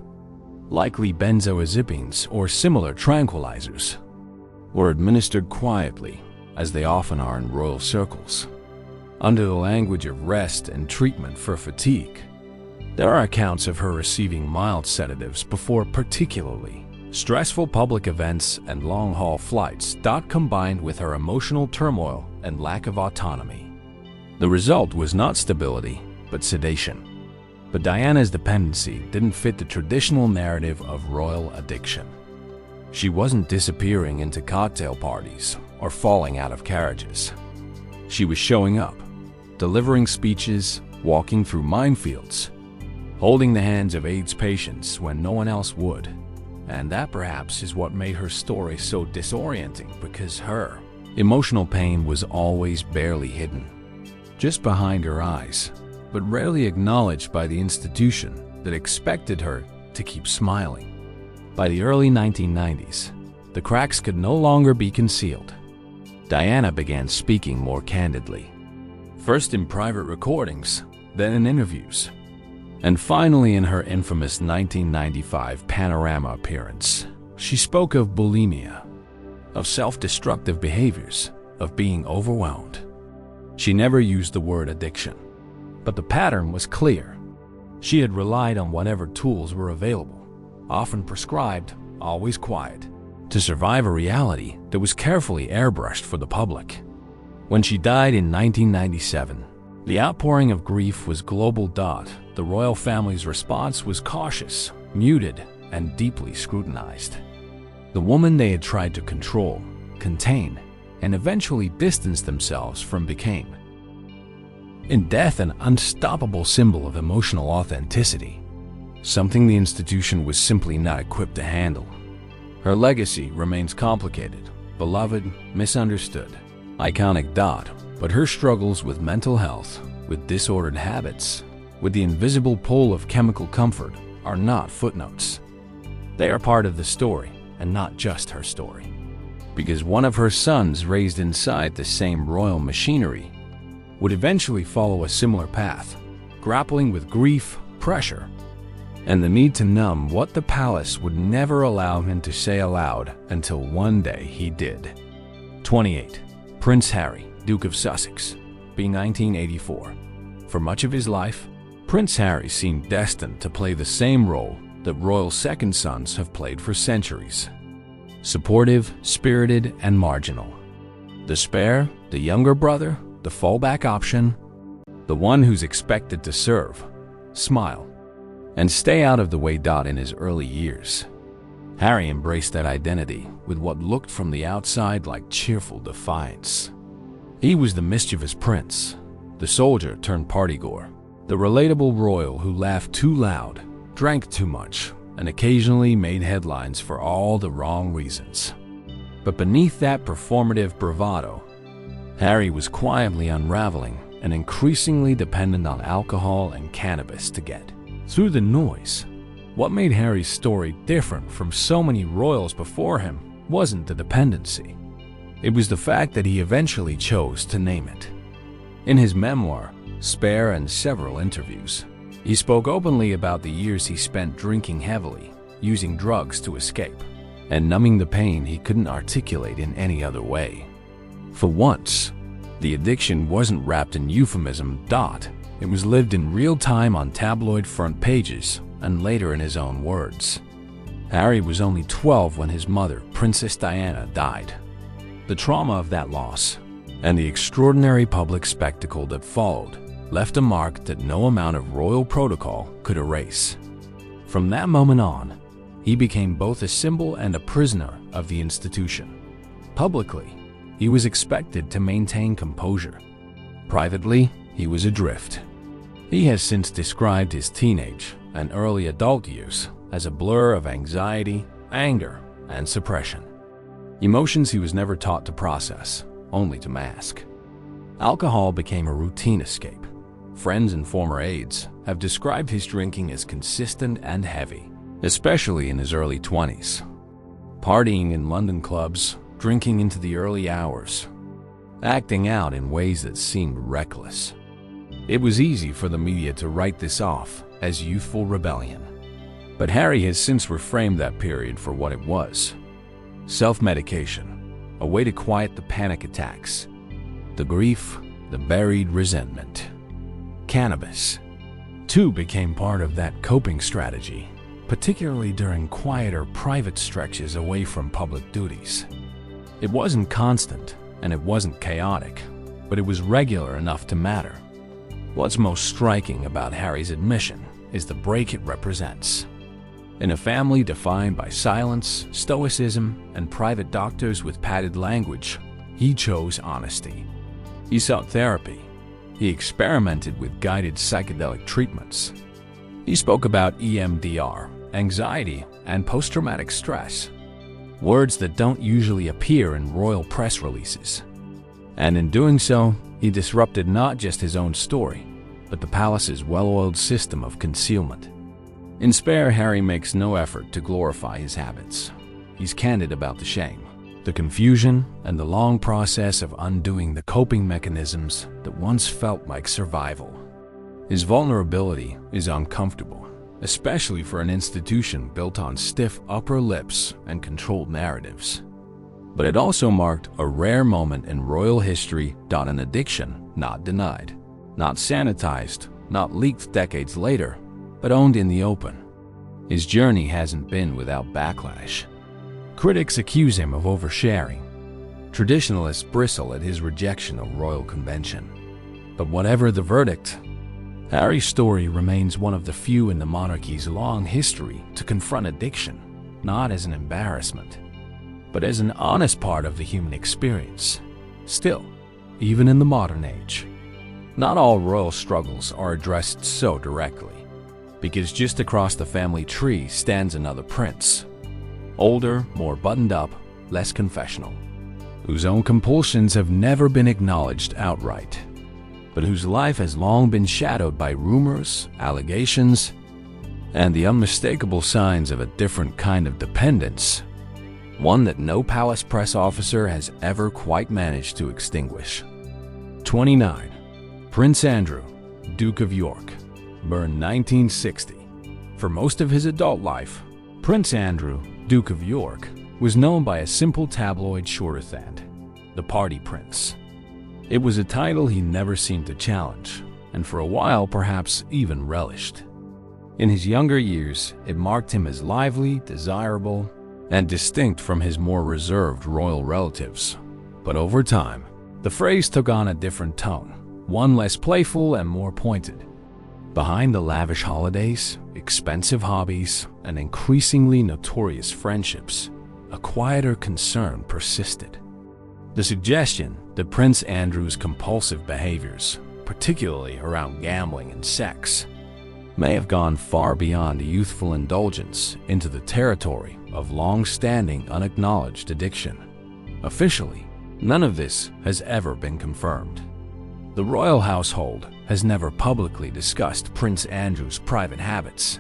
likely benzodiazepines or similar tranquilizers, were administered quietly, as they often are in royal circles, under the language of rest and treatment for fatigue. There are accounts of her receiving mild sedatives before particularly stressful public events and long-haul flights. Combined with her emotional turmoil and lack of autonomy. The result was not stability, but sedation. But Diana's dependency didn't fit the traditional narrative of royal addiction. She wasn't disappearing into cocktail parties or falling out of carriages. She was showing up, delivering speeches, walking through minefields, holding the hands of AIDS patients when no one else would. And that perhaps is what made her story so disorienting, because her emotional pain was always barely hidden, just behind her eyes, but rarely acknowledged by the institution that expected her to keep smiling. By the early 1990s, the cracks could no longer be concealed. Diana began speaking more candidly, first in private recordings, then in interviews, and finally in her infamous 1995 Panorama appearance. She spoke of bulimia, of self-destructive behaviors, of being overwhelmed. She never used the word addiction, but the pattern was clear. She had relied on whatever tools were available, often prescribed, always quiet, to survive a reality that was carefully airbrushed for the public. When she died in 1997, the outpouring of grief was global. The royal family's response was cautious, muted, and deeply scrutinized. The woman they had tried to control, contain, and eventually distance themselves from became, in death, an unstoppable symbol of emotional authenticity, something the institution was simply not equipped to handle. Her legacy remains complicated, beloved, misunderstood, iconic. But her struggles with mental health, with disordered habits, with the invisible pull of chemical comfort are not footnotes. They are part of the story, and not just her story. Because one of her sons, raised inside the same royal machinery, would eventually follow a similar path, grappling with grief, pressure, and the need to numb what the palace would never allow him to say aloud until one day he did. 28. Prince Harry, Duke of Sussex, being 1984. For much of his life, Prince Harry seemed destined to play the same role that royal second sons have played for centuries. Supportive, spirited, and marginal. The spare, the younger brother, the fallback option, the one who's expected to serve, smile, and stay out of the way. In his early years, Harry embraced that identity with what looked from the outside like cheerful defiance. He was the mischievous prince, the soldier turned partygoer, the relatable royal who laughed too loud, drank too much, and occasionally made headlines for all the wrong reasons. But beneath that performative bravado, Harry was quietly unraveling and increasingly dependent on alcohol and cannabis to get through the noise. What made Harry's story different from so many royals before him wasn't the dependency. It was the fact that he eventually chose to name it. In his memoir, Spare, and several interviews, he spoke openly about the years he spent drinking heavily, using drugs to escape, and numbing the pain he couldn't articulate in any other way. For once, the addiction wasn't wrapped in euphemism. It was lived in real time on tabloid front pages, and later in his own words. Harry was only 12 when his mother, Princess Diana, died. The trauma of that loss, and the extraordinary public spectacle that followed, left a mark that no amount of royal protocol could erase. From that moment on, he became both a symbol and a prisoner of the institution. Publicly, he was expected to maintain composure. Privately, he was adrift. He has since described his teenage and early adult years as a blur of anxiety, anger, and suppression. Emotions he was never taught to process, only to mask. Alcohol became a routine escape. Friends and former aides have described his drinking as consistent and heavy, especially in his early 20s. Partying in London clubs, drinking into the early hours, acting out in ways that seemed reckless. It was easy for the media to write this off as youthful rebellion. But Harry has since reframed that period for what it was. Self-medication, a way to quiet the panic attacks, the grief, the buried resentment. Cannabis, too became part of that coping strategy, particularly during quieter private stretches away from public duties. It wasn't constant and it wasn't chaotic, but it was regular enough to matter. What's most striking about Harry's admission is the break it represents. In a family defined by silence, stoicism, and private doctors with padded language, he chose honesty. He sought therapy. He experimented with guided psychedelic treatments. He spoke about EMDR, anxiety, and post-traumatic stress, words that don't usually appear in royal press releases. And in doing so, he disrupted not just his own story, but the palace's well-oiled system of concealment. In Spare, Harry makes no effort to glorify his habits. He's candid about the shame, the confusion, and the long process of undoing the coping mechanisms that once felt like survival. His vulnerability is uncomfortable, especially for an institution built on stiff upper lips and controlled narratives. But it also marked a rare moment in royal history, an addiction not denied, not sanitized, not leaked decades later, but owned in the open. His journey hasn't been without backlash. Critics accuse him of oversharing. Traditionalists bristle at his rejection of royal convention. But whatever the verdict, Harry's story remains one of the few in the monarchy's long history to confront addiction, not as an embarrassment, but as an honest part of the human experience. Still, even in the modern age, not all royal struggles are addressed so directly, because just across the family tree stands another prince, older, more buttoned up, less confessional, whose own compulsions have never been acknowledged outright, but whose life has long been shadowed by rumors, allegations, and the unmistakable signs of a different kind of dependence, one that no palace press officer has ever quite managed to extinguish. 29. Prince Andrew, Duke of York, born 1960. For most of his adult life, Prince Andrew, Duke of York, was known by a simple tabloid shorthand, the Party Prince. It was a title he never seemed to challenge, and for a while perhaps even relished. In his younger years, it marked him as lively, desirable, and distinct from his more reserved royal relatives. But over time, the phrase took on a different tone, one less playful and more pointed. Behind the lavish holidays, expensive hobbies, and increasingly notorious friendships, a quieter concern persisted. The suggestion that Prince Andrew's compulsive behaviors, particularly around gambling and sex, may have gone far beyond youthful indulgence into the territory of long-standing unacknowledged addiction. Officially, none of this has ever been confirmed. The royal household has never publicly discussed Prince Andrew's private habits,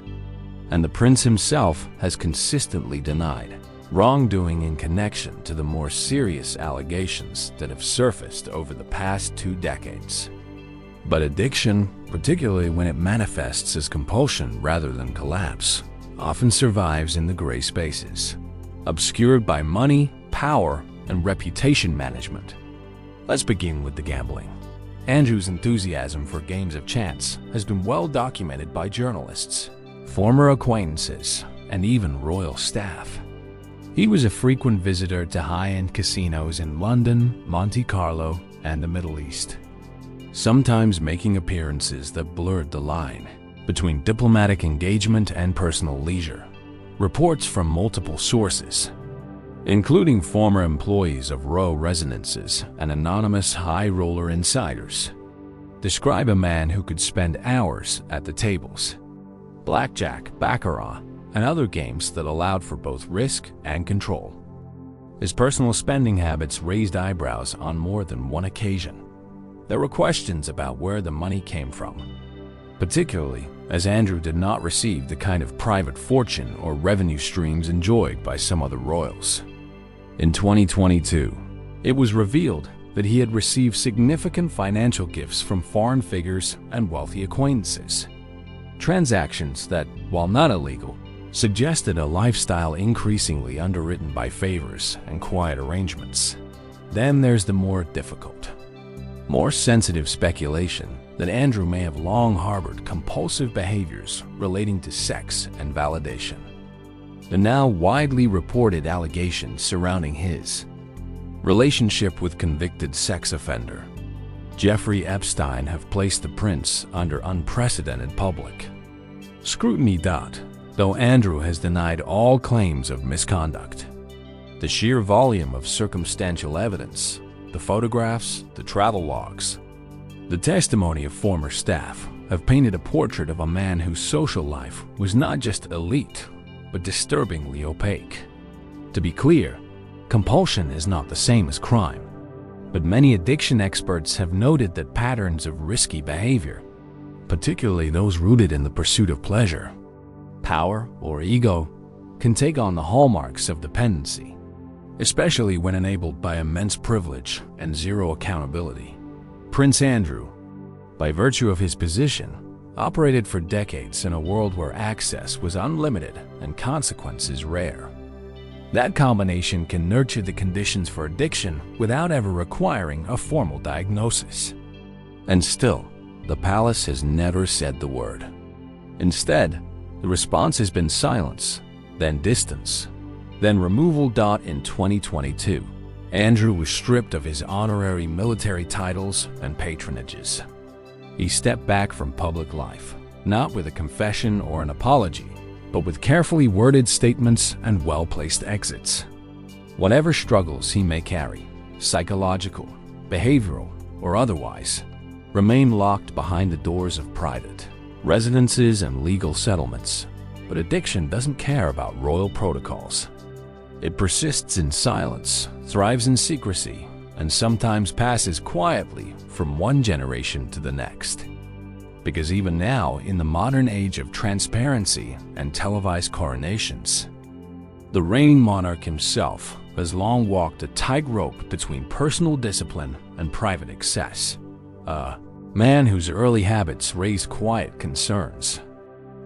and the prince himself has consistently denied wrongdoing in connection to the more serious allegations that have surfaced over the past 2 decades. But addiction, particularly when it manifests as compulsion rather than collapse, often survives in the gray spaces, obscured by money, power, and reputation management. Let's begin with the gambling. Andrew's enthusiasm for games of chance has been well documented by journalists, former acquaintances, and even royal staff. He was a frequent visitor to high-end casinos in London, Monte Carlo, and the Middle East, sometimes making appearances that blurred the line between diplomatic engagement and personal leisure. Reports from multiple sources, including former employees of royal residences and anonymous high-roller insiders, describe a man who could spend hours at the tables, blackjack, baccarat, and other games that allowed for both risk and control. His personal spending habits raised eyebrows on more than one occasion. There were questions about where the money came from, particularly as Andrew did not receive the kind of private fortune or revenue streams enjoyed by some other royals. In 2022, it was revealed that he had received significant financial gifts from foreign figures and wealthy acquaintances. Transactions that, while not illegal, suggested a lifestyle increasingly underwritten by favors and quiet arrangements. Then there's the more difficult, more sensitive speculation that Andrew may have long harbored compulsive behaviors relating to sex and validation. The now widely reported allegations surrounding his relationship with convicted sex offender Jeffrey Epstein have placed the prince under unprecedented public scrutiny. Though Andrew has denied all claims of misconduct, the sheer volume of circumstantial evidence, the photographs, the travel logs, the testimony of former staff have painted a portrait of a man whose social life was not just elite, but disturbingly opaque. To be clear, compulsion is not the same as crime, but many addiction experts have noted that patterns of risky behavior, particularly those rooted in the pursuit of pleasure, power, or ego, can take on the hallmarks of dependency, especially when enabled by immense privilege and zero accountability. Prince Andrew, by virtue of his position, operated for decades in a world where access was unlimited and consequences rare. That combination can nurture the conditions for addiction without ever requiring a formal diagnosis. And still, the palace has never said the word. Instead, the response has been silence, then distance, then removal. In 2022, Andrew was stripped of his honorary military titles and patronages. He stepped back from public life, not with a confession or an apology, but with carefully worded statements and well-placed exits. Whatever struggles he may carry, psychological, behavioral, or otherwise, remain locked behind the doors of private residences and legal settlements. But addiction doesn't care about royal protocols. It persists in silence, thrives in secrecy, and sometimes passes quietly from one generation to the next. Because even now, in the modern age of transparency and televised coronations, the reigning monarch himself has long walked a tightrope between personal discipline and private excess. A man whose early habits raised quiet concerns,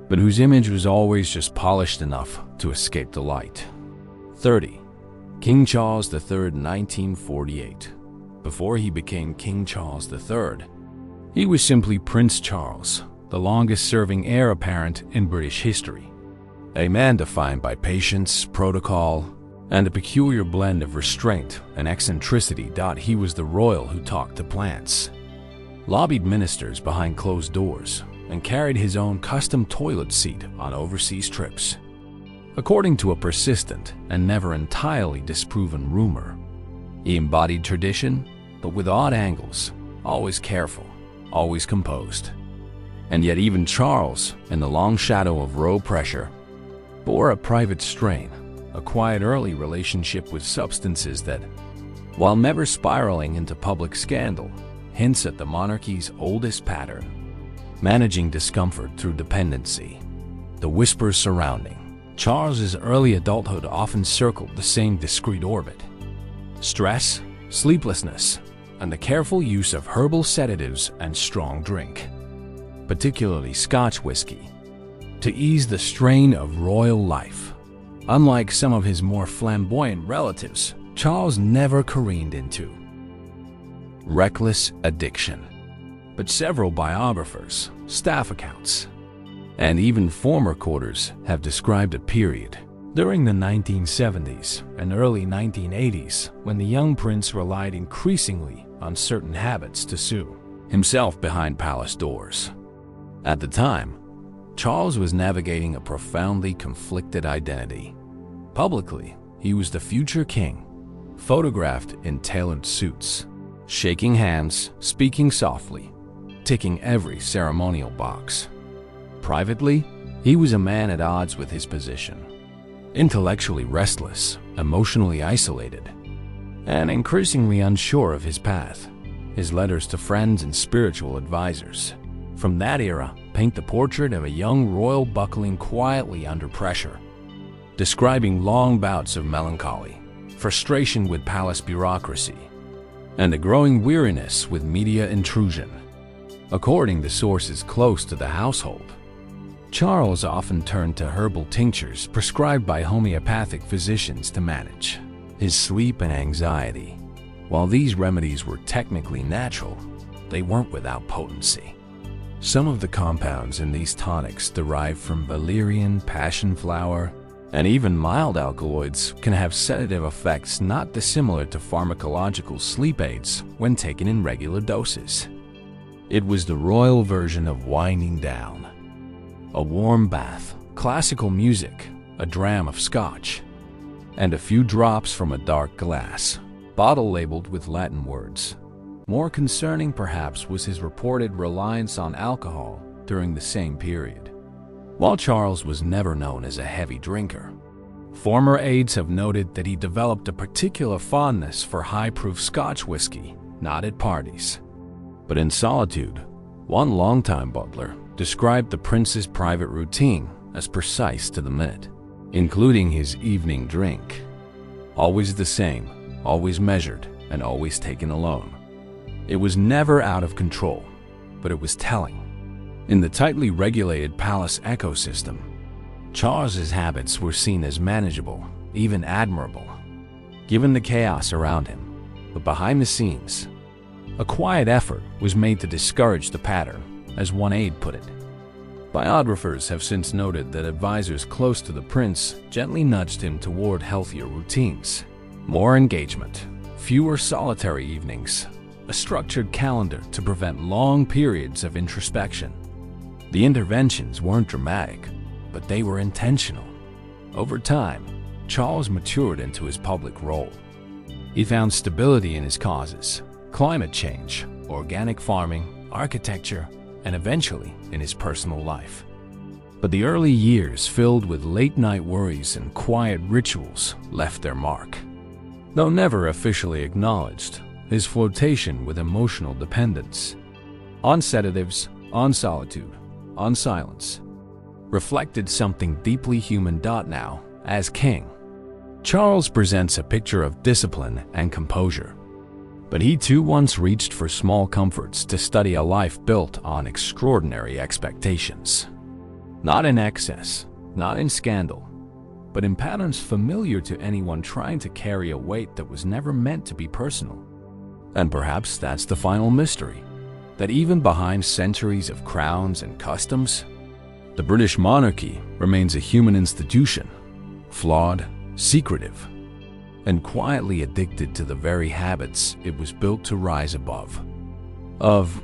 but whose image was always just polished enough to escape the light. 30. King Charles III, 1948. Before he became King Charles III, he was simply Prince Charles, the longest-serving heir apparent in British history. A man defined by patience, protocol, and a peculiar blend of restraint and eccentricity. He was the royal who talked to plants, lobbied ministers behind closed doors, and carried his own custom toilet seat on overseas trips. According to a persistent and never entirely disproven rumor, he embodied tradition, but with odd angles, always careful, always composed. And yet even Charles, in the long shadow of royal pressure, bore a private strain, a quiet early relationship with substances that, while never spiraling into public scandal, hints at the monarchy's oldest pattern: managing discomfort through dependency. The whispers surrounding Charles's early adulthood often circled the same discrete orbit: stress, sleeplessness, and the careful use of herbal sedatives and strong drink, particularly Scotch whiskey, to ease the strain of royal life. Unlike some of his more flamboyant relatives, Charles never careened into reckless addiction. But several biographers, staff accounts, and even former courtiers have described a period during the 1970s and early 1980s when the young prince relied increasingly on certain habits to soothe himself behind palace doors. At the time, Charles was navigating a profoundly conflicted identity. Publicly, he was the future king, photographed in tailored suits, shaking hands, speaking softly, ticking every ceremonial box. Privately, he was a man at odds with his position, intellectually restless, emotionally isolated, and increasingly unsure of his path. His letters to friends and spiritual advisors from that era paint the portrait of a young royal buckling quietly under pressure, describing long bouts of melancholy, frustration with palace bureaucracy, and a growing weariness with media intrusion. According to sources close to the household, Charles often turned to herbal tinctures prescribed by homeopathic physicians to manage his sleep and anxiety. While these remedies were technically natural, they weren't without potency. Some of the compounds in these tonics derive from valerian, passion flower, and even mild alkaloids can have sedative effects not dissimilar to pharmacological sleep aids when taken in regular doses. It was the royal version of winding down. A warm bath, classical music, a dram of scotch, and a few drops from a dark glass, bottle labeled with Latin words. More concerning, perhaps, was his reported reliance on alcohol during the same period. While Charles was never known as a heavy drinker, former aides have noted that he developed a particular fondness for high-proof Scotch whiskey, not at parties, but in solitude. One longtime butler described the prince's private routine as precise to the minute, including his evening drink. Always the same, always measured, and always taken alone. It was never out of control, but it was telling. In the tightly regulated palace ecosystem, Charles's habits were seen as manageable, even admirable, given the chaos around him. But behind the scenes, a quiet effort was made to discourage the pattern, as one aide put it. Biographers have since noted that advisors close to the prince gently nudged him toward healthier routines, more engagement, fewer solitary evenings, a structured calendar to prevent long periods of introspection. The interventions weren't dramatic, but they were intentional. Over time, Charles matured into his public role. He found stability in his causes: climate change, organic farming, architecture, and eventually in his personal life. But the early years filled with late-night worries and quiet rituals left their mark. Though never officially acknowledged, his flirtation with emotional dependence on sedatives, on solitude, on silence, reflected something deeply human. Now, as king, Charles presents a picture of discipline and composure. But he too once reached for small comforts to study a life built on extraordinary expectations. Not in excess, not in scandal, but in patterns familiar to anyone trying to carry a weight that was never meant to be personal. And perhaps that's the final mystery, that even behind centuries of crowns and customs, the British monarchy remains a human institution, flawed, secretive, and quietly addicted to the very habits it was built to rise above. Of